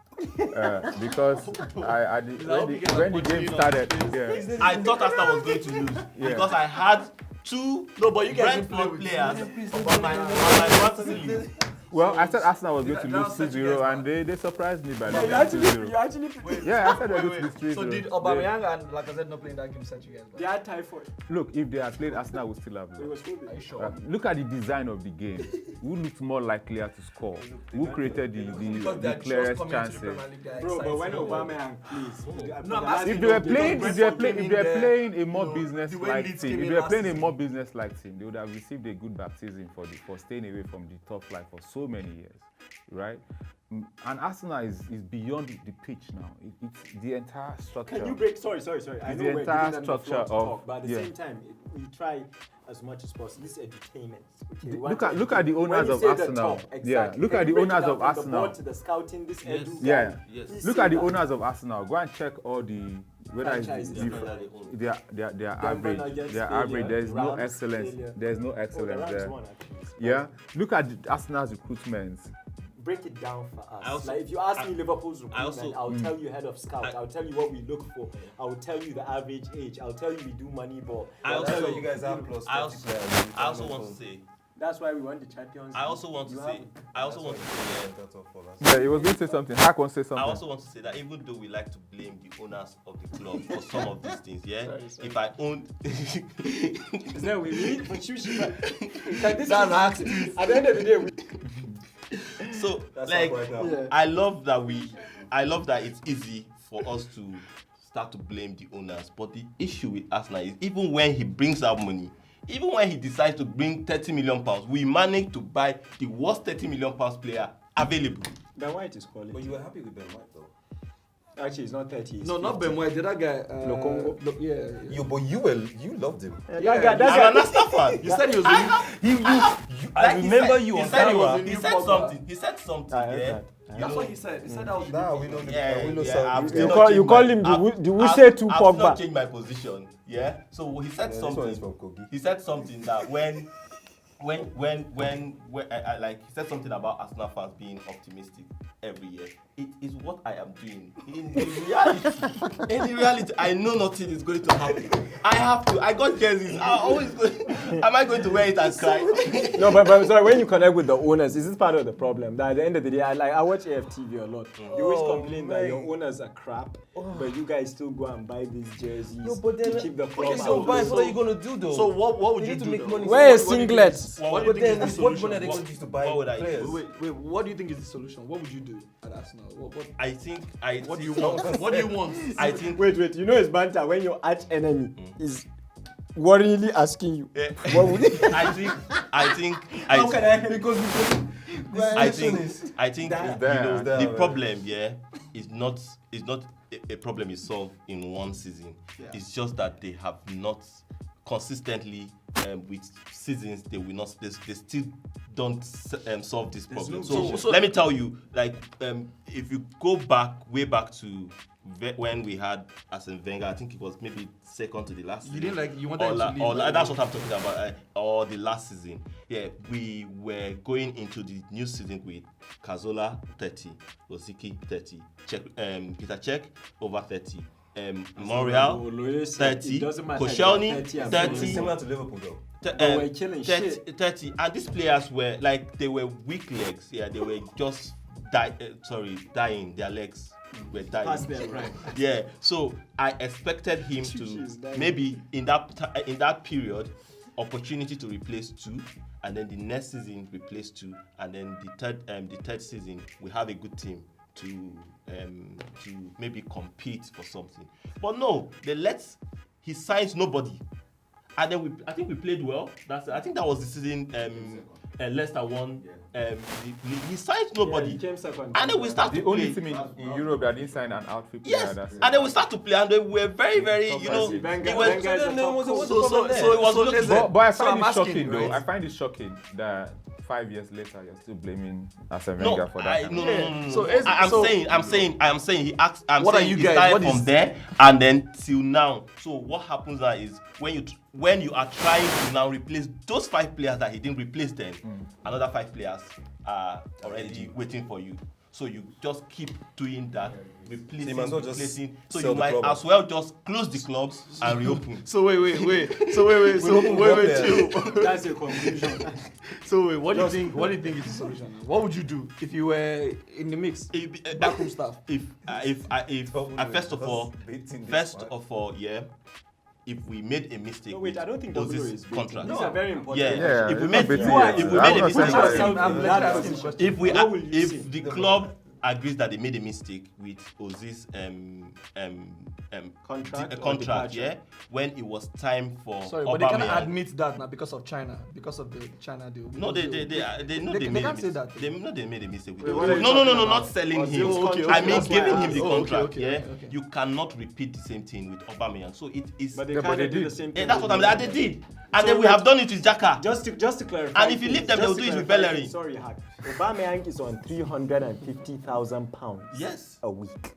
Because when the game started, yeah. I thought Arsenal was going to lose because I had two No, but you guys didn't play Brentford with players on my fantasy league. Well, I said Arsenal was going to That lose was such a 2-0, guess, and they surprised me by Yeah, losing you 2-0. actually Yeah, I said they're going to lose 3-0. So did Aubameyang and Lacazette not playing that game set you guys back? they had typhoid. Look, if they had played, Arsenal would still have It lost. was COVID. Are you sure? Look at the design of the game. Who looked more likelier to score? Who created Because the they're clearest just coming to the chances? Premier League, they're Bro, but when excited. Aubameyang plays, No, I'm asking If they were playing, Brentford came in there, playing a more you know, the way business-like Leeds team, came if in they were last playing a season. more business-like team, they would have received a good baptism for staying away from the top flight for so many years, right? And Arsenal is beyond the pitch now. It's the entire structure. Can you break? Sorry. I It's know the we're entire giving them the floor to structure of- talk, but at the yeah. same time, we try as much as possible. This is entertainment. Okay? We Look want at the entertainment. owners When you of say the Arsenal. top, Yeah, exactly. look Can at you the break it owners down of from the Arsenal. board to the scouting, this Yes. Edu Yeah. guy. Yes. He's Look seen at the that. owners of Arsenal. Go and check all the whether it's Franchises. the- their average. against Their failure, average. There's no Rams excellence. failure. There's no Oh, the excellence Rams there. won, actually. Yeah. Look at Arsenal's recruitment. Break it down for us. I also- Like if you ask I- me Liverpool's I also- recruitment, I'll tell you head of scout. I- I'll tell you what we look for. I'll tell you the average age. I'll tell you we do money ball. I I'll also- tell You guys have plus I 30 also, players. I also want to say, That's why we won the Champions. I also want to You say, have- I also want to say, Yeah, he was going to say something. Hack wants to say I something. also want to say that even though we like to blame the owners of the club for some of these things, yeah, Sorry. if I owned, Is that we need for sushi? Can this That's at the end of the day, so That's like, up right now. yeah. I love that it's easy for us to start to blame the owners, but the issue with Arsenal is even when he brings out money, even when he decides to bring £30 million, we manage to buy the worst £30 million player available. Ben White is quality. But you were happy with Ben White though. Actually, it's not 30. It's No, not 50. Ben White. The other guy. Lokongo? Yeah. But you loved him. That Yeah, guy, I'm that an guy. Arsenal fan. You said he was. I remember you on camera. He said something. He said something. I heard Yeah. that. That's what he said. He said that was. Nah, we know the Yeah, we know yeah, some. I've we still know- not You changed call my- him the I've- the we I've- say to I've still not Pogba. changed my position. Yeah. So he said Yeah, this one something. is from Kogi. He said something that when like he said something about Arsenal fans being optimistic every year. It is what I am doing. In reality, I know nothing is going to happen. I have to. I got jerseys. Am I going to wear it and cry? No, but sorry, when you connect with the owners, is this part of the problem? That at the end of the day, I watch AFTV a lot. You always complain that your owners are crap, but you guys still go and buy these jerseys to keep the club out. What are you gonna do though? So what would You you need to do? make though? money. Where is What do you singlet? What But do you think then, is the what solution? money are they going to use to buy What would I players? do? Wait. What do you think is the solution? What would you do at Arsenal? What What do you want? What do you want? I think Wait, you know it's banter when your arch enemy is worryingly asking you. eh, What would I think Because I think there. the problem is not a problem is solved in one season. Yeah. It's just that they have not consistently with seasons they will not they still don't solve this problem. So let me tell you, like if you go way back to when we had Arsene Wenger, I think it was maybe second to the last season. You didn't like. You wanted him to leave. Or right? that's what I'm talking about. Or the last season. Yeah, we were going into the new season with Cazorla 30, Rosicky 30, Peter Cech over 30, Monreal 30, Koscielny 30. similar to Liverpool though. They were killing 30, and these players were like they were weak legs. Yeah, they were just dying. Their legs were dying. Past their prime. Yeah, so I expected him She's to dying. maybe in that period, opportunity to replace 2, and then the next season replace 2, and then the third season we have a good team to maybe compete for something. But no, he signs nobody. And then I think we played well. I think that was the season Leicester won. He signed nobody. He came second. And then we start The to only play. team in Europe that didn't sign an outfield player. Yes, That's it. and then we start to play, and then we were very, very, it was. So it was looking. But I So find I'm it shocking asking, though. right? I find it shocking that 5 years later you're still blaming Arsene No, Wenger for that. no. So I'm saying he asked. I'm What are saying you he guys- started what from is- there and then till now. So what happens now is when you are trying to now replace those 5 players that he didn't replace then, another 5 players are already waiting for you. So you just keep doing that, replacing, you might as well just replacing. So sell you the might club. as well just close the club and reopen. So wait, chill. That's your conclusion. So wait, what do you think? What do you think is the solution? What would you do if you were in the mix? Backroom staff. First of all, yeah. If we made a mistake, No, wait, I don't think with W Ozil's is baiting. contract. These are very important. Yeah, If we it's made, not baiting. if we made a mistake, If if see? the club agrees that they made a mistake with Ozil's Contract or contract, departure. yeah, when it was time for Sorry, but they cannot Aubameyang. admit that now because of China, because of the China deal. No, they know they made a can't say mistake. that. They know they made a mistake. With Wait, Ozil. what are you No, talking not about? selling him. Ozil's contract. I mean That's why giving I him the asked. contract. okay. You cannot repeat the same thing with Aubameyang. So it is. But they Yeah, but kind they of do the did. same thing. That's what I'm with saying. They did, and then we have done it with Xhaka. Just to clarify. And if you leave them, things, they'll just do to it with clarify Bellerin. things, Sorry, Hack. Aubameyang is on £350,000 Yes. a week.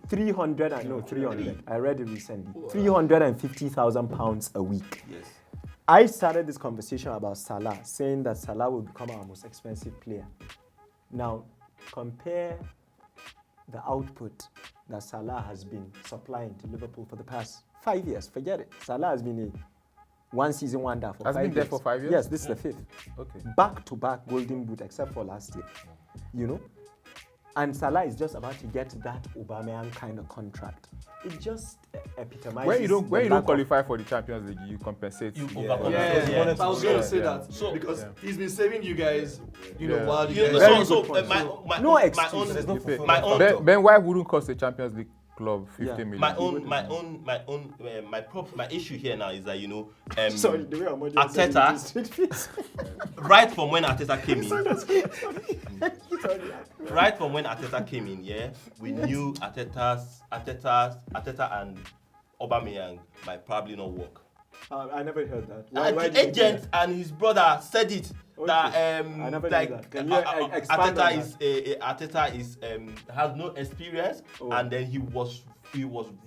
300. I read it recently. £350,000 a week. Yes. I started this conversation about Salah, saying that Salah will become our most expensive player. Now, compare the output that Salah has been supplying to Liverpool for the past 5 years. Forget it. Salah has been a one-season wonder for Has 5 been there years. for 5 years? Yes, this is the fifth. Okay. Back-to-back Golden Boot, except for last year. You know? And Salah is just about to get that Aubameyang kind of contract. It just epitomizes. When you don't the lack of- qualify for the Champions League, you compensate. You Yeah. overcompensate. Yeah, I was going Yeah, to say yeah. that. So- because Yeah. he's been saving you guys, Yeah. while you You know, guys. Very so good point. my No own, excuse. my own, There's no You pay. my own, Ben White wouldn't cost the Champions League club 50 million. my issue here now is that Sorry, the way I'm Arteta, right from when Arteta came in, right from when Arteta came in, yeah, we knew Arteta and Aubameyang might probably not work. I never heard that. And Why the did you agent and his brother said it that I never knew like that. Can you expand on Arteta is has no experience, Oh. and then he was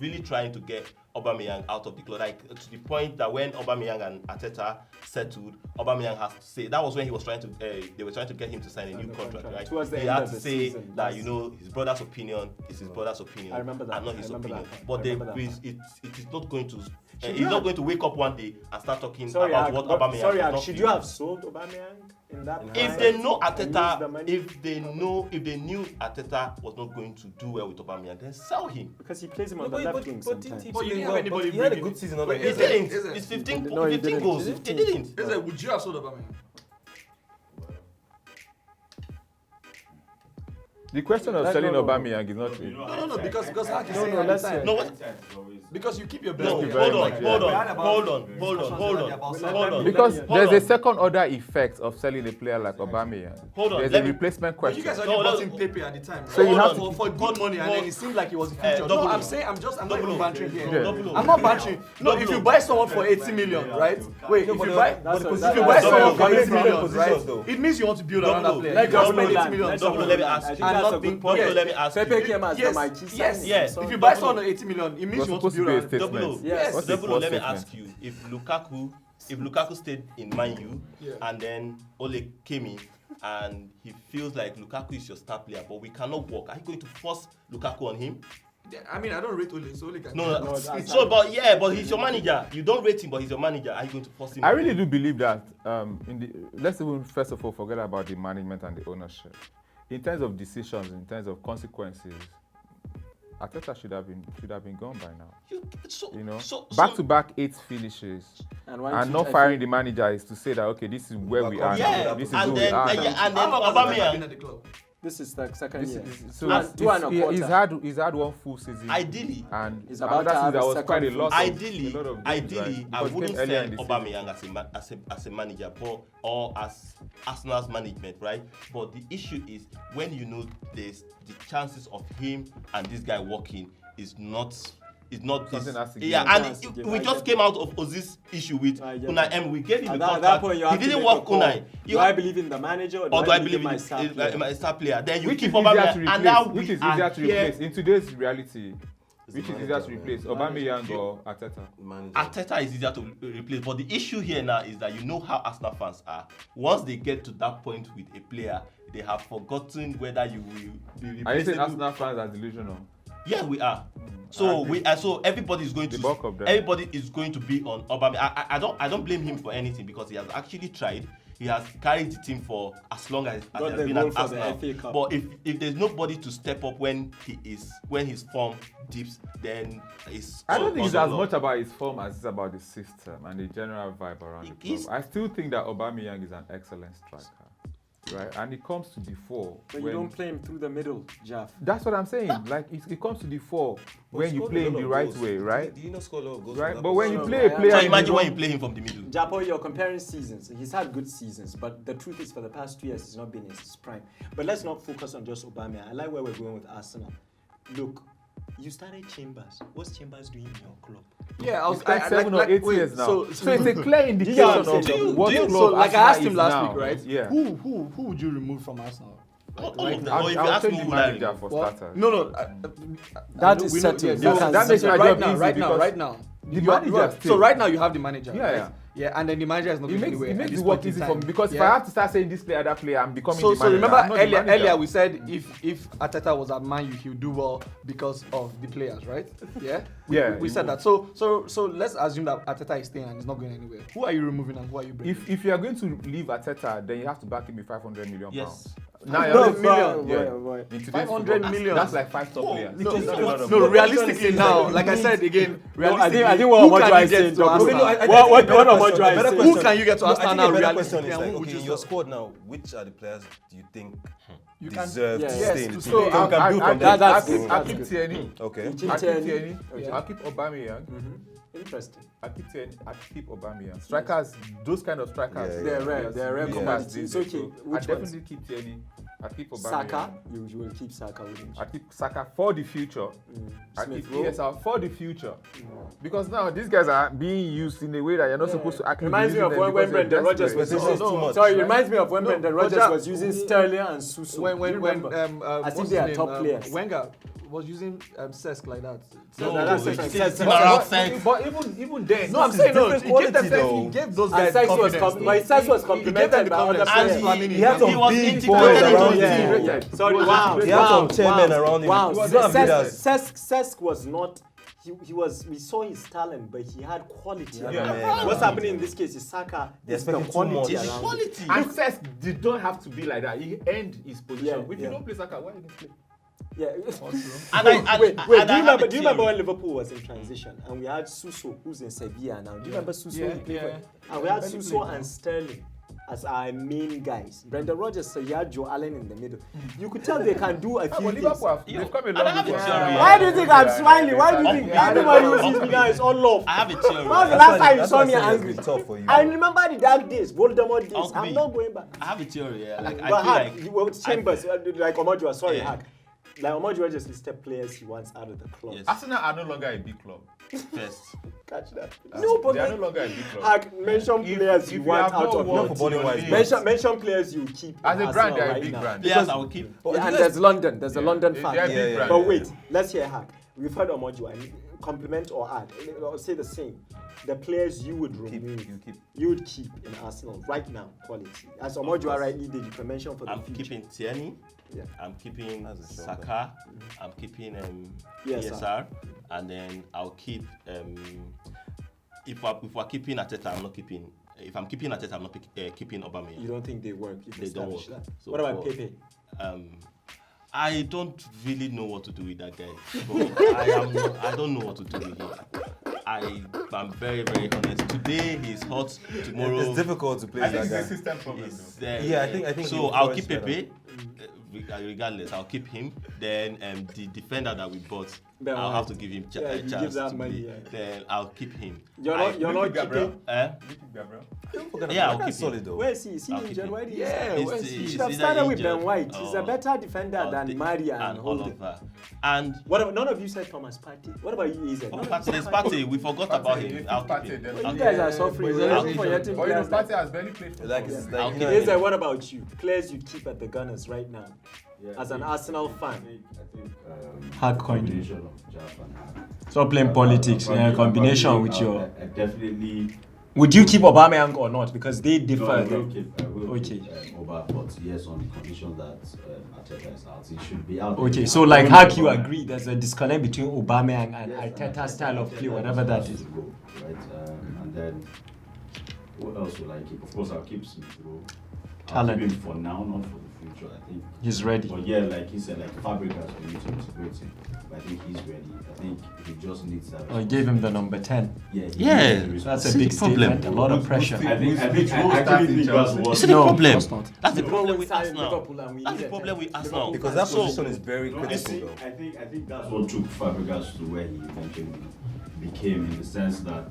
really trying to get Aubameyang out of the club, like to the point that when Aubameyang and Arteta settled, Aubameyang has to say that was when he was trying to they were trying to get him to sign a new contract, right? Towards the he end had of to the say season, that yes. his brother's opinion is his brother's opinion, I remember that. and not I his remember opinion. that. But I remember that. it is not going to. Should He's you not have- going to wake up one day and start talking Sorry, about Ak, what but- Aubameyang sorry, does Ak, not should feel. you have sold Aubameyang in that If price they know and used the Arteta, money? if they knew Arteta was not going to do well with Aubameyang, then sell him. Because he plays him on No, the but- left wing but didn't sometimes. he But you play didn't have well? anybody But he had a bringing- good season. Not Wait, like He Is it- didn't. is it- It's 15 No, he didn't. goals. He He didn't. Is it, would you have sold Aubameyang? The question of Let's selling go. Aubameyang is not. No, because Hack is No, saying no, at let's the time. hear. No, what? Because you keep your best No, you player. very hold on, much, hold yeah. on, We had about hold on, discussions hold on, earlier about hold on. Because Hold there's on. a second order effect of selling a player like Aubameyang. Hold on, There's let a me- replacement But you question. guys No, already bought no. him Pepe at the time. So you Hold have on. to- for good money, and then it seemed like it was the future. double No, O. I'm not even bantering here. Yeah. Double O. I'm not bantering. No, if you buy someone for 80 million, right? Wait, if but you buy that's what- if you that's buy double someone O. for 80 Different million, positions, right? though. It means you want to build around that Double O. player. Let You just double paid O 80 land. million. Let's Double O, double let me O land. ask I you. think And that's a nothing- good point. yeah. Let me ask Pepe you. came as the Yes, Mikey yes. signing. Yeah. So- If you buy Double O. someone on 80 million, it It means was you want to supposed to build be a around. Double O. statement. Yes. What's the Double O, let me first ask you, if Lukaku stayed in Man U, Yeah. and then Ole came in and he feels like Lukaku is your star player, but we cannot work, are you going to force Lukaku on him? I mean, I don't rate Ole, so Ole can. No. No, that's- But he's your manager. You don't rate him, but he's your manager. Are you going to force him? I on really him? do believe that. Let's even first of all forget about the management and the ownership. In terms of decisions, in terms of consequences, Arteta should have been gone by now. You know, back-to-back 8 finishes, And one and team- not I firing think- the manager is to say that okay, this is where we are. Yeah, now. This is and who then we are. now. and then How long has Arteta been Aubameyang. at the club? This is the second This year. is, so And it's- two and a it's- quarter. he's had one full season. Ideally, and He's about another to have season there a was second quite a full lot. season. Of, a lot of games, Ideally, right? I Because it wouldn't came earlier sell in the season. Aubameyang as a manager, or as Arsenal's management, right? But the issue is when you know there's the chances of him and this guy working is not. Something has to give. Yeah, Something has to and give. we I just get came out of Ozil's issue with I get Unai that. Emery. We gave him At the that contract. point, you He have to didn't make a work call. Unai. Do I believe in the manager or Or do I believe in my star player? in my star player? Then you Which keep is easier to Aubameyang, and now replace. we Which is are easier to here. replace in today's reality. Which is easier to replace, Aubameyang or Arteta? Manager. Arteta is easier to replace, but the issue here now is that you know how Arsenal fans are. Once they get to that point with a player, they have forgotten whether you will be replacing. Are you saying Arsenal fans are delusional? Yeah, we are. So so everybody is going to be on Aubameyang. I don't blame him for anything because he has actually tried. He has carried the team for as long as he has been at Arsenal. But if there's nobody to step up when his form dips, then it's. I don't think it's as much about his form as it's about the system and the general vibe around the club. I still think that Aubameyang is an excellent striker. Right, and it comes to the fore. But you don't play him through the middle, Jaff. That's what I'm saying. Like it comes to the fore when you play him the right way, right? Do you not score a lot of goals? Right, but when you play a So player, imagine when you play him from the middle. Japo, you're comparing seasons. He's had good seasons, but the truth is, for the past 2 years, he's not been in his prime. But let's not focus on just Aubameyang. I like where we're going with Arsenal. Look, you started Chambers. What's Chambers doing in your club? Yeah, It's like 7 or 8 years now. So it's a clear indication Yeah, of what club so like I Arsenal asked him is last now. week, right? Yeah. Who would you remove from Arsenal? All of them. Or if you I'll ask tell me you who would I manager remove? for What? starters. No. That is settled. that makes my right job now, easy right now, because right now. the manager So right now you have the manager. Yeah, right? yeah. Yeah, and then the manager is not It going makes anywhere. it at makes this the work point in easy for time. me because if Yeah. I have to start saying this player, that player, I'm becoming So the manager. remember I'm not the manager. earlier we said if Arteta was at Man U, he'll do well because of the players, right? Yeah. We said that. So let's assume that Arteta is staying and is not going anywhere. Who are you removing and who are you bringing? If you are going to leave Arteta, then you have to back him with 500 million pounds. Yes. Now Boy. in today's 500 football, million. That's like 5 top players. No, realistically now, like I said again, realistically, I think what who Omojo can you is get saying, to Arsenal? what Omojo is saying. Who can you get to I Arsenal think now? a better Realistically, question is and like, who would okay, you in your sell? squad now, which are the players do you think You can- deserve to yes, stay in the team? So We can build from there. I'll keep Tierney. Okay. I'll keep Tierney. Okay. I'll keep Aubameyang. Interesting. I'll keep Tierney. I'll keep Aubameyang. Strikers, those kind of strikers. Yeah, They're rare. They're rare Yeah. commodities. Yeah. Okay, So which I'll ones? definitely keep Tierney. I'll keep Aubameyang. Saka, you will keep Saka, wouldn't you? I keep Saka for the future. I Smith keep Rowe. ESR for the future. Because now these guys are being used in a way that you're not supposed to actually Reminds me use of them when because they're Brendan Rodgers desperate. was This is too much. Sorry, it reminds me of when No, Brendan but Rodgers Jack, was using Sterling and Suso. When Do you remember? I think think they are top players. Wenger was using Cesc like that. that's it's different. it's around But, Cesc. but even then, No, I'm saying no. different He gave them quality, he gave those And guys Sykes was confidence. but Sykes was He gave them complimented the by other confidence. players. And He had some he was big integrated boys into around the him. team. Sorry, wow. He had some chairmen around him. Wow, He was not leaders. Cesc was not. He was. We saw his talent, but he had quality. Yeah, around him. man. What's happening in this case is Saka. They're Is the expecting too quality much. It's around him. quality. and Cesc did not have to be like that. He earned his position. Yeah, If yeah. you don't play Saka, why you don't play? Yeah. Wait, Do you remember when Liverpool was in transition and we had Suso, who's in Sevilla now? Do you remember Suso? Yeah, He played yeah. for- And we had Suso and Sterling as our main guys. Brendan Rodgers, so you had Joe Allen in the middle. You could tell they can do a few But things. Liverpool have they've come a And I long have a way. theory. Why do you think I'm smiling? Why do you think Yeah, everybody yeah. uses me now is all love? I have a theory. When was the last time you That's saw why me I said it's angry? been tough for you. I remember the dark days, Voldemort days. Uncle I'm B. not going back. I have a theory. Yeah. Like, I But feel Hack, like you were with Chambers, like Omojo, sorry, Yeah. Hack. Like Omojo just listed players he wants out of the club. Yes. Arsenal are no longer a big club. first. Catch that. No, but They are no like, longer a big club. Hack, mention players you want have out no of work your for team. body wise, Mention players you keep. As in a brand, Arsenal they are a right big now. brand. Yes, I will keep. And there's London. There's a London They fact. are a big Yeah, brand. But wait, let's hear Hack. We've heard Omojo. I mean, compliment or add. Or say the same. The players you would remove, you would keep in Arsenal right now, quality. As Omojo rightly did, you can mention for the I'm future. keeping Tierney. Yeah. I'm keeping That's a shocker. Saka. I'm keeping Yes, ESR. And then I'll keep if we're keeping Arteta, I'm not keeping. If I'm keeping Arteta, I'm not keeping Aubameyang. You don't think they work? If They don't work. establish that? So What about for- Pepe? I don't really know what to do with that guy. But I don't know what to do with him. I'm very, very honest. Today he's hot. Tomorrow It's difficult to I play think that it's a guy. system problem. is, though. Yeah, I think so. he I'll flourished keep better. Pepe. Regardless, I'll keep him. Then the defender that we bought, Ben I'll White. have to give him Yeah, a you give chance that to money, play. yeah. Then I'll keep him. You're not Gabriel. keeping. Gabriel. Yeah, I'll That keep guy's solid him. though. Where is he? Is he I'll keep injured? him. Why did he Yeah, start? where is he? He It's should have either started with injured Ben White. He's a or- better defender or than the- Maria and Holding. Oliver. And What about, none of you said Thomas Partey. What about you, Eze? There's Partey. We forgot about him. I'll keep him. Partey, You I'll guys keep are him. suffering. but We're he's looking for injured. your team Or you know, players. Partey has barely played for Like, it's I'll like, keep you know, Eze, what about you? Players you keep at the Gunners feelings right now as an Arsenal fan? I think Hard coin. combination of Jaf and Hard. Stop playing politics. Combination with your. I definitely. Would you keep Aubameyang or not? Because they differ. No, I will keep Okay. Oba, but yes, on the condition that Arteta is out, he should be out. Okay, so like how you agree there's a disconnect between Aubameyang and Arteta's style of play, whatever that is. Right, and then what else will I keep? Of course, I'll keep Smith Rowe. I'll Talent. keep him for now, not for the future. I think He's ready. But yeah, like he said, like Fabregas we need to integrate him. But I think he's ready. I think he just needs that. I gave him the number 10. Yeah, That's a big statement, a lot of pressure. I actually think that's what. You see the problem? of course not. That's the problem with Liverpool Arsenal. and we That's the needed problem 10. with Arsenal. Because that So- position is very No, I critical, think, though. I think that's what took Fabregas to where he eventually became, in the sense that.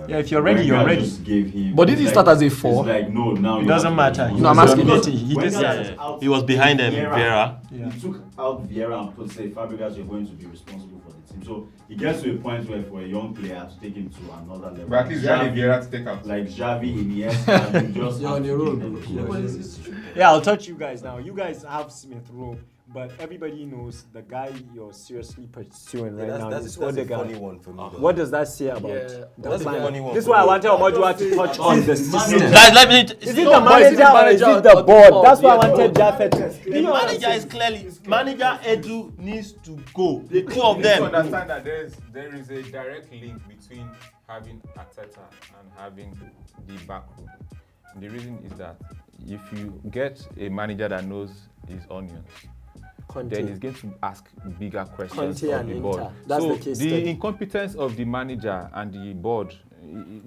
Yeah, if you're ready, you're Wenger ready. just gave him, But did it's he like- start as a it's 4? Like, no, now It you doesn't have to- matter. No, I'm asking Because you. he Wenger did started that. out He was behind them, Vieira. Vieira. Yeah. He took out Vieira and put, say, Fabregas, you're going to be responsible for the team. So he gets to a point where for a young player to take him to another level. But at least Xavi Vieira to take out. Like Xavi, Iniesta, you just You're have on to your give own, them bro. the Yeah, ball. but it's true. Yeah, I'll touch you guys now. You guys have Smith Rowe, but everybody knows the guy you're seriously pursuing right now is That's a funny Odegaard. one for me, though. What does that say about Yeah, the that's a player? funny one This is for why I me. wanted Omojua to touch on the system. Guys, let me. Is it the No, but is it manager or is manager it or the the board? board? That's why I Yeah, wanted the Jaffet to. The manager is clearly manager Edu needs to go. The two of You need to them. understand that there is a direct link between having Arteta and having the back room. The reason is that if you get a manager that knows his onions, then he's going to ask bigger questions Conte of and the Inter. board. That's so the case the study. incompetence of the manager and the board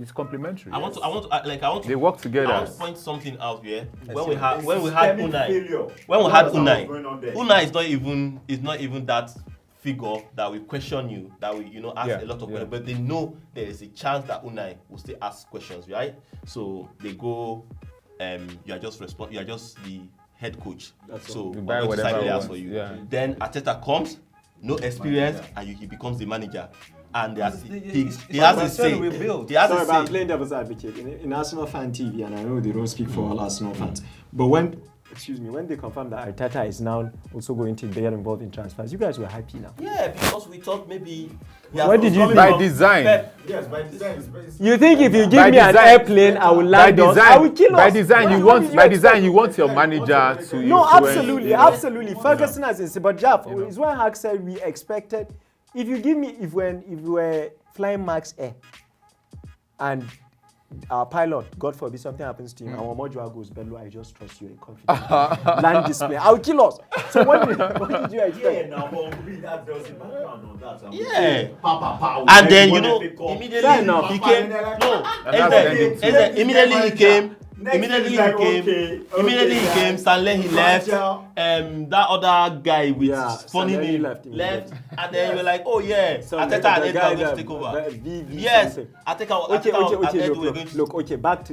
is complementary. I want to. They work I together. want to point something out here. When we It's had systemic Unai, failure. when we had That's what's going on there. Unai is not even that figure that we question you, that we ask Yeah, a lot of yeah. questions, but they know there is a chance that Unai will still ask questions, right? So they go, you are just the head coach. That's so all. You we're buy going to whatever sign you players want, for you. yeah. Then Arteta comes, no experience, and he becomes the manager. And he has his say. He has Sorry, his but I'm say. playing devil's advocate in Arsenal fan TV, and I know they don't speak for all Arsenal fans. But when they confirmed that Arteta is now also going to get involved in transfers, you guys were happy now. Yeah, because we thought maybe. What did you By design. Yes, by design. It's You think if you give By me an design- airplane, I will By land us? I will kill us. by design, you What want did you by expect? design you want your manager to No, influence- absolutely, Yeah. absolutely. Ferguson has insisted, but Jeff, is what Hack said. We expected. If you give me, if we were flying Max Air, and our pilot, God forbid, something happens to him, and Omojua goes, Bello, I just trust you in confidence. Land this plane, I'll kill us. So what did you expect? yeah, now, but we that there was a background on that. And we Yeah. say, Pa, And then everybody pick up. immediately Fair enough. he came. And then like, No, And that's Eze, the ending. immediately he came. Next Immediately is he like, came. okay, Immediately he guys. came. Stanley he left. Fragile. That other guy with Yeah, funny Stanley name left left, immediately. and then you were like, oh yeah, So Arteta the and Edu guy are going to that- take over. VV Yes, something. Arteta Okay, and Edu were going to. look. Okay, back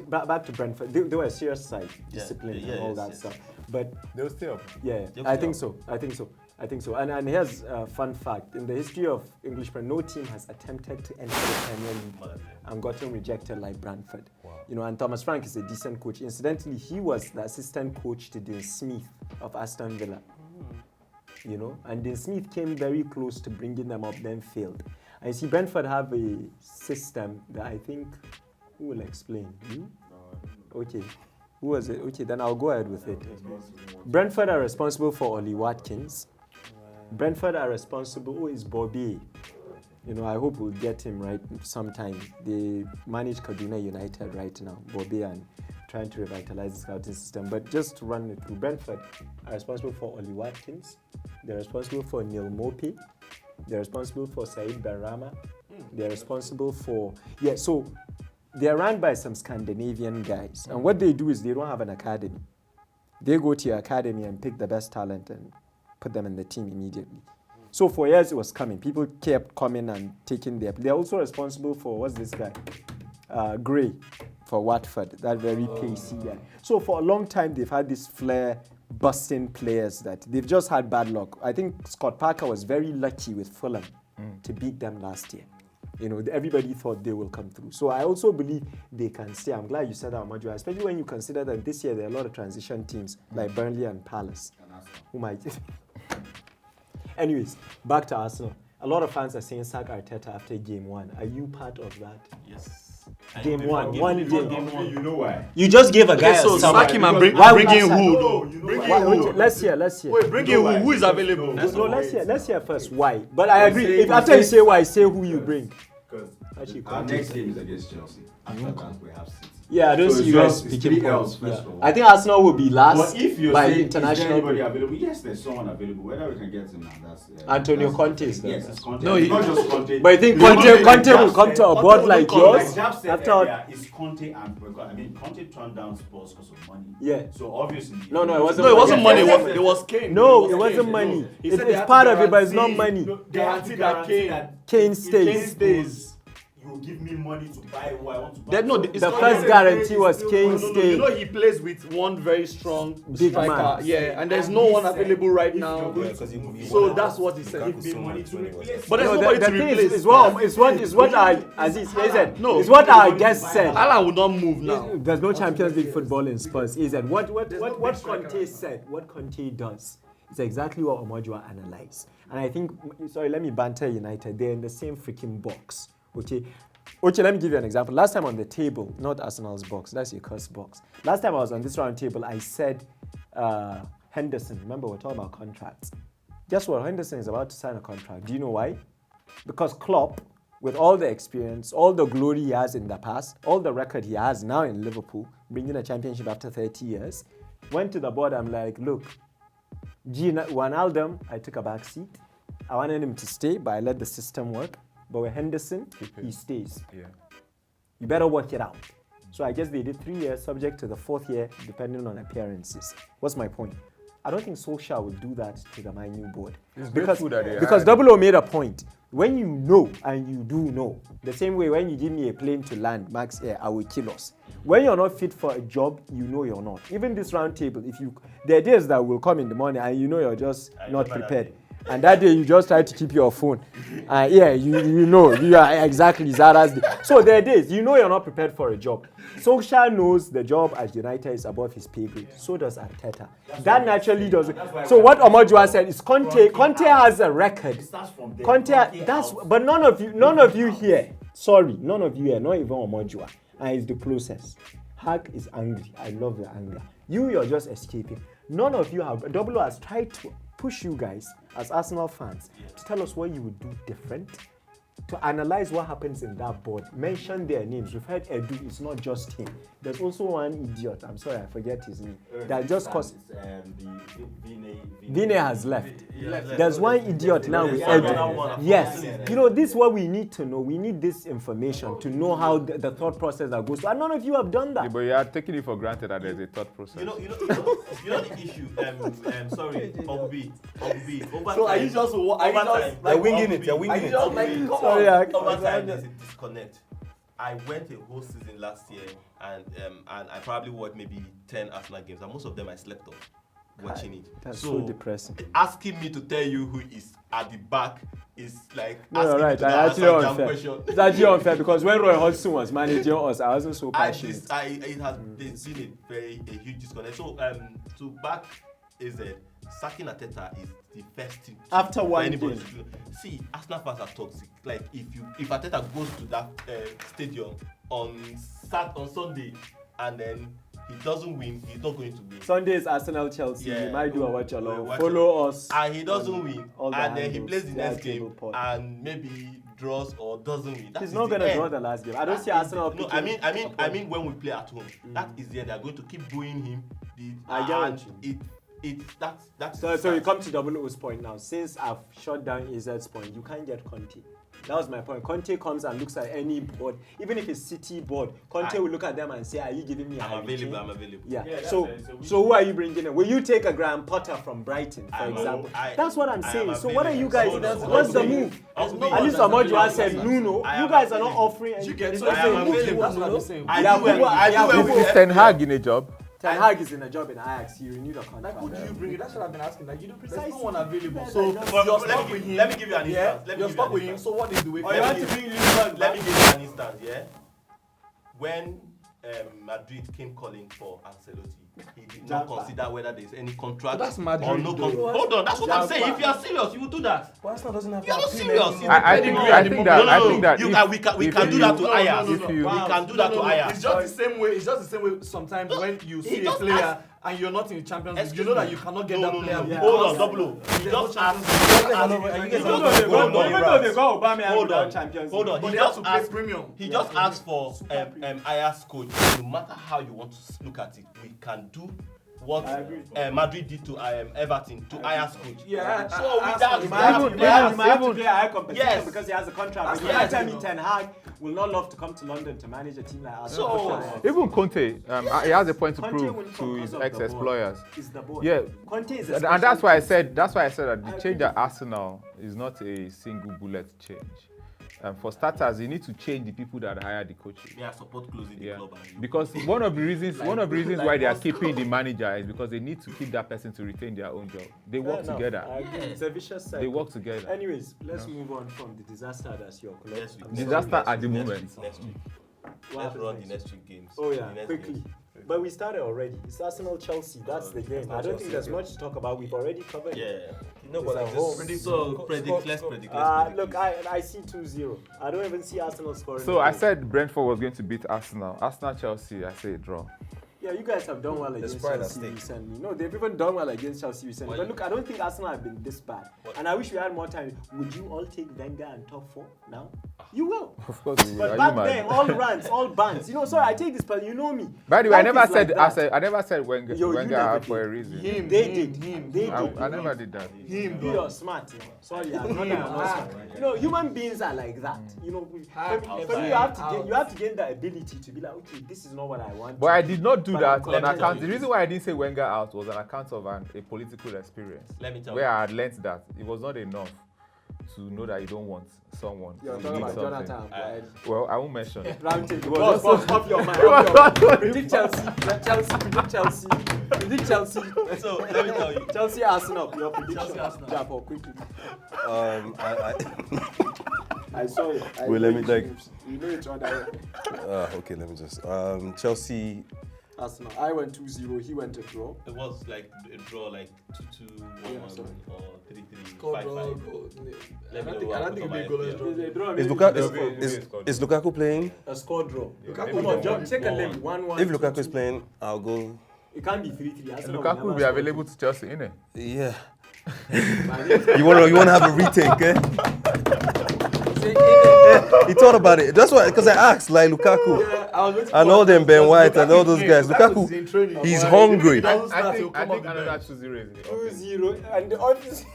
to Brentford. They were a serious side, discipline yeah, and all yes, that yes. stuff. But They'll stay up. yeah, They'll I stay think up. so. And here's a fun fact: in the history of English Premier, no team has attempted to enter the Premier League and gotten rejected like Brentford. And Thomas Frank is a decent coach. Incidentally, he was the assistant coach to Dean Smith of Aston Villa. And Dean Smith came very close to bringing them up, then failed. And you see, Brentford have a system that I think, who will explain? You? Okay. Who was it? Okay, then I'll go ahead with it. Brentford are responsible for Ollie Watkins. Brentford are responsible. Who is Bobby? I hope we'll get him right sometime. They manage Kaduna United right now, Bobby, and trying to revitalize the scouting system. But just to run it through, Brentford are responsible for Ollie Watkins. They're responsible for Neil Mope. They're responsible for Said Barama. They're responsible for so they're run by some Scandinavian guys. And what they do is they don't have an academy. They go to your academy and pick the best talent and put them in the team immediately. So for years it was coming. People kept coming and taking their. They're also responsible for what's this guy, Gray, for Watford. That very pacey guy. So for a long time they've had this flair, busting players that they've just had bad luck. I think Scott Parker was very lucky with Fulham to beat them last year. You know, everybody thought they will come through. So I also believe they can stay. I'm glad you said that, Amadou, especially when you consider that this year there are a lot of transition teams like Burnley and Palace who might. Anyways, back to Arsenal. A lot of fans are saying sack Arteta after game 1. Are you part of that? Yes. Game 1. You know why? You just gave a guy so a sack him and bring in who? Let's hear. Wait, bring in who? Who is available? No, let's hear first why. But I agree. If after you say why, say who you bring. Because our next game is against Chelsea. After that, we have City. Yeah, I don't see you guys picking points. I think Arsenal will be last But if you're by saying international. is there anybody available, yes, there's someone available. Whether we can get him now, that's Antonio that's, Conte is there. Yes, it's Conte. No, It's not just Conte. But I think Because Conte will come to a board like yours. Like Jab said after earlier, it's Conte and because I mean Conte turned down Spurs because of money. Yeah. So obviously No, it wasn't. No, it wasn't money. Yes. It was Kane. No, it wasn't money. It's part of it, but it's not money. Guarantee that Kane stays. You will give me money to buy who I want to buy. That, no, So it's The not first even- guarantee was Kane You staying. know he plays with one very strong Big striker. man. Yeah, and there's And no he one said, available right if now. you're going because to he- move he him, So that's what he said. give me money to replace. But there's No, nobody the to thing replace. is what our Aziz said. No. It's what our guest said. Alan will not move now. There's no Champions League football in Spurs. Is that what Conte said? What Conte does is exactly what Omojua analyzed. And I think, sorry, let me banter United. They're in the same freaking box. Okay, let me give you an example. Last time on the table, not Arsenal's box, that's your cursed box. Last time I was on this round table, I said Henderson. Remember, we're talking about contracts. Guess what? Henderson is about to sign a contract. Do you know why? Because Klopp, with all the experience, all the glory he has in the past, all the record he has now in Liverpool, bringing a championship after 30 years, went to the board. I'm like, look, Wijnaldum, I took a back seat. I wanted him to stay, but I let the system work. But with Henderson, he stays. Yeah. You better work it out. So I guess they did 3 years, subject to the 4th year, depending on appearances. What's my point? I don't think Solskjaer would do that to the Man U board. Because Double O made a point. When you know, and you do know, the same way when you give me a plane to land, max air, I will kill us. When you're not fit for a job, you know you're not. Even this round table, there are days that will come in the morning and you know you're just not prepared. And that day you just try to keep your phone. You know, you are exactly Zara's day. So there are days, you know you're not prepared for a job. Solskjaer knows the job at United is above his pay grade. So does Arteta. That naturally does. So what Omojua said is Conte has a record. But none of you here, not even Omojua. And it's the closest. Hack is angry. I love the anger. You're just escaping. None of you have. Double O has tried to push you guys as Arsenal fans to tell us what you would do different, to analyze what happens in that board, mention their names. We've heard Edu, it's not just him. There's also one idiot, I'm sorry, I forget his name, that just cost. Vine has left. There's one idiot now with Edu. Yes, you know, this is what we need to know. We need this information to know how the thought process that goes. And none of you have done that. Yeah, but you are taking it for granted that there's a thought process. You know the issue. Sorry, Ogbi. So are you just They're winging it. Sorry, over time there's a disconnect. I went a whole season last year and I probably watched maybe 10 Arsenal games and most of them I slept off watching it. That's so depressing. Asking me to tell you who is at the back is like no, you're right. Actually unfair. It's actually unfair because when Roy Hodgson was managing us, I wasn't so passionate. There's been a huge disconnect. So to back AZ, sacking Arteta is the first thing. After one game. See, Arsenal fans are toxic. Like if Arteta goes to that stadium on Sunday and then he doesn't win, he's not going to win. Sunday is Arsenal Chelsea. Yeah, you might do a watch along. Follow us. And he doesn't win. And then he handles, plays the next game and maybe draws or doesn't win. He's not gonna draw the last game. I don't see Arsenal. No, I mean when we play at home, that is there. They are going to keep booing him. I get you. So you come to Double O's point now. Since I've shut down AZ's point, you can't get Conte. That was my point. Conte comes and looks at any board, even if it's City board. Conte will look at them and say, "Are you giving me?" I'm available. Yeah. So who are you bringing in? Will you take a Graham Potter from Brighton, for example? That's what I'm saying. So what are you guys? What's the move? At least Amodio said Nuno. You guys are not offering. That's what I'm saying. Is Ten Hag in a job? Ten Hag is in a job in Ajax. He renewed a contract. Like, who do you bring it? That's what I've been asking. Like, you don't there's no Precisely. one available. Yeah, So like, you're stuck with him. Let me give you an Yeah, instance. you're stuck with him. So what is the way? Oh, you want to bring Lukaku? Let me give you an instance, yeah? When Madrid came calling for Ancelotti, he did not Japa. consider whether there's any contract But that's Madrid, or no though. contract. Hold on, that's what I'm saying. Japa. If you are serious, you will do that. But Arsenal doesn't have You're that not appeal serious. anymore. I think that You if- can, we if can do you- that to no, Ajax. if you- We can do that to Ajax. It's just the same way. It's just the same way. Sometimes when you see a just player asked- and you're not in the Champions League, you Excuse know that me. you cannot get No, that no, player. no. Yeah. Hold on, because double O. there's He no just Champions asked. League. Even though Even though they go Aubameyang Hold without on. Champions Hold League. on. But He they have just to pay asked. premium. He just asked for Ajax coach. No matter how you want to look at it, we can do what I agree. Madrid did to Everton to Ajax coach. Yeah, So with Arsenal, that, You might have to Even- play- you even- might have to even- play a high competition Yes. because he has a contract. But you Arsenal, can't tell me you know. Ten Hag will not love to come to London to manage a team like Arsenal. So- Even Conte, he has a point to Conte prove will come to because his of the ex-employers. ball. Is the ball. Yeah. Conte is a And that's why I special said that I the change agree. at Arsenal is not a single bullet change. For starters, you need to change the people that hire the coaches. Yeah, support closing the Yeah, club. And you. because one of the reasons like why they are Moscow. keeping the manager is because they need to keep that person to retain their own job. They work Fair enough. together. I agree. It's a vicious cycle. They work together. Anyways, let's move on from the disaster that's your club. Next week. I'm sorry. Disaster at the Next moment. week, Next week. What Let's happens run the next next 3 games. Oh The yeah, next quickly. games. But we started already. It's Arsenal Chelsea. That's the game. I don't think there's much to talk about. We've already covered. Yeah. No, It's but a like home. just So predict. Let's predict. Look, I see 2-0. I don't even see Arsenal scoring. So I said Brentford was going to beat Arsenal. Arsenal Chelsea, I say draw. Yeah, you guys have done well There's against pride at Chelsea stake. recently. No, they've even done well against Chelsea recently. Why But you- look, I don't think Arsenal have been this bad. What? And I wish we had more time. Would you all take Wenger and top 4 now? You will. Of course, we will. But Are back you mad? then, all rants, all bans. You know, sorry, I take this, but you know me. By the way, I Life never is like said that. I never said Wenger, Yo, you Wenger never out for did. a reason. Him, They him, did. him. They I did. never did that. Him, You bro. are smart. You know. Sorry, I'm not, I'm not smart. You know, human beings are like that. You know, for me, you have to gain the ability to be like, okay, this is not what I want. But I did not do But that I'm on content account. with The reason why I didn't say Wenger out was on account of a political experience. Let me tell Where you. I had learnt that it was not enough to know that you don't want someone. You're you talking need about something. Jonathan. Right? Well, I won't mention. Round table. was Boss, also- boss, off your mind. Off your mind. Predict Chelsea. Chelsea. Predict Chelsea. Predict Chelsea. So let me tell you. Chelsea Arsenal. Your prediction. Chelsea, Arsenal. Japo, quickly. I I saw it. Wait, let me, like- You know each other. okay, let me just Chelsea. Arsenal. I went 2-0. He went a draw. It was like a draw, like 2-2, 1-1, sorry. or 3-3, Score, 5-5. bro. Let I me don't know think what it'll be a happened goalless on draw. A draw Is means Lukaku Lukaku- is Lukaku playing? a score draw. Lukaku Come on, John, take a name. 1-1. If Lukaku is 2-2. playing, I'll go. It can't be 3-3. Arsenal will Lukaku never will be score. available to Chelsea, innit? Yeah. My name- You wanna have a retake, eh? He thought about it. That's why, because I asked, like Lukaku Yeah, I was waiting and for all them Ben White and all Lukaku those is guys. in training. Lukaku, he's Boy, hungry. he doesn't start, I he'll think come off the another bench. 2-0 is in the offing. 2-0 and the office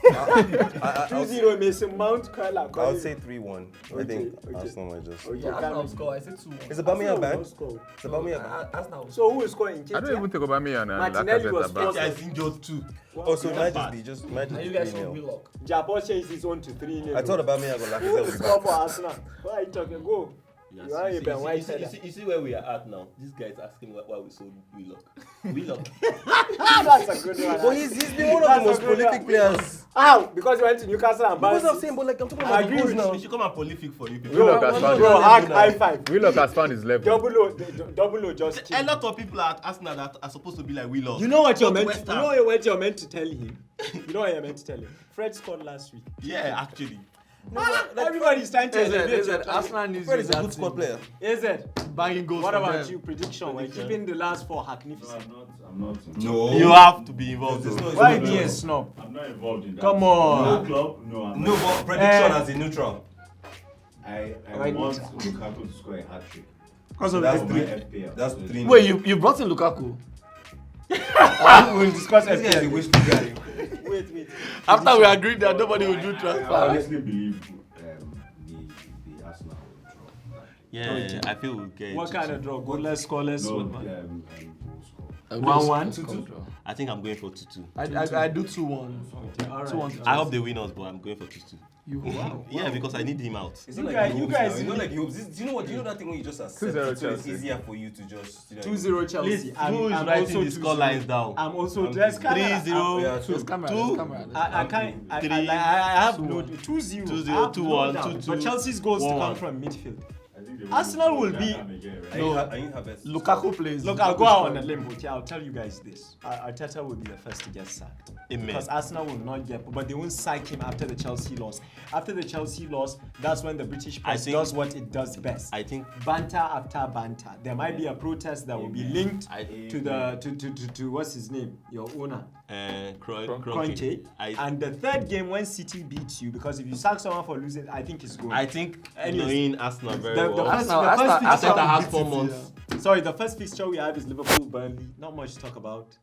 2-0 Mason Mount Curler. I would say 3-1. I Okay, think okay. Arsenal might just. Okay, Yeah, Arsenal can- score. I said 2-1. Is Aubameyang back? Arsenal will score. Is Aubameyang back? Arsenal. So who is scoring? I don't even think Aubameyang and Martinelli was Lacazette are back. forced- Is injured too. Oh, so it might just bad. be just And you guys saw 3-0. Willock. Japo changed his own to 3-0. I thought Aubameyang or Who will Lacazette will be score back. for Arsenal? Why are you talking? Go. You are a Ben White header. you see where we are at now? This guy is asking why we sold Willock. Willock. That's a good one. But he's been one of That's the most a good prolific one. players. How? Because he went to Newcastle and Because Barca. I'm saying, but like I'm talking I about agree the goals with now. We should come and prolific for you people. Willock has found Bro, his high five. Willock has found his level. Double O just A killed. lot of people at Arsenal that are supposed to be like Willock. You know what you're Go to meant to, West you Ham. know what you're meant to tell him? You know what you're meant to tell him? Fred scored last week. Yeah, actually. Everybody's trying to elevate your Arsenal needs Fred you is a that good squad player. AZ, banging goals. what from about them. you? Prediction. We're keeping the last four magnificent. I'm not. No. You have to be involved. There's though. no- Why no, be no. a snob? I'm not involved in that. Come on. No club. No, I'm No, not. but prediction Eh. as a neutral. I Why want not? Lukaku to score a hat trick. Because of That's For the my three. FPL. That's So 3. Wait, you brought in Lukaku We'll discuss This guy is a FPL. wasteful guy. Wait. after we agreed that nobody I- will do I transfer. honestly believe the Arsenal will draw. Yeah, I feel we'll get What kind of draw? Goalless, scoreless? No, What- we'll score. 1-1. I think I'm going for 2-2. I do 2-1. Okay, all right. 2-1. I hope they win us, but I'm going for 2-2. You wow. Yeah, because I need him out. It's You not guys- like you you guys- guys, you know, like you. Do you know what? Do you know that thing when you just accept 2-0 it, so it's Chelsea. easier for you to just. You know, 2-0 Chelsea. Please, who is writing the score lines down? I'm also I'm let's 3-0. Yeah, There's camera. There's camera. I can't. I 3, have no 2-0. 2-0, I have 2-1, no doubt. 2-2, But Chelsea's goals to 1-1. come from midfield. I think they Arsenal will that be- time again, right? I ain't have it. Lukaku plays. Look, I'll go out on a limb, okay? I'll tell you guys this. Arteta will be the first to get sacked. Amen. Because Arsenal will not get, but they won't sack him after the Chelsea loss. After the Chelsea loss, that's when the British press think- does what it does best. I think Banter after banter. There might be a protest that will be linked I- to the to what's his name, your owner, Kroenke. And the third game when City beats you, because if you sack someone for losing, I think it's going. I think Anyways, knowing Arsenal very the well. first- Arteta has fixture- 4 months. Sorry, the first fixture we have is Liverpool Burnley. Not much to talk about.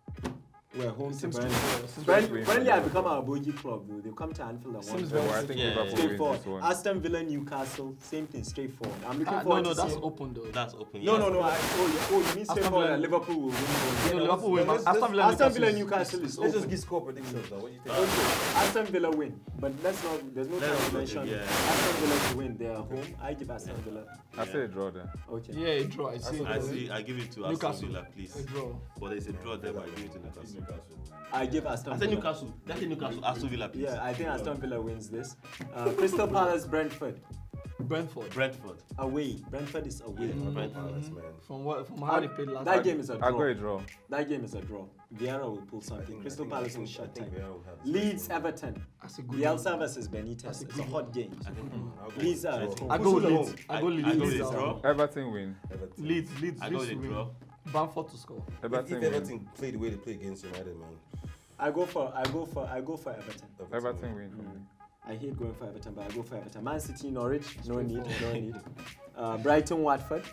We're home to Seems Burnley. very Burnley fair. have become our bogey club though. They've come to Anfield and won. Seems So very I think Yeah, Liverpool Straightforward. wins this one. Aston Villa, Newcastle, same thing, straightforward. I'm looking No, forward no, to that's seeing. open though. That's open. No, yes. no, no. You mean straightforward that Villa- Liverpool will win? No, Liverpool win. let's- Aston Villa. Aston Villa, Newcastle Newcastle is Let's just open. give score predictions now. What do you think? Okay, Aston Villa win, but let's not. There's no Let's time not to mention. yeah. Aston Villa to win. They are home. I give Aston Villa. I say a draw there. Okay. Yeah, a draw. I see. I give it to Newcastle. Aston Villa, please. A draw. But there's a draw there, but I give it to Newcastle. I give Aston I said Villa. Newcastle. That's a Newcastle. Aston Villa, please. Yeah, I think Aston Villa wins this. Crystal Palace, Brentford. Brentford. Brentford. Away. Brentford is away. Brentford. Man. From what? From how they played last. That game is a I'll go draw. a draw. That game is a draw. Vieira will pull something. Crystal Palace will shut time. Vieira will have this Leeds, one. Everton. That's a good. Bielsa versus Benitez. It's a hot game. I'll go Leeds with are draw. at home. I go with Who's at Leeds. home? I go I go Leeds. with a draw. Everton win. Everton. Leeds I go with a to draw. win. Bamford to score. If Everton win. Everton play the way they play against United, man. I go for Everton. Everton win for me. I hate going for Everton, but I go for Everton. Man City, Norwich, no need. Brighton, Watford,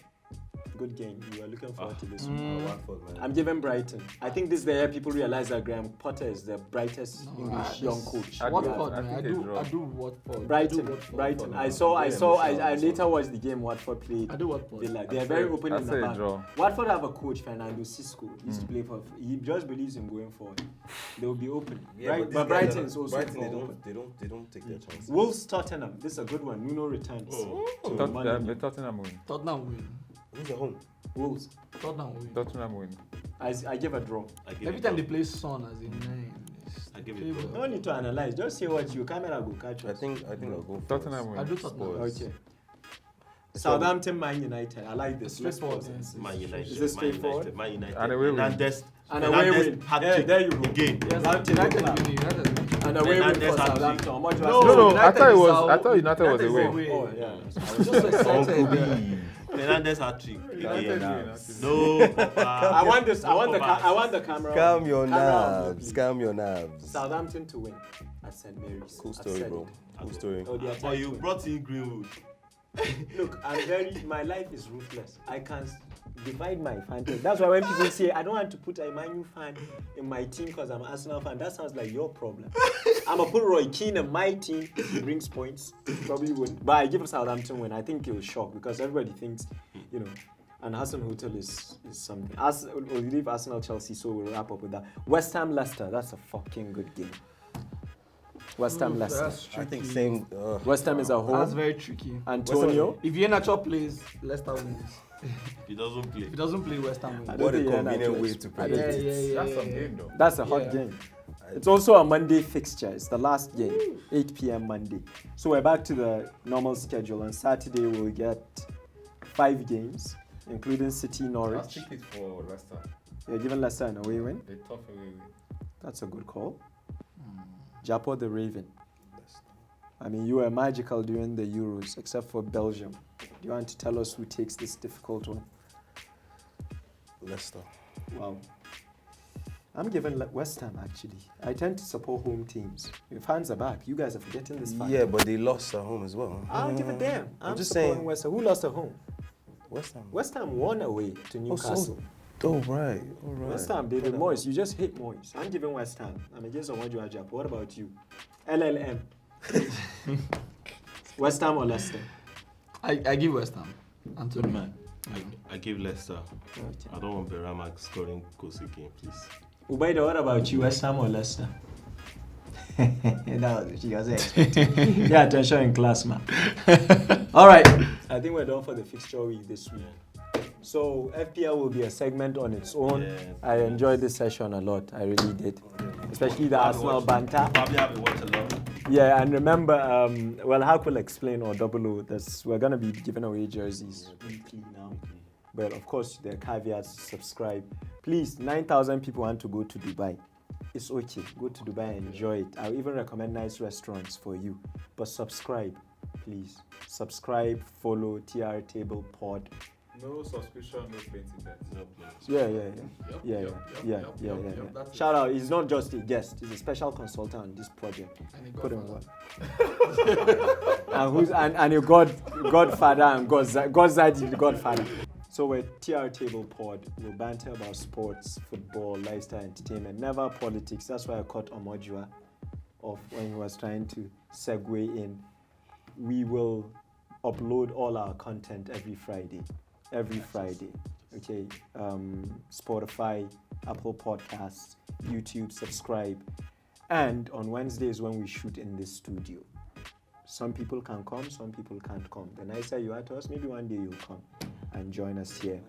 good game. We are looking forward to this one. Watford, man. I'm giving Brighton. I think this is the year people realize that Graham Potter is the brightest English young coach. I do- Watford, I man. think I a do. draw. I do Watford. Brighton. I later watched the game Watford played. I do Watford. Villa. They are very open I in say the a back. draw. Watford have a coach, Fernando Cisco. He used to play for. He just believes in going forward. They will be open. But these guys Brighton are- is also Brighton, open. they don't take their chances. Wolves, Tottenham. This is a good one. Nuno returns. to Monday. Tottenham win. Tottenham win. Who's at home? Wolves. Tottenham win. Tottenham win. I give a draw. I give Every it time a they draw. play Son as a 9. I give it a draw. No need to analyze. Just say what your camera will catch I us. think I'll go for Tottenham win. I do Tottenham. Spurs. Okay. Southampton, Man United. I like this. Let's Straightforward, pause. Man United. Is this Man straightforward? United. Man United. And away win. Fernandes. And away Fernandes win. hat-trick There you go. again. Yes, United United club. win. United win. And away win Fernandes for hat-trick. Southampton. How much No, was No, I United thought it is was. out. I thought United was United is away. away. Oh, yeah. I was just so excited. Fernandes hat-trick United again. win. No, Papa. I want this. I want the camera. Calm your Camera on me, nerves. please. Calm your nerves. Southampton to win at St. Mary's. Cool I've story, said bro. it. Cool story. Oh, they are But tied you to win. brought in Greenwood. Look, my life is ruthless. I can divide my fan base. That's why when people say I don't want to put a Man U fan in my team because I'm an Arsenal fan, that sounds like your problem. I'm gonna put Roy Keane in my team. If he brings points, probably wouldn't. But I give Southampton win. I think it will shock because everybody thinks, and Hassan Hotel is something. We'll leave Arsenal Chelsea, so we'll wrap up with that. West Ham Leicester. That's a fucking good game. West Ham Leicester. That's I think tricky. same. West Ham is a That's home. very tricky. Antonio. If Iheanacho plays, Leicester wins. He doesn't play. If he doesn't play, West Ham I wins. don't What a think Iheanacho convenient is- way to I play don't Yeah, think- yeah, yeah. That's yeah, some yeah. game though. That's a hot Yeah. game. It's also a Monday fixture. It's the last game, 8 p.m. Monday. So we're back to the normal schedule. On Saturday, we'll get 5 games, including City, I'll Norwich. stick it for Leicester. You're giving Leicester an away win. A tough away win. That's a good call. Japo the Raven. I mean, you were magical during the Euros, except for Belgium. Do you want to tell us who takes this difficult one? Leicester. Wow. I'm giving West Ham, actually. I tend to support home teams. Your fans are back. You guys are forgetting this fact. Yeah, but they lost at home as well. I'll give it them. I'm just supporting saying. West Ham. Who lost at home? West Ham. West Ham won away to Newcastle. Oh, right. All right. West Ham, David Moyes. You just hate Moyes. I'm giving West Ham. I'm against Omojo Ajap. What about you? LLM. West Ham or Leicester? I give West Ham. Antonio. Man. I give Leicester. I don't want Berama scoring goals again, please. Ubaida, what about you? West Ham or Leicester? She was expecting. Yeah, attention in class, man. All right. I think we're done for the fixture week this week. So FPL will be a segment on its own. Yeah. I enjoyed this session a lot. I really did. Especially the Arsenal banter. Probably have to watch a lot. Yeah, and remember, Hak will explain or Double we're going to be giving away jerseys weekly now. But of course, there are caveats. Subscribe. Please, 9,000 people want to go to Dubai. It's okay. Go to Dubai and enjoy it. I'll even recommend nice restaurants for you. But subscribe, please. Subscribe, follow TR Table Pod. No subscription, no plenty bets. No Yeah. Shout out, he's not just a guest, he's a special consultant on this project. Put him what? and your godfather and God's godfather. So we're TR Table Pod. We'll banter about sports, football, lifestyle, entertainment, never politics. That's why I caught Omojua off when he was trying to segue in. We will upload all our content every Friday. Okay. Spotify, Apple Podcasts, YouTube, subscribe. And on Wednesdays when we shoot in this studio. Some people can come, some people can't come. The nicer you are to us, maybe one day you'll come and join us here.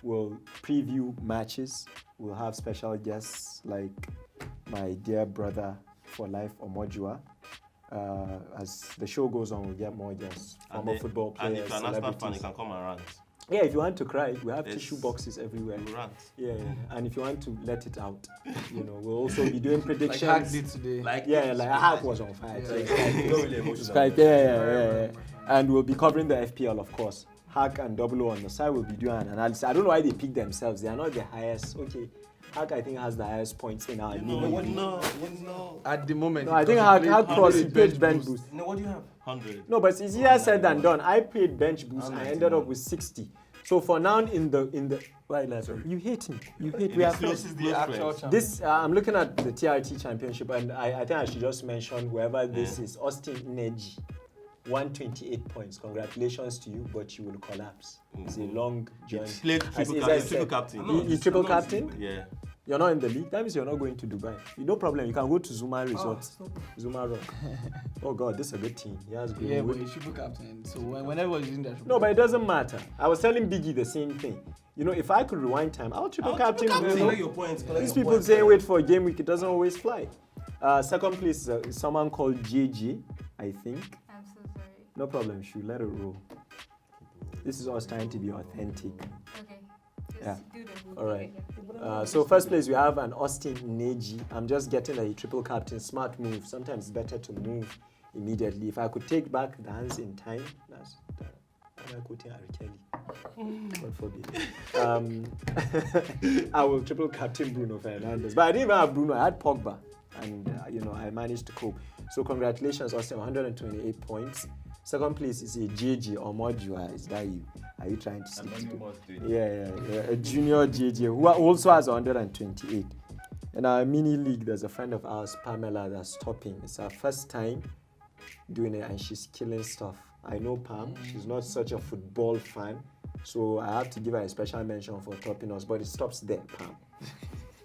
We'll preview matches. We'll have special guests like my dear brother for life, Omojua. As the show goes on, we'll get more guests. Former football players, and if you're an Arsenal fan, you can come and rant. Yeah, if you want to cry, we have tissue boxes everywhere. Rant. Yeah, and if you want to let it out, we'll also be doing predictions. Like Hak did today. Like Hak was on fire. Yeah. And we'll be covering the FPL, of course. Hak and Double O on the side will be doing an analysis. I don't know why they pick themselves. They are not the highest. Okay, Hak I think has the highest points in our league. No. At the moment. No, I think Hak crossed. He paid bench boost. No, what do you have? 100. No, but it's easier said than done. I paid bench boost. I ended up with 60. So for now, in the why you hate me. You hate me. This is the actual champion. This I'm looking at the TRT championship, and I think I should just mention whoever this is. Austin Neji, 128 points. Congratulations to you, but you will collapse. It's a long journey. Triple captain. You triple captain? Yeah. You're not in the league. That means you're not going to Dubai. No problem. You can go to Zuma Resort. Zuma Rock. Oh God, this is a good team. He has good. Yeah, but he's triple captain. So whenever he's in there. No, but it doesn't matter. I was telling Biggie the same thing. If I could rewind time, I'll triple captain. Collect your points. These people saying wait for a game week, it doesn't always fly. Second place is someone called JJ, I think. I'm so sorry. No problem, Shu. Let it roll. This is us trying to be authentic. Okay. Yeah. Do the All right. So first place we have an Austin Neji. I'm just getting a triple captain. Smart move. Sometimes it's better to move immediately. If I could take back the hands in time, that's. Am I quoting Harry Kane? God forbid. I will triple captain Bruno Fernandes. But I didn't even have Bruno. I had Pogba. And, I managed to cope. So congratulations, Austin. 128 points. Second place is a JJ or Modua. Is that you? Are you trying to sleep? Yeah. A junior JJ who also has 128. In our mini league, there's a friend of ours, Pamela, that's topping. It's her first time doing it, and she's killing stuff. I know Pam. She's not such a football fan, so I have to give her a special mention for topping us. But it stops there, Pam.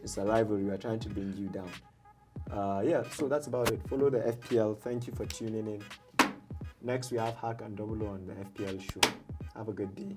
It's a rivalry. We're trying to bring you down. So that's about it. Follow the FPL. Thank you for tuning in. Next, we have Hak and Double O on the FPL show. Have a good day.